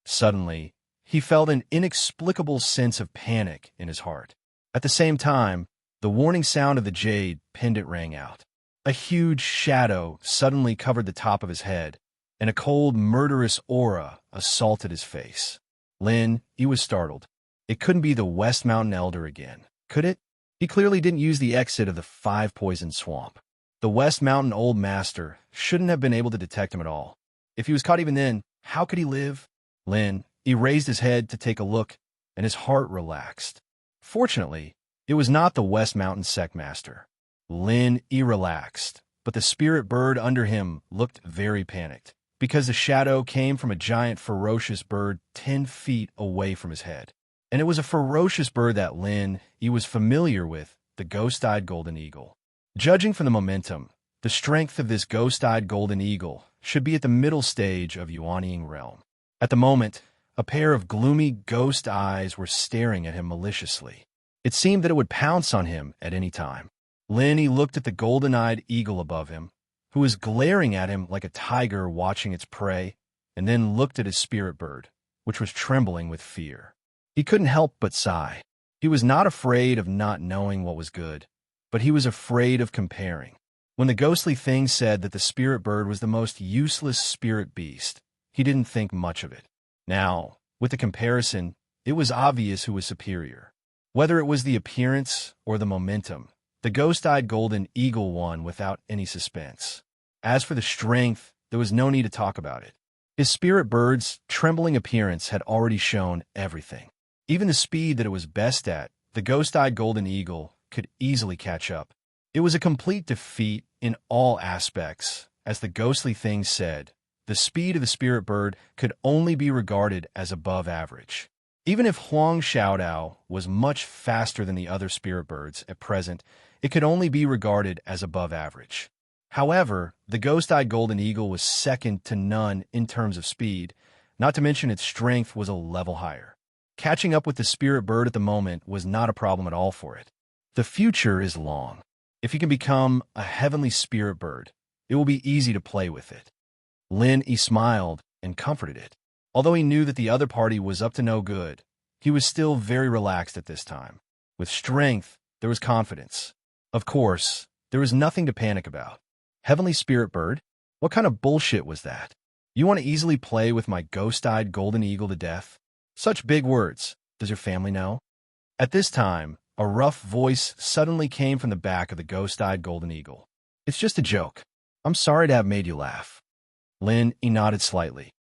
Suddenly, he felt an inexplicable sense of panic in his heart. At the same time, the warning sound of the jade pendant rang out. A huge shadow suddenly covered the top of his head, and a cold, murderous aura assaulted his face. He was startled. It couldn't be the West Mountain Elder again, could it? He clearly didn't use the exit of the Five-Poison Swamp. The West Mountain Old Master shouldn't have been able to detect him at all. If he was caught even then, how could he live? He raised his head to take a look, and his heart relaxed. Fortunately, it was not the West Mountain Sect Master. He relaxed, but the spirit bird under him looked very panicked, because the shadow came from a giant ferocious bird 10 feet away from his head. And it was a ferocious bird that he was familiar with, the ghost-eyed golden eagle. Judging from the momentum, the strength of this ghost-eyed golden eagle should be at the middle stage of Yuanying realm. At the moment, a pair of gloomy ghost eyes were staring at him maliciously. It seemed that it would pounce on him at any time. He looked at the golden-eyed eagle above him, who was glaring at him like a tiger watching its prey, and then looked at his spirit bird, which was trembling with fear. He couldn't help but sigh. He was not afraid of not knowing what was good, but he was afraid of comparing. When the ghostly thing said that the spirit bird was the most useless spirit beast, he didn't think much of it. Now, with the comparison, it was obvious who was superior. Whether it was the appearance or the momentum, the ghost-eyed golden eagle won without any suspense. As for the strength, there was no need to talk about it. His spirit bird's trembling appearance had already shown everything. Even the speed that it was best at, the ghost-eyed golden eagle could easily catch up. It was a complete defeat in all aspects. As the ghostly thing said, the speed of the spirit bird could only be regarded as above average. Even if Huang Xiaodao was much faster than the other spirit birds at present, it could only be regarded as above average. However, the ghost-eyed golden eagle was second to none in terms of speed, not to mention its strength was a level higher. Catching up with the spirit bird at the moment was not a problem at all for it. The future is long. If you can become a heavenly spirit bird, it will be easy to play with it. He smiled and comforted it. Although he knew that the other party was up to no good, he was still very relaxed at this time. With strength, there was confidence. Of course, there was nothing to panic about. Heavenly spirit bird? What kind of bullshit was that? You want to easily play with my ghost-eyed golden eagle to death? Such big words. Does your family know? At this time, a rough voice suddenly came from the back of the ghost-eyed golden eagle. It's just a joke. I'm sorry to have made you laugh. He nodded slightly.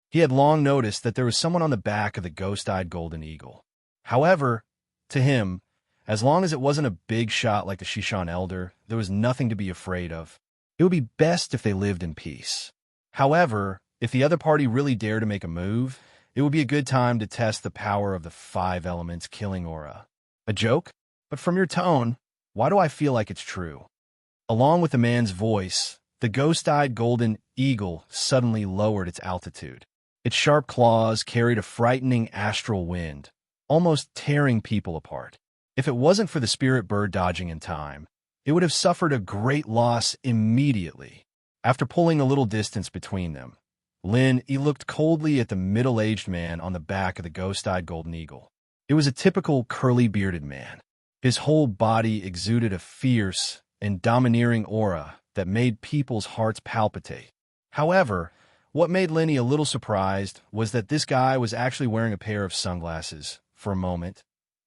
He had long noticed that there was someone on the back of the ghost-eyed golden eagle. However, to him, as long as it wasn't a big shot like the Shishan Elder, there was nothing to be afraid of. It would be best if they lived in peace. However, if the other party really dared to make a move, it would be a good time to test the power of the 5 elements killing aura. A joke? But from your tone, why do I feel like it's true? Along with the man's voice, the ghost-eyed golden eagle suddenly lowered its altitude. Its sharp claws carried a frightening astral wind, almost tearing people apart. If it wasn't for the spirit bird dodging in time, it would have suffered a great loss immediately. After pulling a little distance between them, he looked coldly at the middle-aged man on the back of the ghost-eyed golden eagle. It was a typical curly-bearded man. His whole body exuded a fierce and domineering aura that made people's hearts palpitate. However, what made Lenny a little surprised was that this guy was actually wearing a pair of sunglasses. For a moment,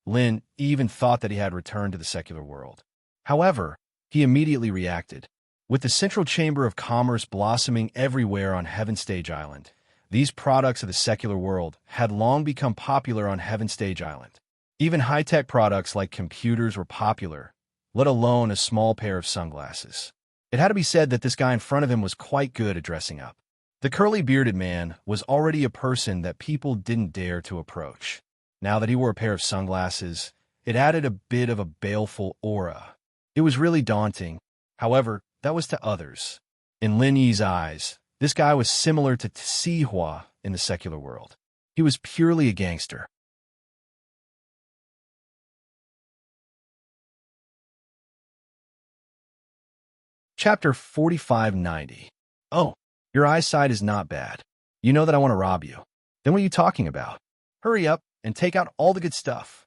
even thought that he had returned to the secular world. However, he immediately reacted. With the central chamber of commerce blossoming everywhere on Heaven Stage Island, these products of the secular world had long become popular on Heaven Stage Island. Even high-tech products like computers were popular, let alone a small pair of sunglasses. It had to be said that this guy in front of him was quite good at dressing up. The curly-bearded man was already a person that people didn't dare to approach. Now that he wore a pair of sunglasses, it added a bit of a baleful aura. It was really daunting. However, that was to others. In Lin Yi's eyes, this guy was similar to Sihua in the secular world. He was purely a gangster. Chapter 4590. Oh, your eyesight is not bad. You know that I want to rob you. Then what are you talking about? Hurry up and take out all the good stuff.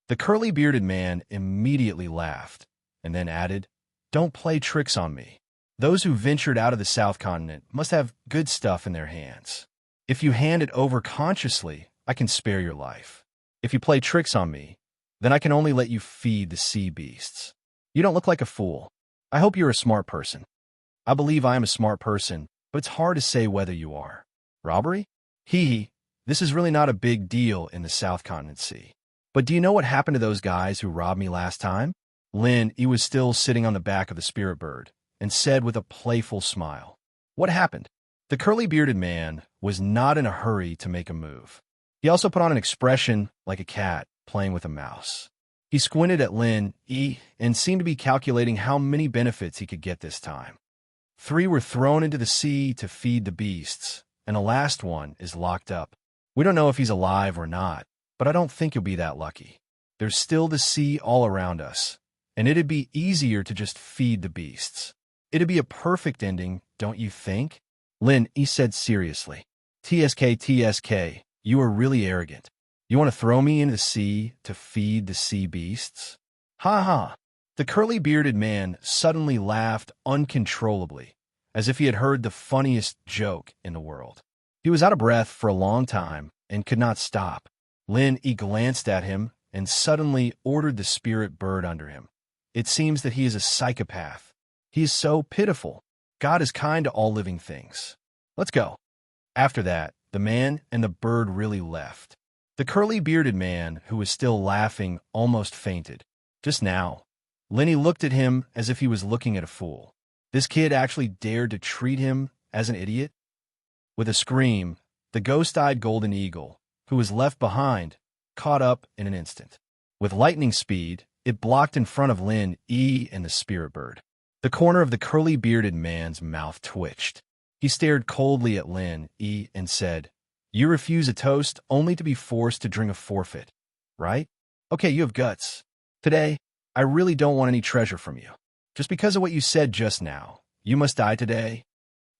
The curly-bearded man immediately laughed, and then added, Don't play tricks on me. Those who ventured out of the South Continent must have good stuff in their hands. If you hand it over consciously, I can spare your life. If you play tricks on me, then I can only let you feed the sea beasts. You don't look like a fool. I hope you're a smart person. I believe I am a smart person, but it's hard to say whether you are. Robbery? Hee. This is really not a big deal in the South Continent Sea. But do you know what happened to those guys who robbed me last time? Lin, he was still sitting on the back of the spirit bird, and said with a playful smile, What happened? The curly-bearded man was not in a hurry to make a move. He also put on an expression like a cat playing with a mouse. He squinted at Lin and seemed to be calculating how many benefits he could get this time. 3 were thrown into the sea to feed the beasts, and the last one is locked up. We don't know if he's alive or not, but I don't think you'll be that lucky. There's still the sea all around us, and it'd be easier to just feed the beasts. It'd be a perfect ending, don't you think? Lin, he said seriously. TSK, you are really arrogant. You want to throw me into the sea to feed the sea beasts? Ha ha. The curly-bearded man suddenly laughed uncontrollably, as if he had heard the funniest joke in the world. He was out of breath for a long time and could not stop. Lin glanced at him and suddenly ordered the spirit bird under him. It seems that he is a psychopath. He is so pitiful. God is kind to all living things. Let's go. After that, the man and the bird really left. The curly-bearded man, who was still laughing, almost fainted. Just now, Lenny looked at him as if he was looking at a fool. This kid actually dared to treat him as an idiot? With a scream, the ghost-eyed golden eagle, who was left behind, caught up in an instant. With lightning speed, it blocked in front of Lin and the spirit bird. The corner of the curly-bearded man's mouth twitched. He stared coldly at Lin and said, You refuse a toast only to be forced to drink a forfeit, right? Okay, you have guts. Today, I really don't want any treasure from you. Just because of what you said just now, you must die today.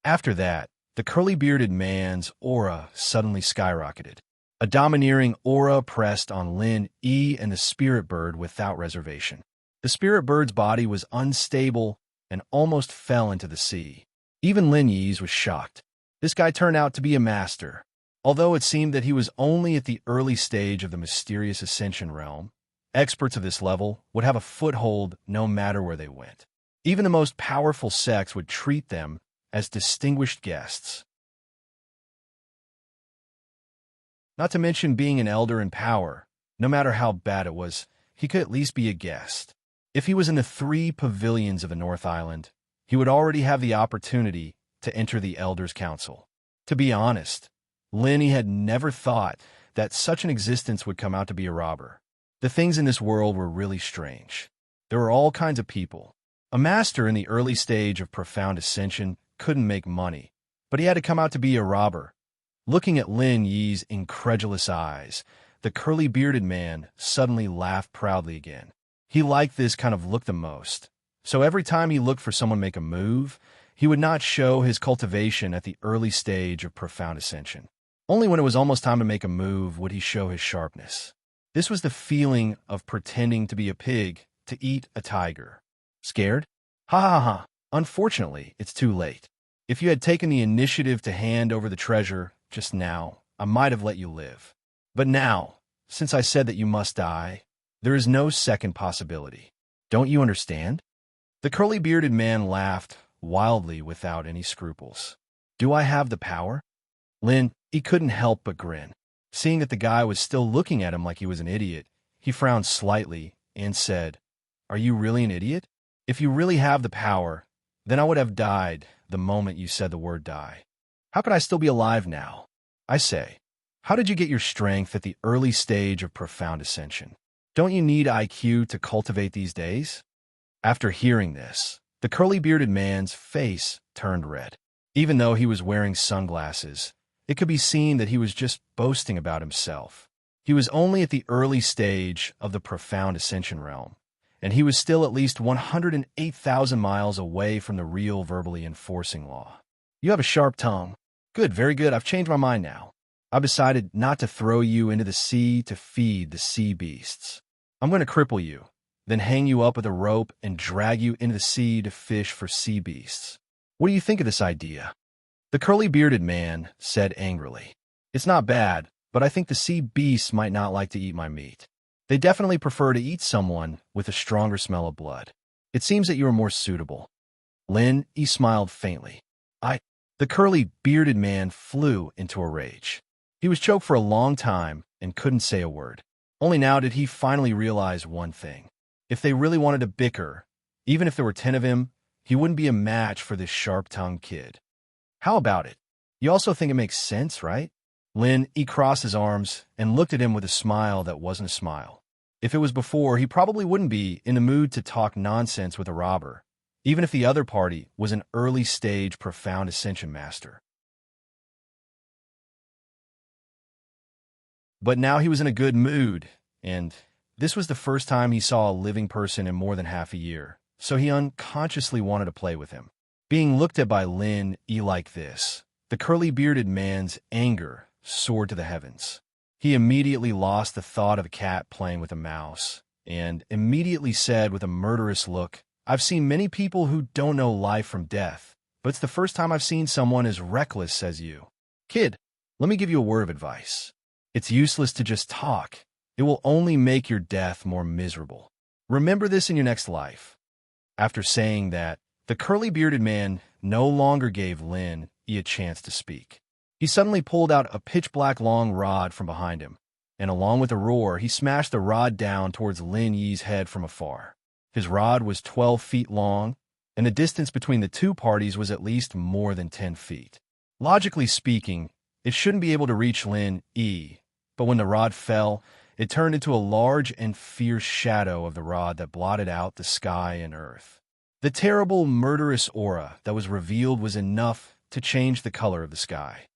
After that, the curly-bearded man's aura suddenly skyrocketed. A domineering aura pressed on Lin and the spirit bird without reservation. The spirit bird's body was unstable and almost fell into the sea. Even Lin Yi's was shocked. This guy turned out to be a master. Although it seemed that he was only at the early stage of the mysterious ascension realm, experts of this level would have a foothold no matter where they went. Even the most powerful sects would treat them as distinguished guests. Not to mention being an elder in power, no matter how bad it was, he could at least be a guest. If he was in the 3 pavilions of the North Island, he would already have the opportunity to enter the Elders' Council. To be honest, Lenny had never thought that such an existence would come out to be a robber. The things in this world were really strange. There were all kinds of people. A master in the early stage of profound ascension couldn't make money, but he had to come out to be a robber. Looking at Lin Yi's incredulous eyes, the curly-bearded man suddenly laughed proudly again. He liked this kind of look the most. So every time he looked for someone to make a move, he would not show his cultivation at the early stage of profound ascension. Only when it was almost time to make a move would he show his sharpness. This was the feeling of pretending to be a pig to eat a tiger. Scared? Ha ha ha. Unfortunately, it's too late. If you had taken the initiative to hand over the treasure just now, I might have let you live. But now, since I said that you must die, there is no second possibility. Don't you understand? The curly-bearded man laughed wildly without any scruples. Do I have the power? Lin, he couldn't help but grin. Seeing that the guy was still looking at him like he was an idiot, he frowned slightly and said, Are you really an idiot? If you really have the power, then I would have died the moment you said the word die. How could I still be alive now? I say, how did you get your strength at the early stage of profound ascension? Don't you need IQ to cultivate these days? After hearing this, the curly-bearded man's face turned red. Even though he was wearing sunglasses, it could be seen that he was just boasting about himself. He was only at the early stage of the profound ascension realm, and he was still at least 108,000 miles away from the real verbally enforcing law. You have a sharp tongue. Good, very good. I've changed my mind now. I've decided not to throw you into the sea to feed the sea beasts. I'm going to cripple you, then hang you up with a rope and drag you into the sea to fish for sea beasts. What do you think of this idea? The curly-bearded man said angrily. It's not bad, but I think the sea beasts might not like to eat my meat. They definitely prefer to eat someone with a stronger smell of blood. It seems that you are more suitable. Lin, he smiled faintly. The curly-bearded man flew into a rage. He was choked for a long time and couldn't say a word. Only now did he finally realize one thing. If they really wanted to bicker, even if there were 10 of him, he wouldn't be a match for this sharp-tongued kid. How about it? You also think it makes sense, right? Lin, he crossed his arms and looked at him with a smile that wasn't a smile. If it was before, he probably wouldn't be in the mood to talk nonsense with a robber, even if the other party was an early-stage profound ascension master. But now he was in a good mood, and this was the first time he saw a living person in more than half a year, so he unconsciously wanted to play with him. Being looked at by Lin E like this, the curly-bearded man's anger soared to the heavens. He immediately lost the thought of a cat playing with a mouse, and immediately said with a murderous look, I've seen many people who don't know life from death, but it's the first time I've seen someone as reckless as you. Kid, let me give you a word of advice. It's useless to just talk. It will only make your death more miserable. Remember this in your next life. After saying that, the curly-bearded man no longer gave Lin E a chance to speak. He suddenly pulled out a pitch-black long rod from behind him, and along with a roar, he smashed the rod down towards Lin Yi's head from afar. His rod was 12 feet long, and the distance between the two parties was at least more than 10 feet. Logically speaking, it shouldn't be able to reach Lin E, but when the rod fell, it turned into a large and fierce shadow of the rod that blotted out the sky and earth. The terrible, murderous aura that was revealed was enough to change the color of the sky.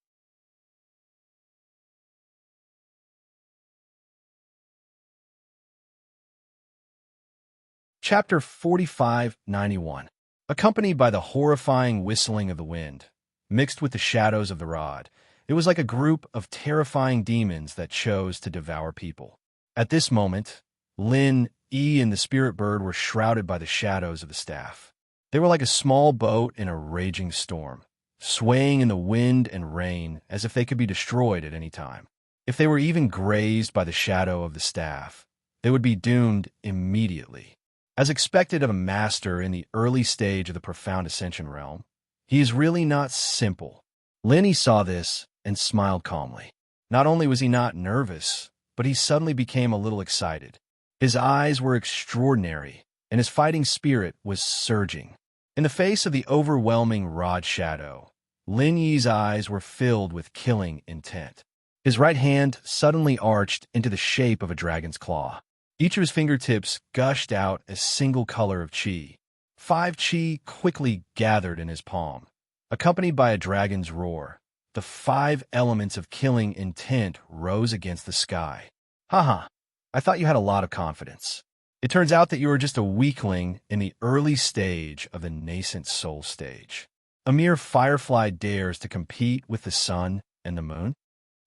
Chapter 4591. Accompanied by the horrifying whistling of the wind, mixed with the shadows of the rod, it was like a group of terrifying demons that chose to devour people. At this moment, Lin E and the spirit bird were shrouded by the shadows of the staff. They were like a small boat in a raging storm, swaying in the wind and rain as if they could be destroyed at any time. If they were even grazed by the shadow of the staff, they would be doomed immediately. As expected of a master in the early stage of the profound ascension realm, he is really not simple. Lin E saw this and smiled calmly. Not only was he not nervous, but he suddenly became a little excited. His eyes were extraordinary, and his fighting spirit was surging. In the face of the overwhelming rod shadow, Lin Yi's eyes were filled with killing intent. His right hand suddenly arched into the shape of a dragon's claw. Each of his fingertips gushed out a single color of chi. 5 chi quickly gathered in his palm. Accompanied by a dragon's roar, the 5 elements of killing intent rose against the sky. Haha, I thought you had a lot of confidence. It turns out that you are just a weakling in the early stage of the nascent soul stage. A mere firefly dares to compete with the sun and the moon?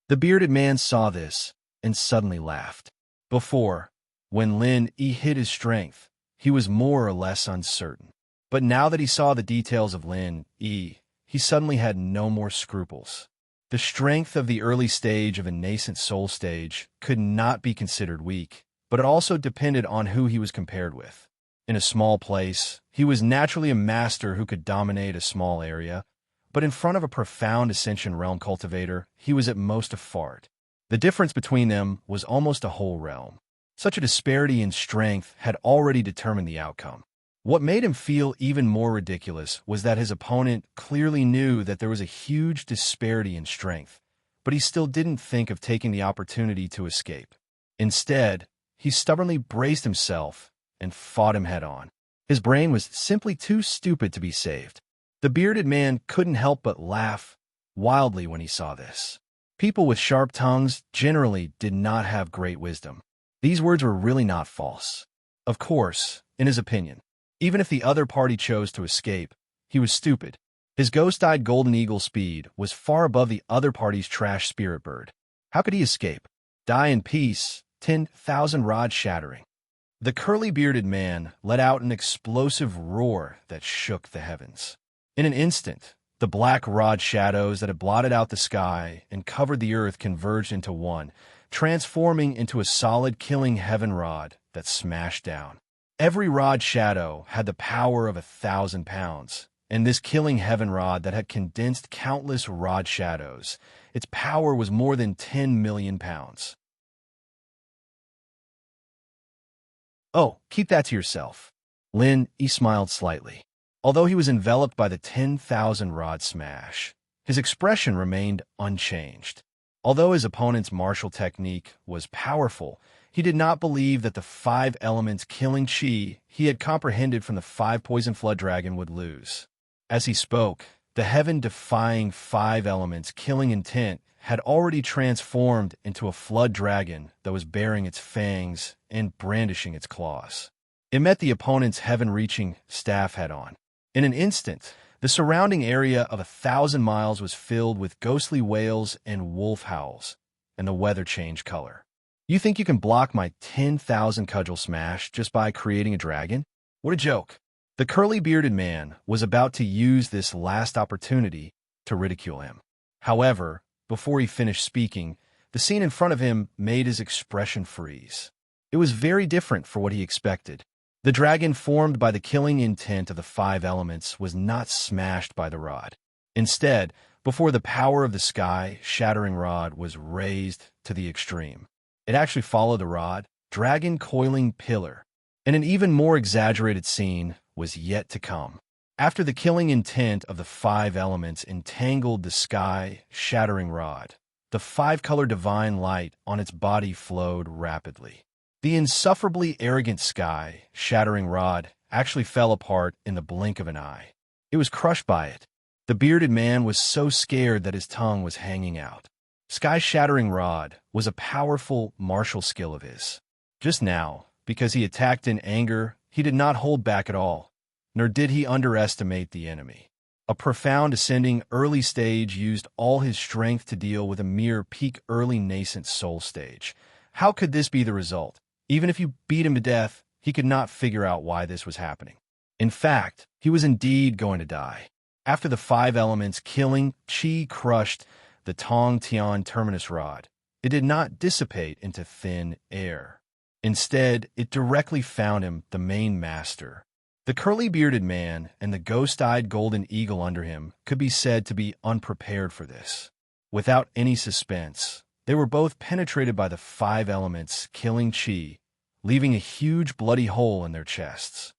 The bearded man saw this and suddenly laughed. Before, when Lin E hid his strength, he was more or less uncertain. But now that he saw the details of Lin E, he suddenly had no more scruples. The strength of the early stage of a nascent soul stage could not be considered weak, but it also depended on who he was compared with. In a small place, he was naturally a master who could dominate a small area, but in front of a profound ascension realm cultivator, he was at most a fart. The difference between them was almost a whole realm. Such a disparity in strength had already determined the outcome. What made him feel even more ridiculous was that his opponent clearly knew that there was a huge disparity in strength, but he still didn't think of taking the opportunity to escape. Instead, he stubbornly braced himself and fought him head-on. His brain was simply too stupid to be saved. The bearded man couldn't help but laugh. wildly when he saw this. People with sharp tongues generally did not have great wisdom. These words were really not false. Of course, in his opinion, even if the other party chose to escape, he was stupid. His ghost-eyed golden eagle speed was far above the other party's trash spirit bird. How could he escape? Die in peace, 10,000 rods shattering. The curly-bearded man let out an explosive roar that shook the heavens. In an instant, the black rod shadows that had blotted out the sky and covered the earth converged into one, transforming into a solid killing heaven rod that smashed down. Every rod shadow had the power of 1,000 pounds, and this killing heaven rod that had condensed countless rod shadows, its power was more than 10 million pounds. Oh, keep that to yourself. Lin Yi smiled slightly. Although he was enveloped by the 10,000 rod smash, his expression remained unchanged. Although his opponent's martial technique was powerful, he did not believe that the 5 elements killing chi he had comprehended from the 5 poison flood dragon would lose. As he spoke, the heaven-defying 5 elements killing intent had already transformed into a flood dragon that was baring its fangs and brandishing its claws. It met the opponent's heaven-reaching staff head-on. In an instant, the surrounding area of 1,000 miles was filled with ghostly wails and wolf howls, and the weather changed color. You think you can block my 10,000 cudgel smash just by creating a dragon? What a joke. The curly-bearded man was about to use this last opportunity to ridicule him. However, before he finished speaking, the scene in front of him made his expression freeze. It was very different from what he expected. The dragon formed by the killing intent of the 5 elements was not smashed by the rod. Instead, before the power of the sky-shattering rod was raised to the extreme, it actually followed the rod, dragon coiling pillar, and an even more exaggerated scene was yet to come. After the killing intent of the 5 elements entangled the sky-shattering rod, the 5-color divine light on its body flowed rapidly. The insufferably arrogant sky-shattering rod actually fell apart in the blink of an eye. It was crushed by it. The bearded man was so scared that his tongue was hanging out. Sky-shattering rod was a powerful martial skill of his. Just now, because he attacked in anger, he did not hold back at all, nor did he underestimate the enemy. A profound ascending early stage used all his strength to deal with a mere peak early nascent soul stage. How could this be the result? Even if you beat him to death, he could not figure out why this was happening. In fact, he was indeed going to die. After the 5 elements killing, chi crushed the Tong Tian terminus rod. It did not dissipate into thin air. Instead, it directly found him, the main master. The curly-bearded man and the ghost-eyed golden eagle under him could be said to be unprepared for this. Without any suspense, they were both penetrated by the 5 elements killing chi, leaving a huge bloody hole in their chests.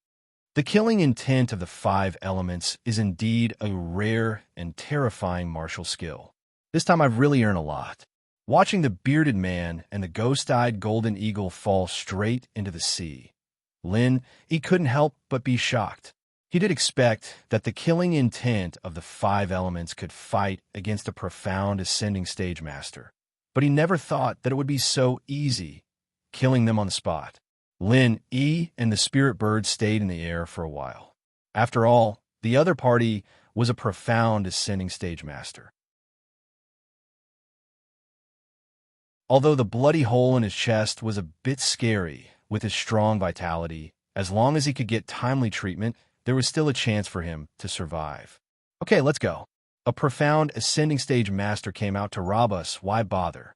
The killing intent of the 5 elements is indeed a rare and terrifying martial skill. This time I've really earned a lot. Watching the bearded man and the ghost-eyed golden eagle fall straight into the sea, Lin Yi couldn't help but be shocked. He did expect that the killing intent of the 5 elements could fight against a profound ascending stage master, but he never thought that it would be so easy, killing them on the spot. Lin Yi and the spirit bird stayed in the air for a while. After all, the other party was a profound ascending stage master. Although the bloody hole in his chest was a bit scary with his strong vitality, as long as he could get timely treatment, there was still a chance for him to survive. Okay, let's go. A profound ascending stage master came out to rob us. Why bother?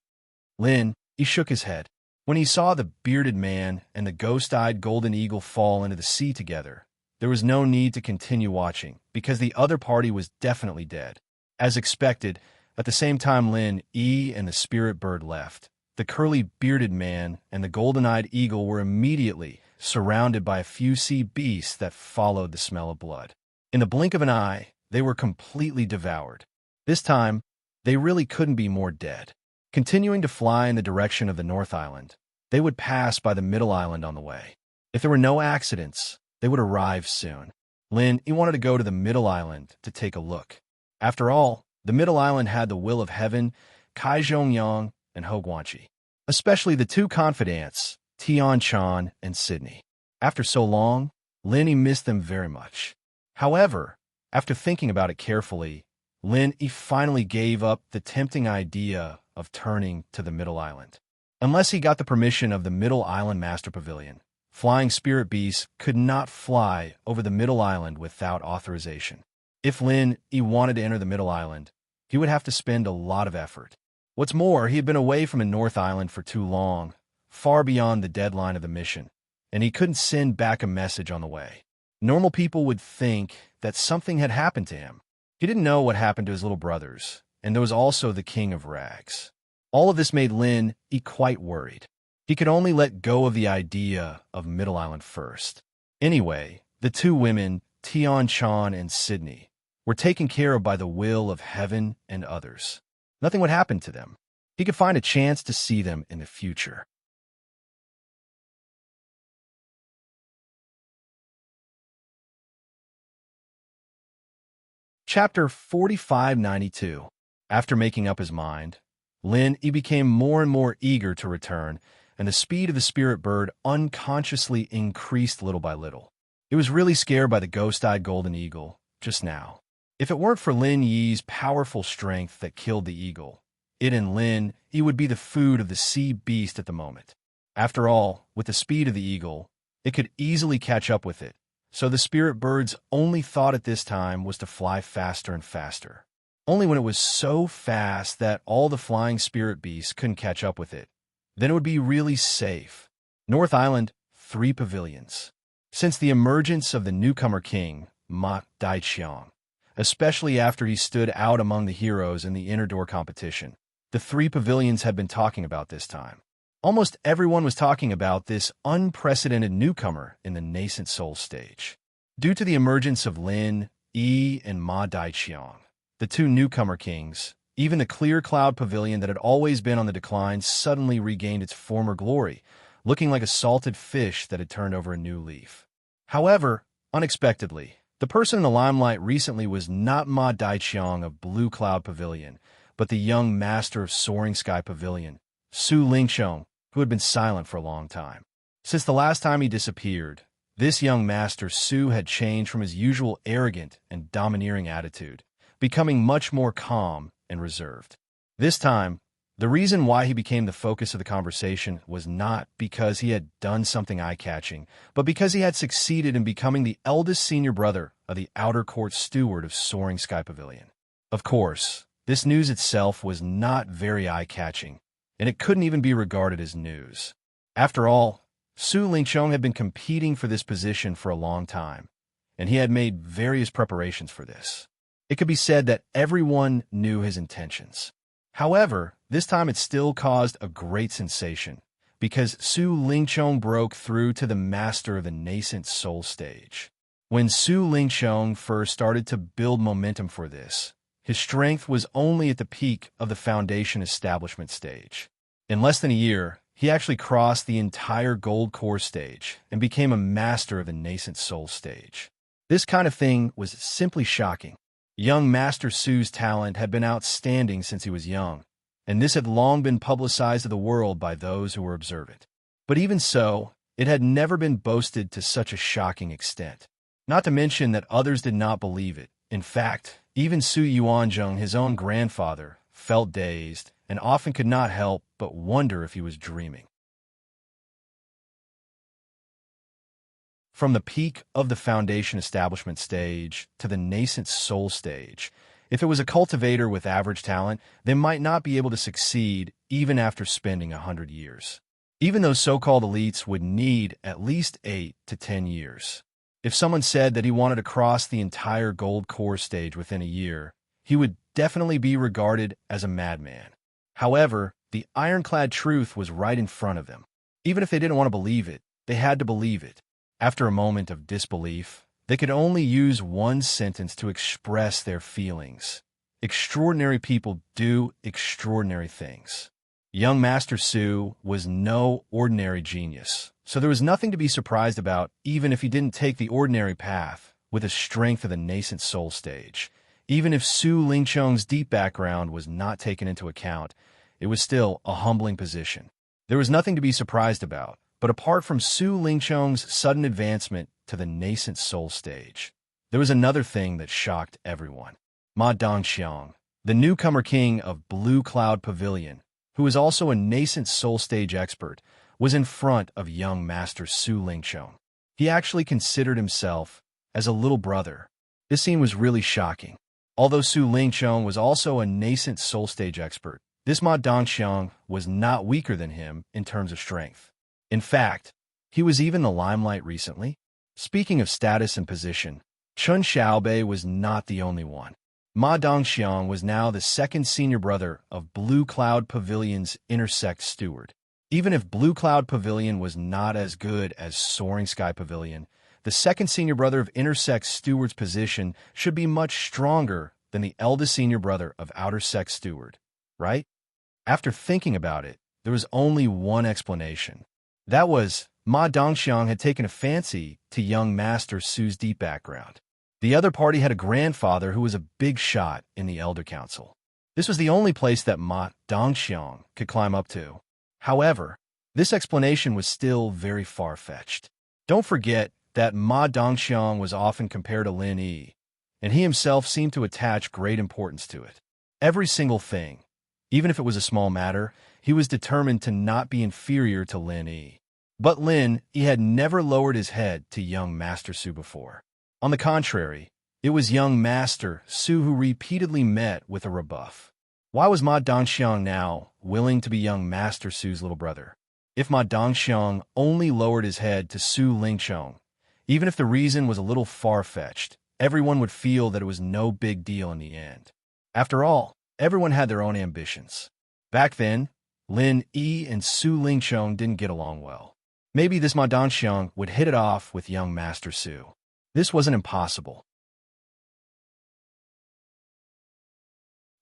Lin Yi shook his head. When he saw the bearded man and the ghost-eyed golden eagle fall into the sea together, there was no need to continue watching, because the other party was definitely dead. As expected, at the same time Lin Yi and the spirit bird left, the curly-bearded man and the golden-eyed eagle were immediately surrounded by a few sea beasts that followed the smell of blood. In the blink of an eye, they were completely devoured. This time, they really couldn't be more dead. Continuing to fly in the direction of the North Island, they would pass by the Middle Island on the way. If there were no accidents, they would arrive soon. Lin Yi wanted to go to the Middle Island to take a look. After all, The Middle Island had the will of heaven, Kai Zhongyang and Ho Guanqi, especially the two confidants, Tian Chan and Sydney. After so long, Lin missed them very much. However, after thinking about it carefully, Lin finally gave up the tempting idea of turning to the Middle Island. Unless he got the permission of the Middle Island Master Pavilion, flying spirit beasts could not fly over the Middle Island without authorization. If Lin wanted to enter the Middle Island, he would have to spend a lot of effort. What's more, he had been away from the North Island for too long, far beyond the deadline of the mission, and he couldn't send back a message on the way. Normal people would think that something had happened to him. He didn't know what happened to his little brothers, and there was also the King of Rags. All of this made Lin quite worried. He could only let go of the idea of Middle Island first. Anyway, the two women, Tian Chan and Sydney, were taken care of by the will of heaven and others. Nothing would happen to them. He could find a chance to see them in the future. Chapter 4592. After making up his mind, Lin became more and more eager to return, and the speed of the spirit bird unconsciously increased little by little. It was really scared by the ghost-eyed golden eagle just now. If it weren't for Lin Yi's powerful strength that killed the eagle, it and Lin Yi would be the food of the sea beast at the moment. After all, with the speed of the eagle, it could easily catch up with it, so the spirit bird's only thought at this time was to fly faster and faster. Only when it was so fast that all the flying spirit beasts couldn't catch up with it, then it would be really safe. North Island, 3 pavilions. Since the emergence of the newcomer king, Ma Daiqiang, especially after he stood out among the heroes in the inner door competition, the 3 pavilions had been talking about this time. Almost everyone was talking about this unprecedented newcomer in the nascent soul stage. Due to the emergence of Lin Yi and Ma Daiqiang, the 2 newcomer kings, even the clear cloud pavilion that had always been on the decline suddenly regained its former glory, looking like a salted fish that had turned over a new leaf. However, unexpectedly, the person in the limelight recently was not Ma Daiqiang of Blue Cloud Pavilion, but the young master of Soaring Sky Pavilion, Su Lingqiong, who had been silent for a long time. Since the last time he disappeared, this young master Su had changed from his usual arrogant and domineering attitude, becoming much more calm and reserved. This time, the reason why he became the focus of the conversation was not because he had done something eye-catching, but because he had succeeded in becoming the eldest senior brother of the outer court steward of Soaring Sky Pavilion. Of course, this news itself was not very eye-catching, and it couldn't even be regarded as news. After all, Su Lingqiong had been competing for this position for a long time, and he had made various preparations for this. It could be said that everyone knew his intentions. However, this time it still caused a great sensation, because Su Lingqiong broke through to the master of the nascent soul stage. When Su Lingqiong first started to build momentum for this, his strength was only at the peak of the foundation establishment stage. In less than a year, he actually crossed the entire gold core stage and became a master of the nascent soul stage. This kind of thing was simply shocking. Young Master Su's talent had been outstanding since he was young, and this had long been publicized to the world by those who were observant. But even so, it had never been boasted to such a shocking extent. Not to mention that others did not believe it. In fact, even Su Yuanzheng, his own grandfather, felt dazed and often could not help but wonder if he was dreaming. From the peak of the foundation establishment stage to the nascent soul stage, if it was a cultivator with average talent, they might not be able to succeed even after spending 100 years. Even those so-called elites would need at least 8 to 10 years. If someone said that he wanted to cross the entire gold core stage within a year, he would definitely be regarded as a madman. However, the ironclad truth was right in front of them. Even if they didn't want to believe it, they had to believe it. After a moment of disbelief, they could only use one sentence to express their feelings. Extraordinary people do extraordinary things. Young Master Su was no ordinary genius, so there was nothing to be surprised about even if he didn't take the ordinary path with the strength of the nascent soul stage. Even if Su Lingcheng's deep background was not taken into account, it was still a humbling position. There was nothing to be surprised about, but apart from Su Lingcheng's sudden advancement to the nascent soul stage, there was another thing that shocked everyone. Ma Dongxiang, the newcomer king of Blue Cloud Pavilion, who was also a nascent soul stage expert, was in front of young Master Su Lingcheng. He actually considered himself as a little brother. This scene was really shocking. Although Su Lingcheng was also a nascent soul stage expert, this Ma Dongxiang was not weaker than him in terms of strength. In fact, he was even the limelight recently. Speaking of status and position, Chun Xiaobei was not the only one. Ma Dongxiang was now the second senior brother of Blue Cloud Pavilion's intersect steward. Even if Blue Cloud Pavilion was not as good as Soaring Sky Pavilion, the second senior brother of intersect steward's position should be much stronger than the eldest senior brother of outer sect steward, right? After thinking about it, there was only one explanation. That was, Ma Dongxiang had taken a fancy to young Master Su's deep background. The other party had a grandfather who was a big shot in the Elder Council. This was the only place that Ma Dongxiang could climb up to. However, this explanation was still very far-fetched. Don't forget that Ma Dongxiang was often compared to Lin Yi, and he himself seemed to attach great importance to it. Every single thing, even if it was a small matter, he was determined to not be inferior to Lin Yi. But Lin Yi had never lowered his head to young Master Su before. On the contrary, it was young Master Su who repeatedly met with a rebuff. Why was Ma Dongxiang now willing to be young Master Su's little brother? If Ma Dongxiang only lowered his head to Su Lingcheng, even if the reason was a little far-fetched, everyone would feel that it was no big deal in the end. After all, everyone had their own ambitions. Back then, Lin Yi and Su Lingcheng didn't get along well. Maybe this Ma Dongxiang would hit it off with young Master Su. This wasn't impossible.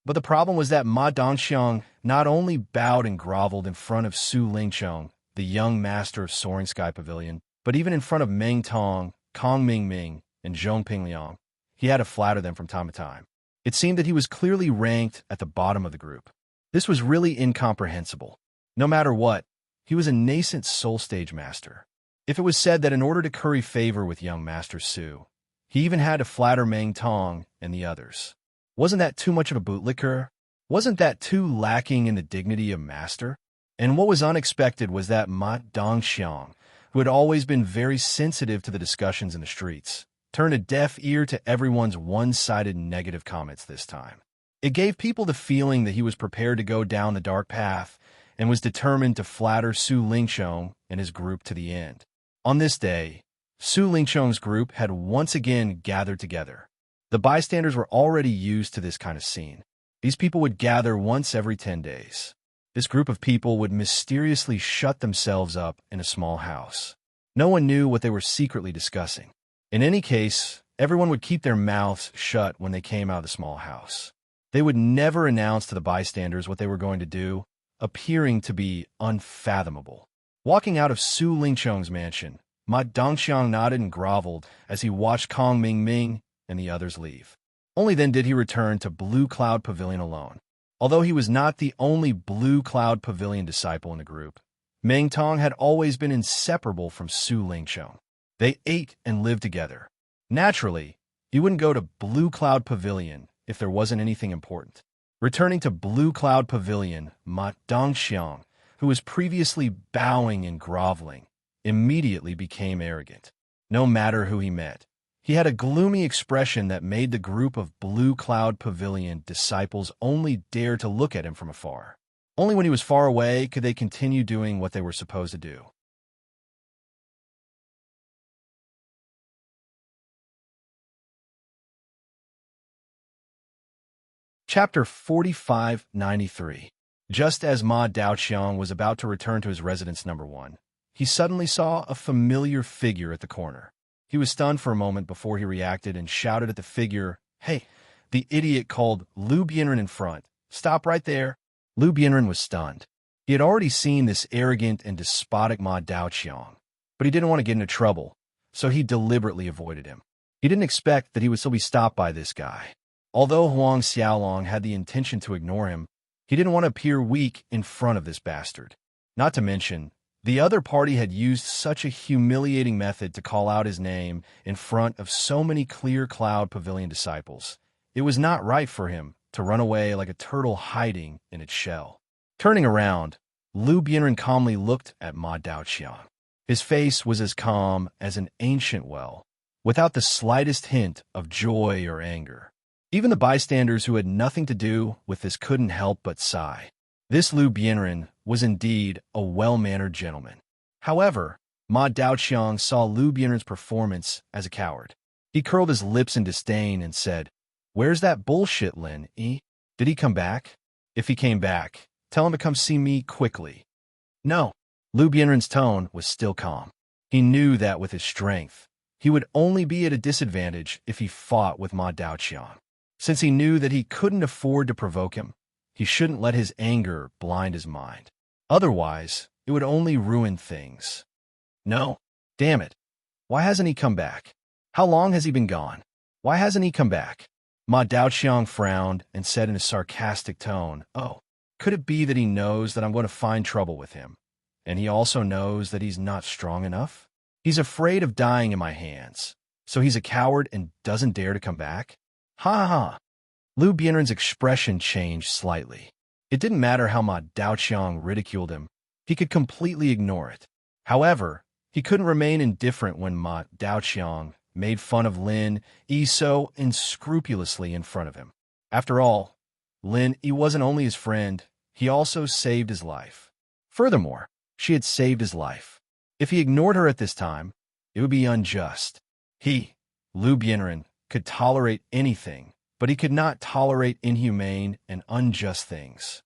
But the problem was that Ma Dongxiang not only bowed and groveled in front of Su Lingcheng, the young master of Soaring Sky Pavilion, but even in front of Meng Tong, Kong Mingming, and Zhong Pingliang, he had to flatter them from time to time. It seemed that he was clearly ranked at the bottom of the group. This was really incomprehensible. No matter what, he was a nascent soul stage master. If it was said that in order to curry favor with young Master Su, he even had to flatter Meng Tong and the others. Wasn't that too much of a bootlicker? Wasn't that too lacking in the dignity of master? And what was unexpected was that Ma Dongxiang, who had always been very sensitive to the discussions in the streets, turned a deaf ear to everyone's one-sided negative comments this time. It gave people the feeling that he was prepared to go down the dark path and was determined to flatter Su Lingcheng and his group to the end. On this day, Su Lingcheng's group had once again gathered together. The bystanders were already used to this kind of scene. These people would gather once every 10 days. This group of people would mysteriously shut themselves up in a small house. No one knew what they were secretly discussing. In any case, everyone would keep their mouths shut when they came out of the small house. They would never announce to the bystanders what they were going to do, appearing to be unfathomable. Walking out of Su Lingcheng's mansion, Ma Dongxiang nodded and groveled as he watched Kong Mingming and the others leave. Only then did he return to Blue Cloud Pavilion alone. Although he was not the only Blue Cloud Pavilion disciple in the group, Meng Tong had always been inseparable from Su Lingcheng. They ate and lived together. Naturally, he wouldn't go to Blue Cloud Pavilion if there wasn't anything important. Returning to Blue Cloud Pavilion, Ma Dongxiang, who was previously bowing and groveling, immediately became arrogant. No matter who he met, he had a gloomy expression that made the group of Blue Cloud Pavilion disciples only dare to look at him from afar. Only when he was far away could they continue doing what they were supposed to do. Chapter 4593. Just as Ma Daoqiang was about to return to his residence number 1, he suddenly saw a familiar figure at the corner. He was stunned for a moment before he reacted and shouted at the figure, "Hey!" The idiot called Lu Bianren in front. "Stop right there." Lu Bianren was stunned. He had already seen this arrogant and despotic Ma Daoqiang, but he didn't want to get into trouble, so he deliberately avoided him. He didn't expect that he would still be stopped by this guy. Although Huang Xiaolong had the intention to ignore him, he didn't want to appear weak in front of this bastard. Not to mention, the other party had used such a humiliating method to call out his name in front of so many Clear Cloud Pavilion disciples. It was not right for him to run away like a turtle hiding in its shell. Turning around, Lu Bianren calmly looked at Ma Daoqiang. His face was as calm as an ancient well, without the slightest hint of joy or anger. Even the bystanders who had nothing to do with this couldn't help but sigh. This Lu Bianren was indeed a well-mannered gentleman. However, Ma Daoqiang saw Lu Bianren's performance as a coward. He curled his lips in disdain and said, "Where's that bullshit, Lin Yi? Did he come back? If he came back, tell him to come see me quickly." No. Lu Bianren's tone was still calm. He knew that with his strength, he would only be at a disadvantage if he fought with Ma Daoqiang. Since he knew that he couldn't afford to provoke him, he shouldn't let his anger blind his mind. Otherwise, it would only ruin things. No. Damn it. Why hasn't he come back? How long has he been gone? Why hasn't he come back? Ma Daoqiang frowned and said in a sarcastic tone, "Oh, could it be that he knows that I'm going to find trouble with him? And he also knows that he's not strong enough? He's afraid of dying in my hands, so he's a coward and doesn't dare to come back?" Ha ha. Lu Bianren's expression changed slightly. It didn't matter how Ma Daoqiang ridiculed him. He could completely ignore it. However, he couldn't remain indifferent when Ma Daoqiang made fun of Lin Yi so unscrupulously in front of him. After all, Lin Yi wasn't only his friend, he also saved his life. Furthermore, she had saved his life. If he ignored her at this time, it would be unjust. He, Lu Bianren, could tolerate anything, but he could not tolerate inhumane and unjust things.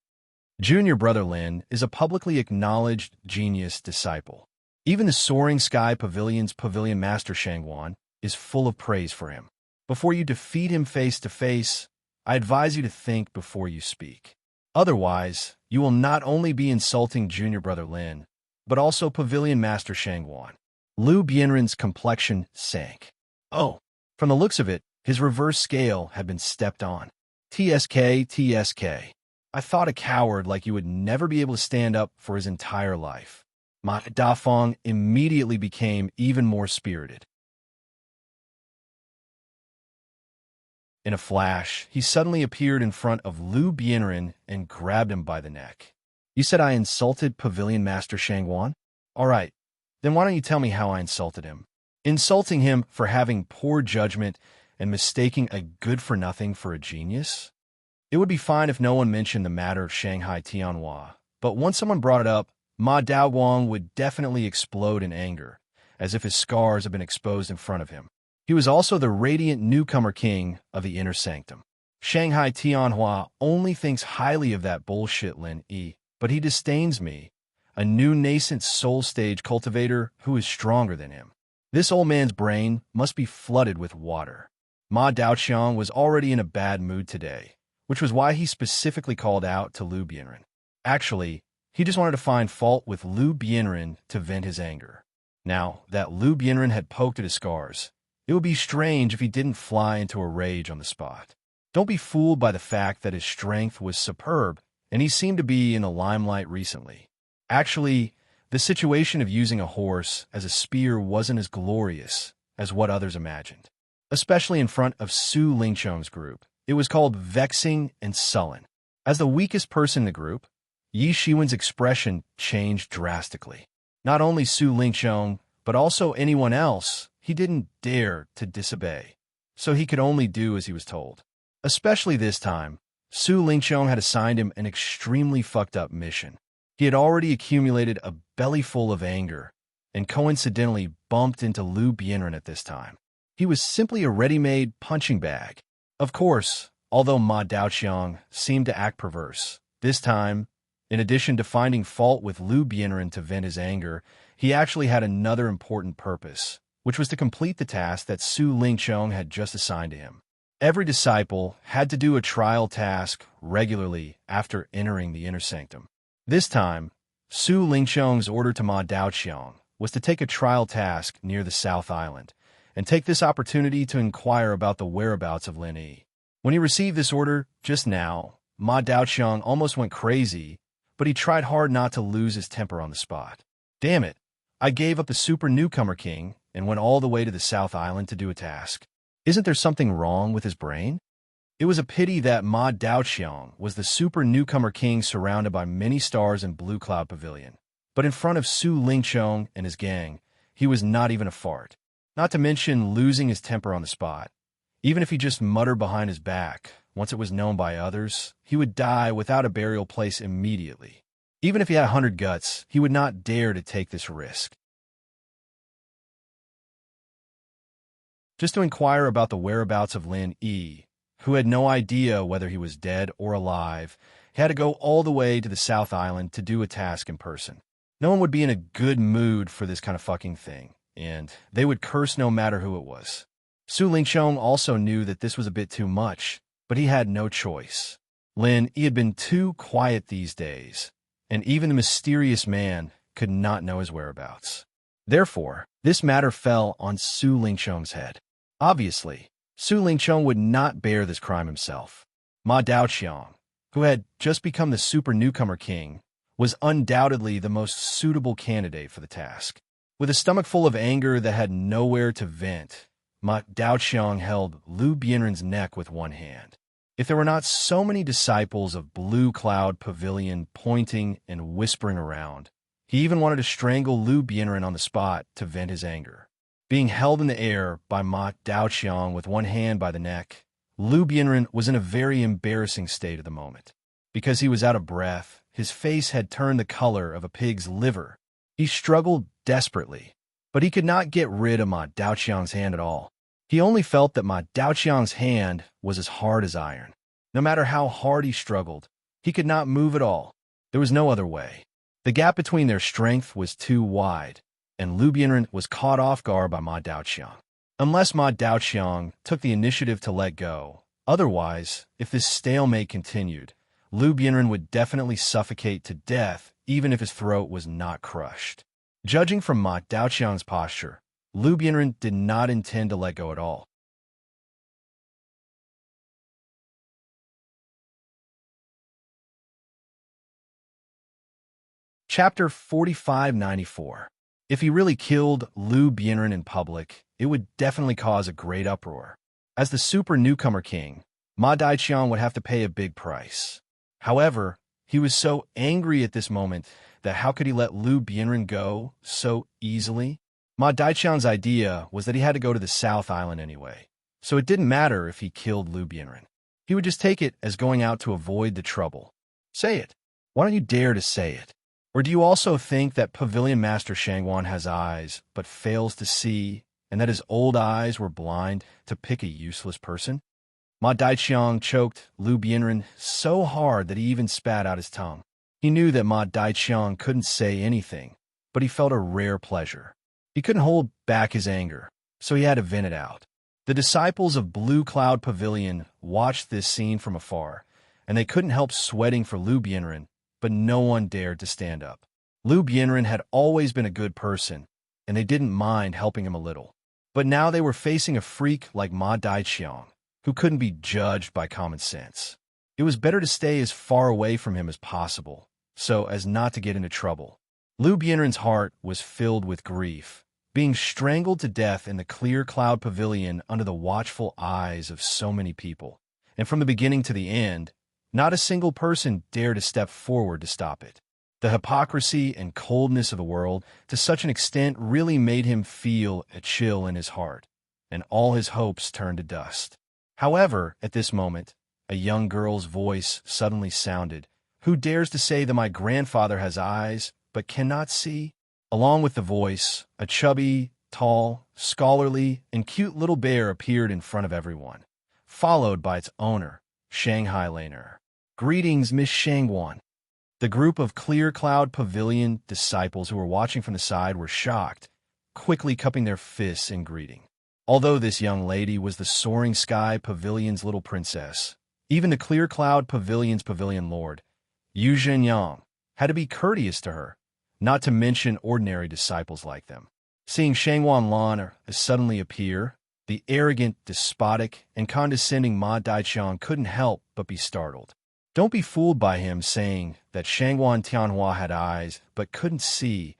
Junior brother Lin is a publicly acknowledged genius disciple. Even the Soaring Sky Pavilion's Pavilion Master Shangwan is full of praise for him. Before you defeat him face to face, I advise you to think before you speak. Otherwise, you will not only be insulting junior brother Lin, but also Pavilion Master Shangwan. Lu Bianren's complexion sank. Oh, from the looks of it, his reverse scale had been stepped on. TSK. I thought a coward like you would never be able to stand up for his entire life. Ma Dafeng immediately became even more spirited. In a flash, he suddenly appeared in front of Lu Bianren and grabbed him by the neck. "You said I insulted Pavilion Master Shangwan? All right, then why don't you tell me how I insulted him? Insulting him for having poor judgment and mistaking a good-for-nothing for a genius? It would be fine if no one mentioned the matter of Shanghai Tianhua, but once someone brought it up, Ma Daoguang would definitely explode in anger, as if his scars had been exposed in front of him. He was also the radiant newcomer king of the inner sanctum. Shanghai Tianhua only thinks highly of that bullshit Lin Yi, but he disdains me, a new nascent soul stage cultivator who is stronger than him. This old man's brain must be flooded with water. Ma Daoqiang was already in a bad mood today, which was why he specifically called out to Lu Bianren. Actually, he just wanted to find fault with Lu Bianren to vent his anger. Now that Lu Bianren had poked at his scars, it would be strange if he didn't fly into a rage on the spot. Don't be fooled by the fact that his strength was superb and he seemed to be in the limelight recently. Actually, the situation of using a horse as a spear wasn't as glorious as what others imagined. Especially in front of Su Lingqiang's group, it was called vexing and sullen. As the weakest person in the group, Yi Shiwen's expression changed drastically. Not only Su Lingqiang, but also anyone else he didn't dare to disobey, so he could only do as he was told. Especially this time, Su Lingqiang had assigned him an extremely fucked up mission. He had already accumulated a bellyful of anger, and coincidentally bumped into Lu Bianren at this time. He was simply a ready-made punching bag. Of course, although Ma Daoqiang seemed to act perverse, this time, in addition to finding fault with Lu Bianren to vent his anger, he actually had another important purpose, which was to complete the task that Su Lingqiang had just assigned to him. Every disciple had to do a trial task regularly after entering the inner sanctum. This time, Su Lingqiang's order to Ma Daoqiang was to take a trial task near the South Island, and take this opportunity to inquire about the whereabouts of Lin Yi. When he received this order just now, Ma Daoqiang almost went crazy, but he tried hard not to lose his temper on the spot. Damn it, I gave up the super newcomer king and went all the way to the South Island to do a task. Isn't there something wrong with his brain? It was a pity that Ma Daoqiang was the super newcomer king surrounded by many stars in Blue Cloud Pavilion. But in front of Su Lingqiong and his gang, he was not even a fart. Not to mention losing his temper on the spot. Even if he just muttered behind his back, once it was known by others, he would die without a burial place immediately. Even if he had 100 guts, he would not dare to take this risk. Just to inquire about the whereabouts of Lin Yi, who had no idea whether he was dead or alive, he had to go all the way to the South Island to do a task in person. No one would be in a good mood for this kind of fucking thing, and they would curse no matter who it was. Su Lingqiong also knew that this was a bit too much, but he had no choice. Lin Yi had been too quiet these days, and even the mysterious man could not know his whereabouts. Therefore, this matter fell on Su Lingqiong's head. Obviously, Su Lingqiong would not bear this crime himself. Ma Daoqiang, who had just become the super newcomer king, was undoubtedly the most suitable candidate for the task. With a stomach full of anger that had nowhere to vent, Ma Daoqiang held Lu Bianren's neck with one hand. If there were not so many disciples of Blue Cloud Pavilion pointing and whispering around, he even wanted to strangle Lu Bianren on the spot to vent his anger. Being held in the air by Ma Daoqiang with one hand by the neck, Lu Bianren was in a very embarrassing state at the moment. Because he was out of breath, his face had turned the color of a pig's liver. He struggled desperately, but he could not get rid of Ma Daoqiang's hand at all. He only felt that Ma Daoqiang's hand was as hard as iron. No matter how hard he struggled, he could not move at all. There was no other way. The gap between their strength was too wide, and Lu Bianren was caught off guard by Ma Daoqiang. Unless Ma Daoqiang took the initiative to let go, otherwise, if this stalemate continued, Lu Bianren would definitely suffocate to death even if his throat was not crushed. Judging from Ma Daoqiang's posture, Lu Bianren did not intend to let go at all. Chapter 4594. If he really killed Lu Bianren in public, it would definitely cause a great uproar. As the super newcomer king, Ma Daoqiang would have to pay a big price. However, he was so angry at this moment that how could he let Lu Bianren go so easily? Ma Daoqiang's idea was that he had to go to the South Island anyway, so it didn't matter if he killed Lu Bianren. He would just take it as going out to avoid the trouble. Say it. Why don't you dare to say it? Or do you also think that Pavilion Master Shangwan has eyes, but fails to see, and that his old eyes were blind to pick a useless person? Ma Daoqiang choked Lu Bianren so hard that he even spat out his tongue. He knew that Ma Daoqiang couldn't say anything, but he felt a rare pleasure. He couldn't hold back his anger, so he had to vent it out. The disciples of Blue Cloud Pavilion watched this scene from afar, and they couldn't help sweating for Lu Bianren, but no one dared to stand up. Lu Bianren had always been a good person, and they didn't mind helping him a little. But now they were facing a freak like Ma Daoqiang, who couldn't be judged by common sense. It was better to stay as far away from him as possible, so as not to get into trouble. Lu Bianren's heart was filled with grief, being strangled to death in the clear cloud pavilion under the watchful eyes of so many people. And from the beginning to the end, not a single person dared to step forward to stop it. The hypocrisy and coldness of the world to such an extent really made him feel a chill in his heart, and all his hopes turned to dust. However, at this moment, a young girl's voice suddenly sounded. Who dares to say that my grandfather has eyes, but cannot see? Along with the voice, a chubby, tall, scholarly, and cute little bear appeared in front of everyone, followed by its owner, Shanghai Laner. Greetings, Miss Shangwan. The group of Clear Cloud Pavilion disciples who were watching from the side were shocked, quickly cupping their fists in greeting. Although this young lady was the Soaring Sky Pavilion's little princess, even the Clear Cloud Pavilion's pavilion lord, Yu Zhenyang, had to be courteous to her, not to mention ordinary disciples like them. Seeing Shangwan Lan suddenly appear, The arrogant, despotic, and condescending Ma Daiqiang couldn't help but be startled. Don't be fooled by him saying that Shangguan Tianhua had eyes but couldn't see,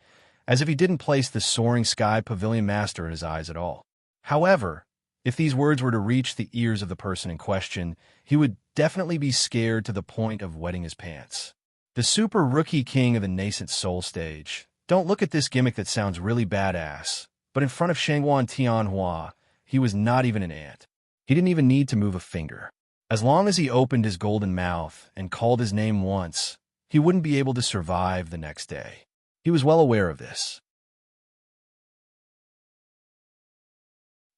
as if he didn't place the soaring sky pavilion master in his eyes at all. However, if these words were to reach the ears of the person in question, he would definitely be scared to the point of wetting his pants. The super rookie king of the nascent soul stage. Don't look at this gimmick that sounds really badass, but in front of Shangguan Tianhua, he was not even an ant. He didn't even need to move a finger. As long as he opened his golden mouth and called his name once, he wouldn't be able to survive the next day. He was well aware of this.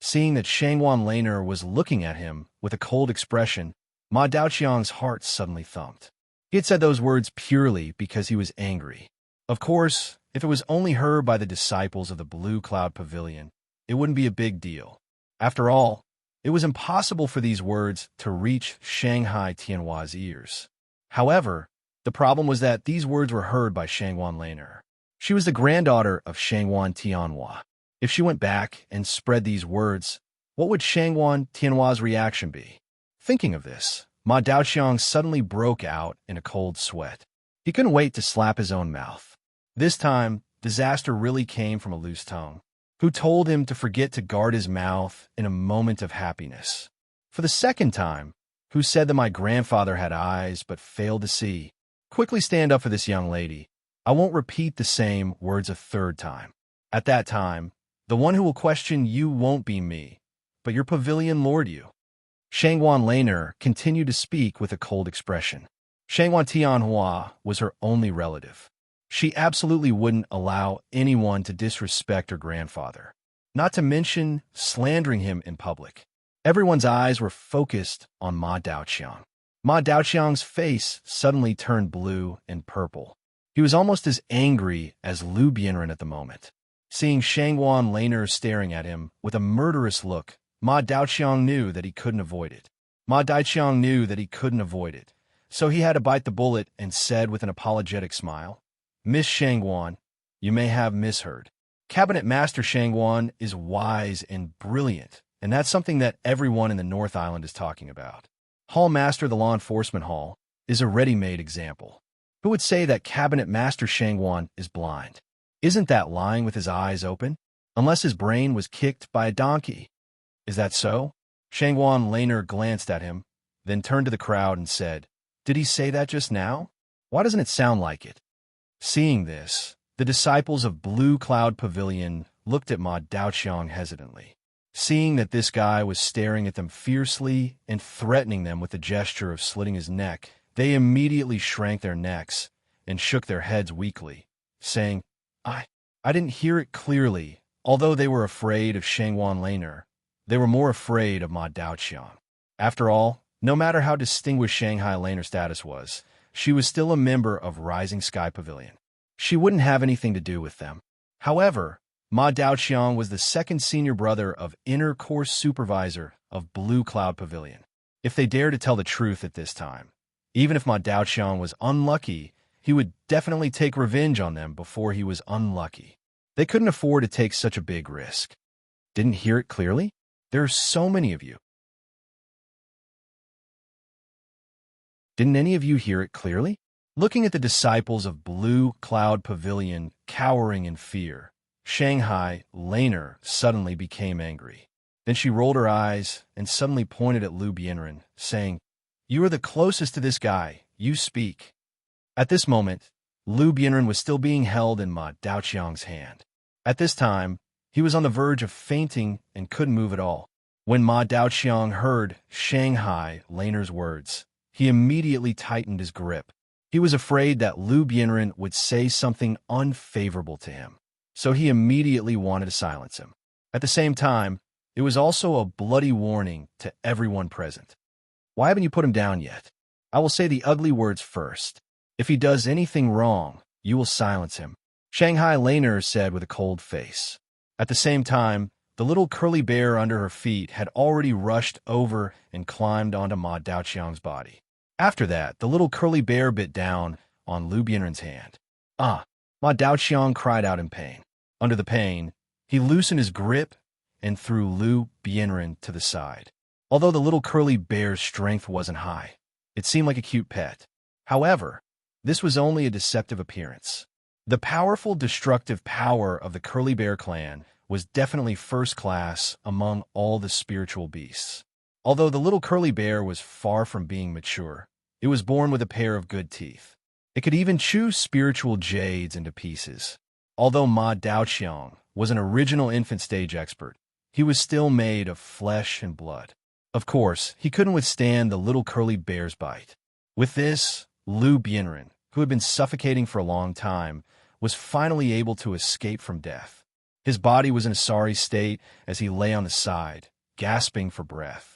Seeing that Shangguan Laner was looking at him with a cold expression, Ma Daoqiang's heart suddenly thumped. He had said those words purely because he was angry. Of course, if it was only heard by the disciples of the Blue Cloud Pavilion, it wouldn't be a big deal. After all, it was impossible for these words to reach Shanghai Tianhua's ears. However, the problem was that these words were heard by Shangguan Laner. She was the granddaughter of Shangguan Tianhua. If she went back and spread these words, what would Shangguan Tianhua's reaction be? Thinking of this, Ma Daoqiang suddenly broke out in a cold sweat. He couldn't wait to slap his own mouth. This time, disaster really came from a loose tongue, who told him to forget to guard his mouth in a moment of happiness. For the second time, who said that my grandfather had eyes but failed to see. Quickly stand up for this young lady. I won't repeat the same words a third time. At that time, the one who will question you won't be me, but your pavilion lord you. Shangguan Laner continued to speak with a cold expression. Shangguan Tianhua was her only relative. She absolutely wouldn't allow anyone to disrespect her grandfather, not to mention slandering him in public. Everyone's eyes were focused on Ma Daoqiang. Ma Daoqiang's face suddenly turned blue and purple. He was almost as angry as Lu Bianren at the moment. Seeing Shangguan Laner staring at him with a murderous look, Ma Daoqiang knew that he couldn't avoid it. Ma Daoqiang knew that he couldn't avoid it, so he had to bite the bullet and said with an apologetic smile, Miss Shangguan, you may have misheard. Cabinet Master Shangguan is wise and brilliant, and that's something that everyone in the North Island is talking about. Hall Master the Law Enforcement Hall is a ready-made example. Who would say that Cabinet Master Shangguan is blind? Isn't that lying with his eyes open? Unless his brain was kicked by a donkey. Is that so? Shangguan Laner glanced at him, then turned to the crowd and said, Did he say that just now? Why doesn't it sound like it? Seeing this, the disciples of Blue Cloud Pavilion looked at Ma Daoqiang hesitantly. Seeing that this guy was staring at them fiercely and threatening them with the gesture of slitting his neck, they immediately shrank their necks and shook their heads weakly, saying, I didn't hear it clearly. Although they were afraid of Shangguan Laner, they were more afraid of Ma Daoqiang. After all, no matter how distinguished Shanghai Laner's status was, she was still a member of Rising Sky Pavilion. She wouldn't have anything to do with them. However, Ma Daoqiang was the second senior brother of Inner Course Supervisor of Blue Cloud Pavilion. If they dared to tell the truth at this time, even if Ma Daoqiang was unlucky, he would definitely take revenge on them before he was unlucky. They couldn't afford to take such a big risk. Didn't hear it clearly? There are so many of you. Didn't any of you hear it clearly? Looking at the disciples of Blue Cloud Pavilion cowering in fear, Shanghai Laner suddenly became angry. Then she rolled her eyes and suddenly pointed at Lu Bianren, saying, You are the closest to this guy. You speak. At this moment, Lu Bianren was still being held in Ma Daoqiang's hand. At this time, he was on the verge of fainting and couldn't move at all. When Ma Daoqiang heard Shanghai Laner's words, he immediately tightened his grip. He was afraid that Lu Bianren would say something unfavorable to him, so he immediately wanted to silence him. At the same time, it was also a bloody warning to everyone present. Why haven't you put him down yet? I will say the ugly words first. If he does anything wrong, you will silence him, Shanghai Laner said with a cold face. At the same time, the little curly bear under her feet had already rushed over and climbed onto Ma Daoqiang's body. After that, the little curly bear bit down on Lu Bianren's hand. Ma Daoqiang cried out in pain. Under the pain, he loosened his grip and threw Lu Bianren to the side. Although the little curly bear's strength wasn't high, it seemed like a cute pet. However, this was only a deceptive appearance. The powerful destructive power of the curly bear clan was definitely first class among all the spiritual beasts. Although the little curly bear was far from being mature, it was born with a pair of good teeth. It could even chew spiritual jades into pieces. Although Ma Daoqiang was an original infant stage expert, he was still made of flesh and blood. Of course, he couldn't withstand the little curly bear's bite. With this, Lu Bianren, who had been suffocating for a long time, was finally able to escape from death. His body was in a sorry state as he lay on the side, gasping for breath.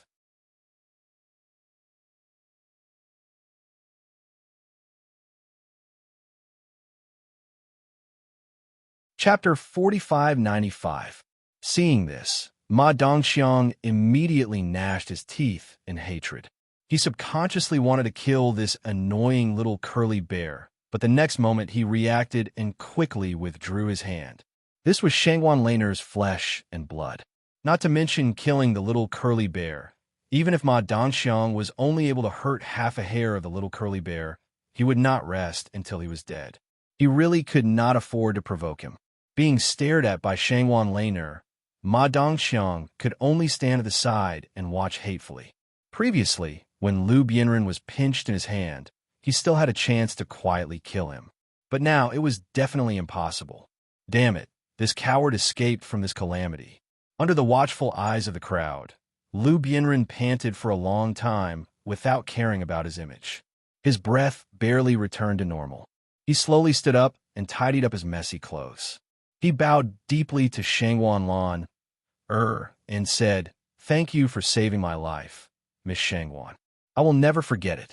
Chapter 4595. Seeing this, Ma Dongxiang immediately gnashed his teeth in hatred. He subconsciously wanted to kill this annoying little curly bear, but the next moment he reacted and quickly withdrew his hand. This was Shangwan Laner's flesh and blood. Not to mention killing the little curly bear. Even if Ma Dongxiang was only able to hurt half a hair of the little curly bear, he would not rest until he was dead. He really could not afford to provoke him. Being stared at by Shangwan Laner, Ma Dongxiang could only stand at the side and watch hatefully. Previously, when Lu Bianren was pinched in his hand, he still had a chance to quietly kill him. But now it was definitely impossible. Damn it, this coward escaped from this calamity. Under the watchful eyes of the crowd, Lu Bianren panted for a long time without caring about his image. His breath barely returned to normal. He slowly stood up and tidied up his messy clothes. He bowed deeply to Shangwan Lan, and said, "Thank you for saving my life, Miss Shangwan. I will never forget it.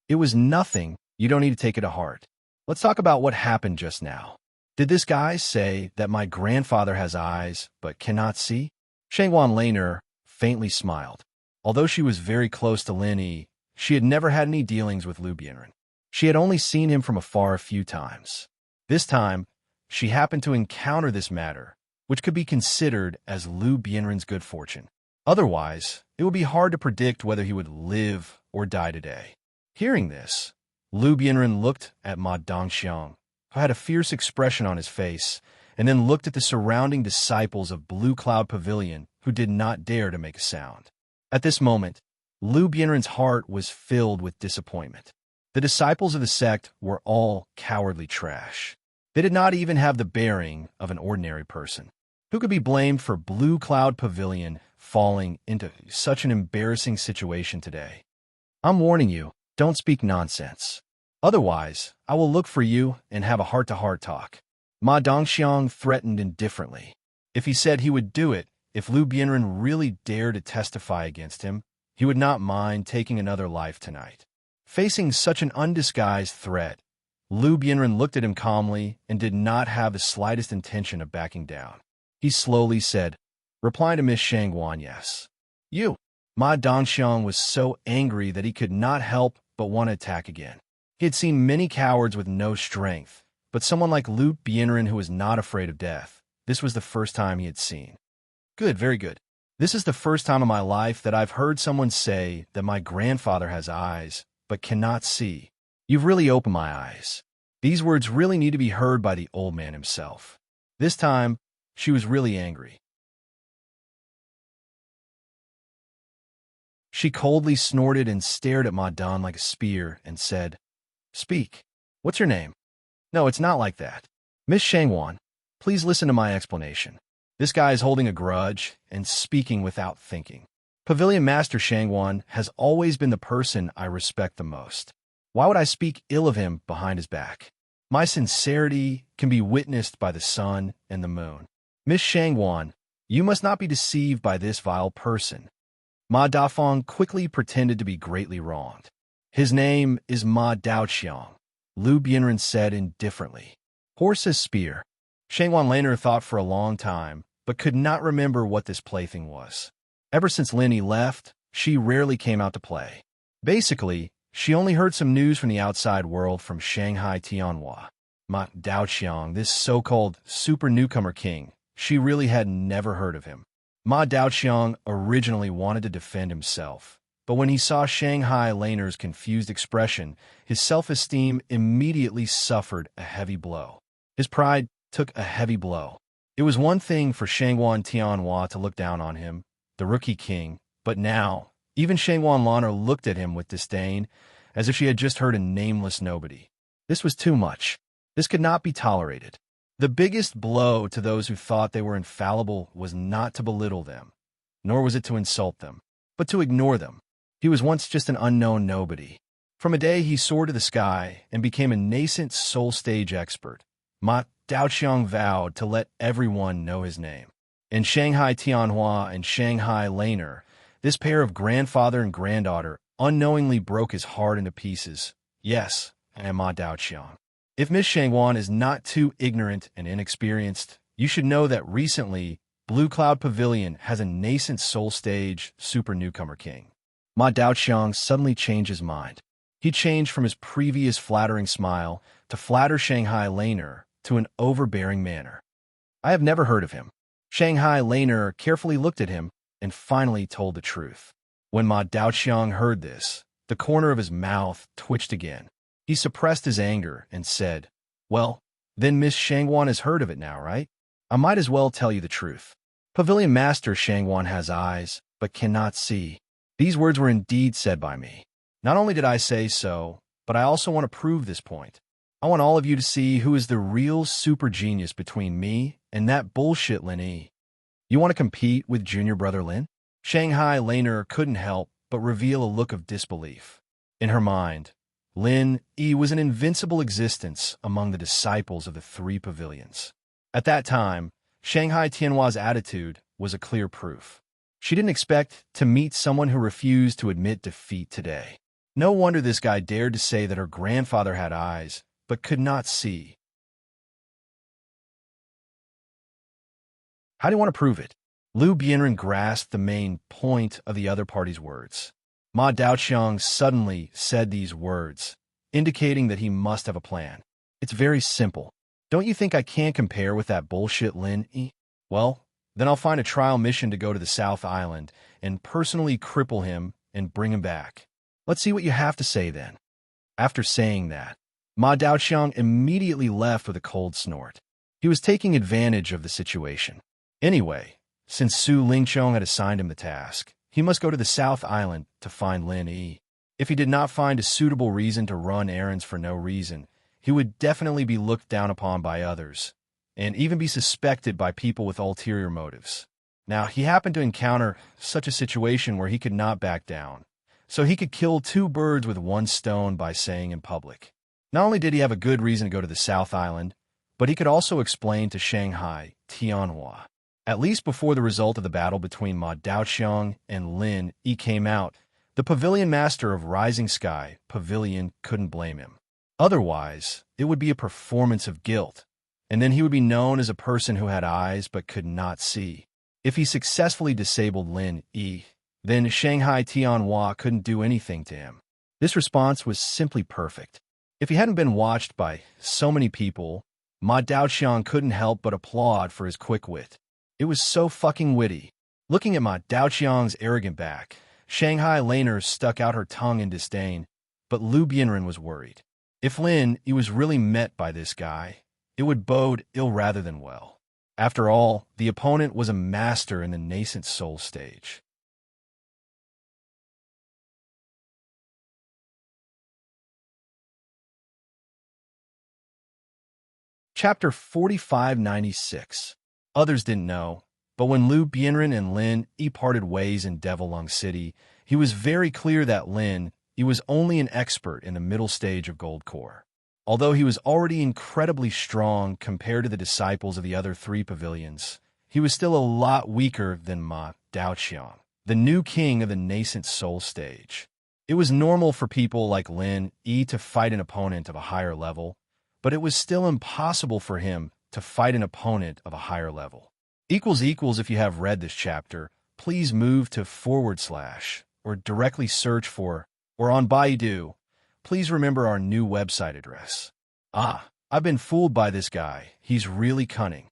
It was nothing, you don't need to take it to heart. Let's talk about what happened just now. Did this guy say that my grandfather has eyes but cannot see?" Shangwan Laner faintly smiled. Although she was very close to Lin Yi, she had never had any dealings with Lu Bianren. She had only seen him from afar a few times. This time, she happened to encounter this matter, which could be considered as Lu Bianren's good fortune. Otherwise, it would be hard to predict whether he would live or die today. Hearing this, Lu Bianren looked at Ma Dongxiang, who had a fierce expression on his face, and then looked at the surrounding disciples of Blue Cloud Pavilion who did not dare to make a sound. At this moment, Lu Bianren's heart was filled with disappointment. The disciples of the sect were all cowardly trash. They did not even have the bearing of an ordinary person. Who could be blamed for Blue Cloud Pavilion falling into such an embarrassing situation today? I'm warning you, don't speak nonsense. Otherwise, I will look for you and have a heart-to-heart talk. Ma Dongxiang threatened indifferently. If he said he would do it, if Lu Bianren really dared to testify against him, he would not mind taking another life tonight. Facing such an undisguised threat, Lu Bianren looked at him calmly and did not have the slightest intention of backing down. He slowly said, replying to Miss Shangwan, "Yes." "You." Ma Dongxiang was so angry that he could not help but want to attack again. He had seen many cowards with no strength, but someone like Lu Bianren who was not afraid of death, this was the first time he had seen. "Good, very good. This is the first time in my life that I've heard someone say that my grandfather has eyes, but cannot see. You've really opened my eyes." These words really need to be heard by the old man himself. This time, she was really angry. She coldly snorted and stared at Ma Don like a spear and said, "Speak. What's your name?" "No, it's not like that. Miss Shangwan, please listen to my explanation. This guy is holding a grudge and speaking without thinking. Pavilion Master Shangwan has always been the person I respect the most. Why would I speak ill of him behind his back? My sincerity can be witnessed by the sun and the moon. Miss Shangwan, you must not be deceived by this vile person." Ma Dafeng quickly pretended to be greatly wronged. "His name is Ma Daoqiang," Lu Bianren said indifferently. "Horse's spear." Shangwan Laner thought for a long time, but could not remember what this plaything was. Ever since Linny left, she rarely came out to play. Basically, she only heard some news from the outside world from Shanghai Tianhua. Ma Daoqiang, this so-called super newcomer king, she really had never heard of him. Ma Daoqiang originally wanted to defend himself, but when he saw Shanghai Laner's confused expression, his self-esteem immediately suffered a heavy blow. His pride took a heavy blow. It was one thing for Shanghuan Tianhua to look down on him, the rookie king, but now, even Shanghuan Laner looked at him with disdain, as if she had just heard a nameless nobody. This was too much. This could not be tolerated. The biggest blow to those who thought they were infallible was not to belittle them, nor was it to insult them, but to ignore them. He was once just an unknown nobody. From a day he soared to the sky and became a nascent soul stage expert, Ma Daoqiang vowed to let everyone know his name. In Shanghai Tianhua and Shanghai Laner, this pair of grandfather and granddaughter unknowingly broke his heart into pieces. Yes, I am Ma Daoqiang. If Miss Shanghuan is not too ignorant and inexperienced, you should know that recently, Blue Cloud Pavilion has a nascent soul stage super newcomer king. Ma Daoqiang suddenly changed his mind. He changed from his previous flattering smile to flatter Shanghai Laner to an overbearing manner. I have never heard of him. Shanghai Laner carefully looked at him and finally told the truth. When Ma Daoqiang heard this, the corner of his mouth twitched again. He suppressed his anger and said, "Well, then Miss Shanghuan has heard of it now, right? I might as well tell you the truth. Pavilion Master Shanghuan has eyes, but cannot see." These words were indeed said by me. Not only did I say so, but I also want to prove this point. I want all of you to see who is the real super genius between me and that bullshit Lin Yi. You want to compete with junior brother Lin? Shanghai Laner couldn't help but reveal a look of disbelief. In her mind, Lin Yi was an invincible existence among the disciples of the three pavilions. At that time, Shanghai Tianhua's attitude was a clear proof. She didn't expect to meet someone who refused to admit defeat today. No wonder this guy dared to say that her grandfather had eyes, but could not see. How do you want to prove it? Liu Bianren grasped the main point of the other party's words. Ma Daoqiang suddenly said these words, indicating that he must have a plan. It's very simple. Don't you think I can compare with that bullshit Lin Yi? Well, then I'll find a trial mission to go to the South Island and personally cripple him and bring him back. Let's see what you have to say then. After saying that, Ma Daoqiang immediately left with a cold snort. He was taking advantage of the situation. Anyway, since Su Lingqiong had assigned him the task, he must go to the South Island to find Lin Yi. If he did not find a suitable reason to run errands for no reason, he would definitely be looked down upon by others, and even be suspected by people with ulterior motives. Now, he happened to encounter such a situation where he could not back down, so he could kill two birds with one stone by saying in public. Not only did he have a good reason to go to the South Island, but he could also explain to Shanghai Tianhua. At least before the result of the battle between Ma Daoqiang and Lin Yi came out, the Pavilion Master of Rising Sky Pavilion couldn't blame him. Otherwise, it would be a performance of guilt, and then he would be known as a person who had eyes but could not see. If he successfully disabled Lin Yi, then Shanghai Tianhua couldn't do anything to him. This response was simply perfect. If he hadn't been watched by so many people, Ma Daoqiang couldn't help but applaud for his quick wit. It was so fucking witty. Looking at Ma Daoqiang's arrogant back, Shanghai Laner stuck out her tongue in disdain, but Liu Bianren was worried. If Lin Yi was really met by this guy, it would bode ill rather than well. After all, the opponent was a master in the nascent soul stage. Chapter 4596. Others didn't know, but when Liu Bianren and Lin Yi parted ways in Devil Lung City, he was very clear that Lin Yi was only an expert in the middle stage of Gold Core. Although he was already incredibly strong compared to the disciples of the other three pavilions, he was still a lot weaker than Ma Daoqiang, the new king of the nascent soul stage. It was normal for people like Lin Yi to fight an opponent of a higher level, but it was still impossible for him to fight an opponent of a higher level. If you have read this chapter, please move to / or directly search for, or on Baidu. Please remember our new website address. I've been fooled by this guy. He's really cunning.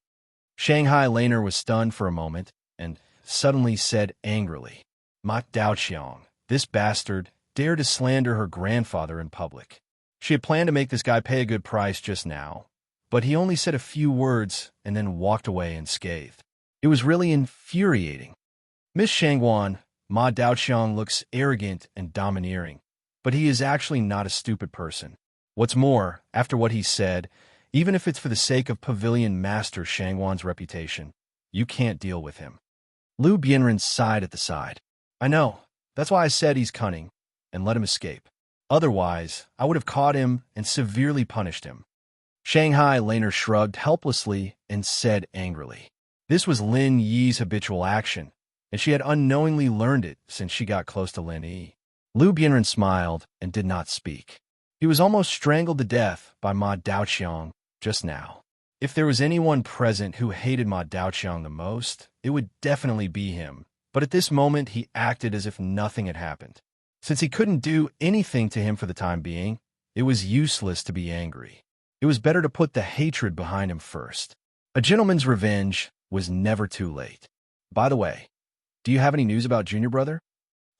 Shanghai Laner was stunned for a moment, and suddenly said angrily, "Ma Daoqiang, this bastard, dared to slander her grandfather in public." She had planned to make this guy pay a good price just now, but he only said a few words and then walked away unscathed. It was really infuriating. Miss Shangguan, Ma Daoqiang looks arrogant and domineering, but he is actually not a stupid person. What's more, after what he said, even if it's for the sake of Pavilion Master Shangguan's reputation, you can't deal with him. Lu Bianren sighed at the side. I know, that's why I said he's cunning, and let him escape. Otherwise, I would have caught him and severely punished him. Shanghai Laner shrugged helplessly and said angrily. This was Lin Yi's habitual action, and she had unknowingly learned it since she got close to Lin Yi. Lu Bianren smiled and did not speak. He was almost strangled to death by Ma Daoqiang just now. If there was anyone present who hated Ma Daoqiang the most, it would definitely be him, but at this moment he acted as if nothing had happened. Since he couldn't do anything to him for the time being, it was useless to be angry. It was better to put the hatred behind him first. A gentleman's revenge was never too late. By the way, do you have any news about Junior Brother?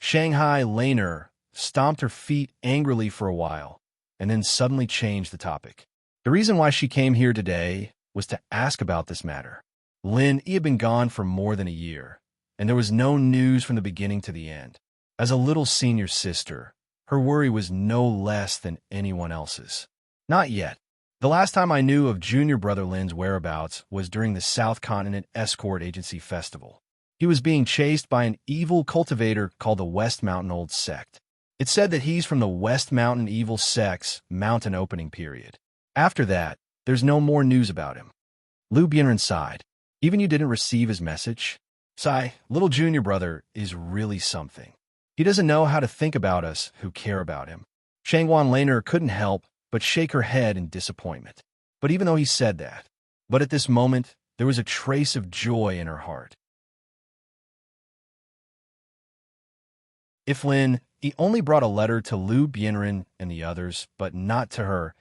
Shanghai Laner stomped her feet angrily for a while, and then suddenly changed the topic. The reason why she came here today was to ask about this matter. Lin Yi had been gone for more than a year, and there was no news from the beginning to the end. As a little senior sister, her worry was no less than anyone else's. Not yet. The last time I knew of Junior Brother Lin's whereabouts was during the South Continent Escort Agency Festival. He was being chased by an evil cultivator called the West Mountain Old Sect. It's said that he's from the West Mountain Evil Sect's mountain opening period. After that, there's no more news about him. Lu Bianren sighed. Even you didn't receive his message? Sigh, little Junior Brother is really something. He doesn't know how to think about us who care about him. Shangguan Laner couldn't help but shake her head in disappointment. But even though he said that, at this moment, there was a trace of joy in her heart. If Lin Yi only brought a letter to Lu Bianren and the others, but not to her,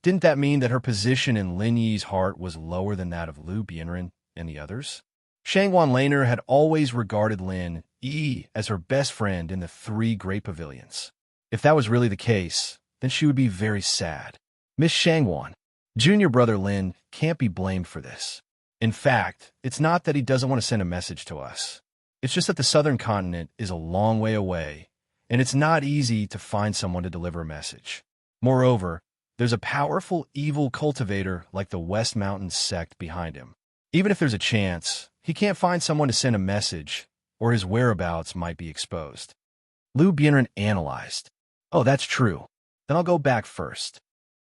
didn't that mean that her position in Lin Yi's heart was lower than that of Lu Bianren and the others? Shangguan Laner had always regarded Lin Yi as her best friend in the 3 great pavilions. If that was really the case, then she would be very sad. Miss Shangguan, Junior Brother Lin can't be blamed for this. In fact, it's not that he doesn't want to send a message to us. It's just that the Southern Continent is a long way away, and it's not easy to find someone to deliver a message. Moreover, there's a powerful evil cultivator like the West Mountain sect behind him. Even if there's a chance, he can't find someone to send a message, or his whereabouts might be exposed. Lu Bianren analyzed. Oh, that's true. Then I'll go back first.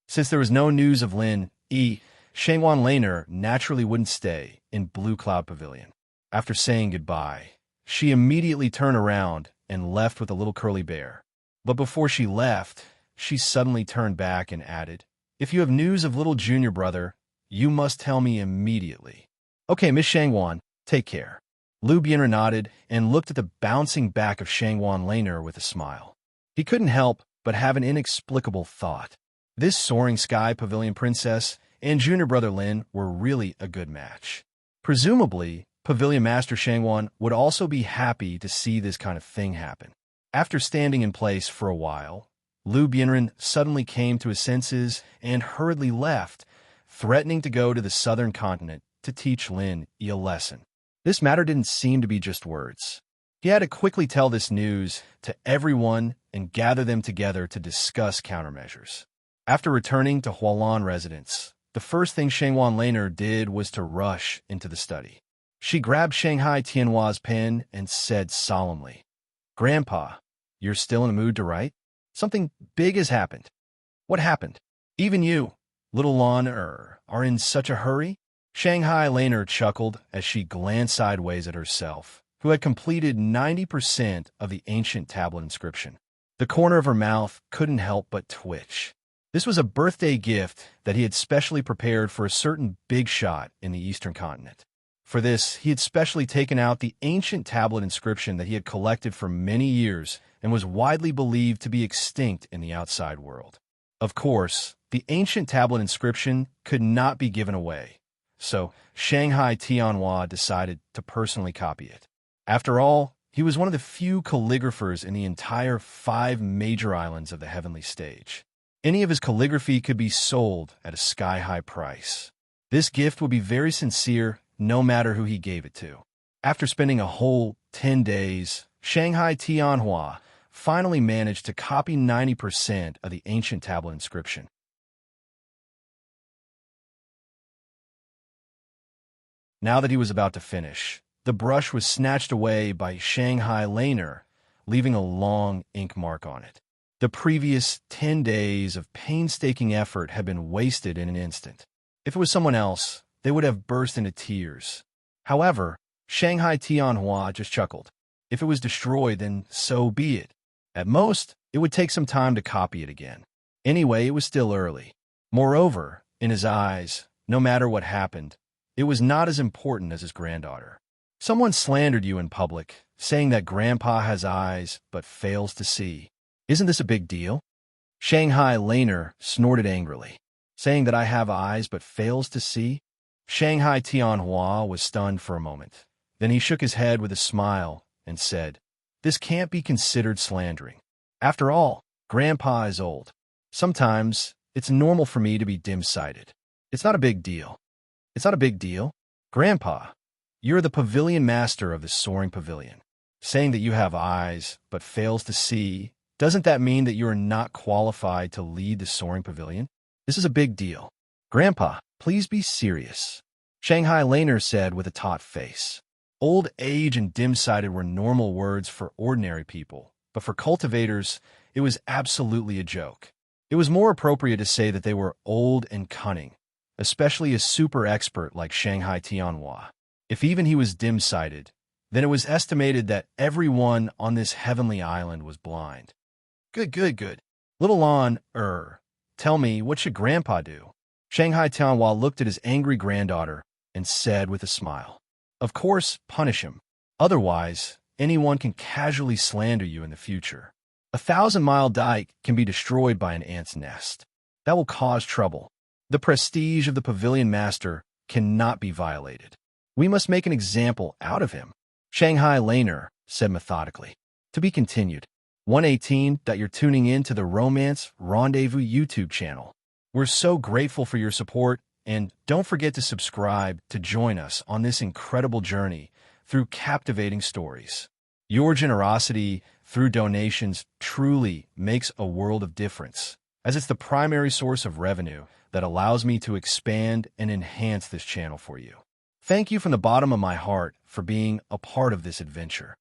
Since there was no news of Lin Yi, Shangguan Laner naturally wouldn't stay in Blue Cloud Pavilion. After saying goodbye, she immediately turned around and left with the little curly bear. But before she left, she suddenly turned back and added, "If you have news of little Junior Brother, you must tell me immediately." Okay, Miss Shangguan, take care. Lu Bianren nodded and looked at the bouncing back of Shangguan Laner with a smile. He couldn't help but have an inexplicable thought. This soaring sky pavilion princess and Junior Brother Lin were really a good match. Presumably, Pavilion Master Shangguan would also be happy to see this kind of thing happen. After standing in place for a while, Lu Bianren suddenly came to his senses and hurriedly left, threatening to go to the Southern Continent to teach Lin Yi a lesson. This matter didn't seem to be just words. He had to quickly tell this news to everyone and gather them together to discuss countermeasures. After returning to Hualan residence, the first thing Shangguan Laner did was to rush into the study. She grabbed Shanghai Tianhua's pen and said solemnly, "Grandpa, you're still in the mood to write? Something big has happened." "What happened? Even you, little Lon, are in such a hurry?" Shanghai Laner chuckled as she glanced sideways at herself, who had completed 90% of the ancient tablet inscription. The corner of her mouth couldn't help but twitch. This was a birthday gift that he had specially prepared for a certain big shot in the Eastern Continent. For this, he had specially taken out the ancient tablet inscription that he had collected for many years and was widely believed to be extinct in the outside world. Of course, the ancient tablet inscription could not be given away, so Shanghai Tianhua decided to personally copy it. After all, he was one of the few calligraphers in the entire 5 major islands of the heavenly stage. Any of his calligraphy could be sold at a sky-high price. This gift would be very sincere, no matter who he gave it to. After spending a whole 10 days, Shanghai Tianhua finally managed to copy 90% of the ancient tablet inscription. Now that he was about to finish, the brush was snatched away by Shanghai Laner, leaving a long ink mark on it. The previous 10 days of painstaking effort had been wasted in an instant. If it was someone else, they would have burst into tears. However, Shanghai Tianhua just chuckled. If it was destroyed, then so be it. At most, it would take some time to copy it again. Anyway, it was still early. Moreover, in his eyes, no matter what happened, it was not as important as his granddaughter. Someone slandered you in public, saying that Grandpa has eyes but fails to see. Isn't this a big deal? Shanghai Laner snorted angrily, saying that I have eyes but fails to see? Shanghai Tianhua was stunned for a moment. Then he shook his head with a smile and said, "This can't be considered slandering. After all, Grandpa is old. Sometimes it's normal for me to be dim-sighted. It's not a big deal." "It's not a big deal? Grandpa, you're the pavilion master of the soaring pavilion. Saying that you have eyes but fails to see, doesn't that mean that you are not qualified to lead the soaring pavilion? This is a big deal. Grandpa, please be serious," Shanghai Laner said with a taut face. Old age and dim-sighted were normal words for ordinary people, but for cultivators, it was absolutely a joke. It was more appropriate to say that they were old and cunning, especially a super expert like Shanghai Tianhua. If even he was dim-sighted, then it was estimated that everyone on this heavenly island was blind. Good. Little on, tell me, what should Grandpa do? Shanghai Tianhua looked at his angry granddaughter and said with a smile, "Of course, punish him. Otherwise, anyone can casually slander you in the future. 1,000-mile dike can be destroyed by an ant's nest. That will cause trouble. The prestige of the pavilion master cannot be violated. We must make an example out of him," Shanghai Laner said methodically. To be continued. 118. You're tuning in to the Romance Rendezvous YouTube channel. We're so grateful for your support, and don't forget to subscribe to join us on this incredible journey through captivating stories. Your generosity through donations truly makes a world of difference, as it's the primary source of revenue that allows me to expand and enhance this channel for you. Thank you from the bottom of my heart for being a part of this adventure.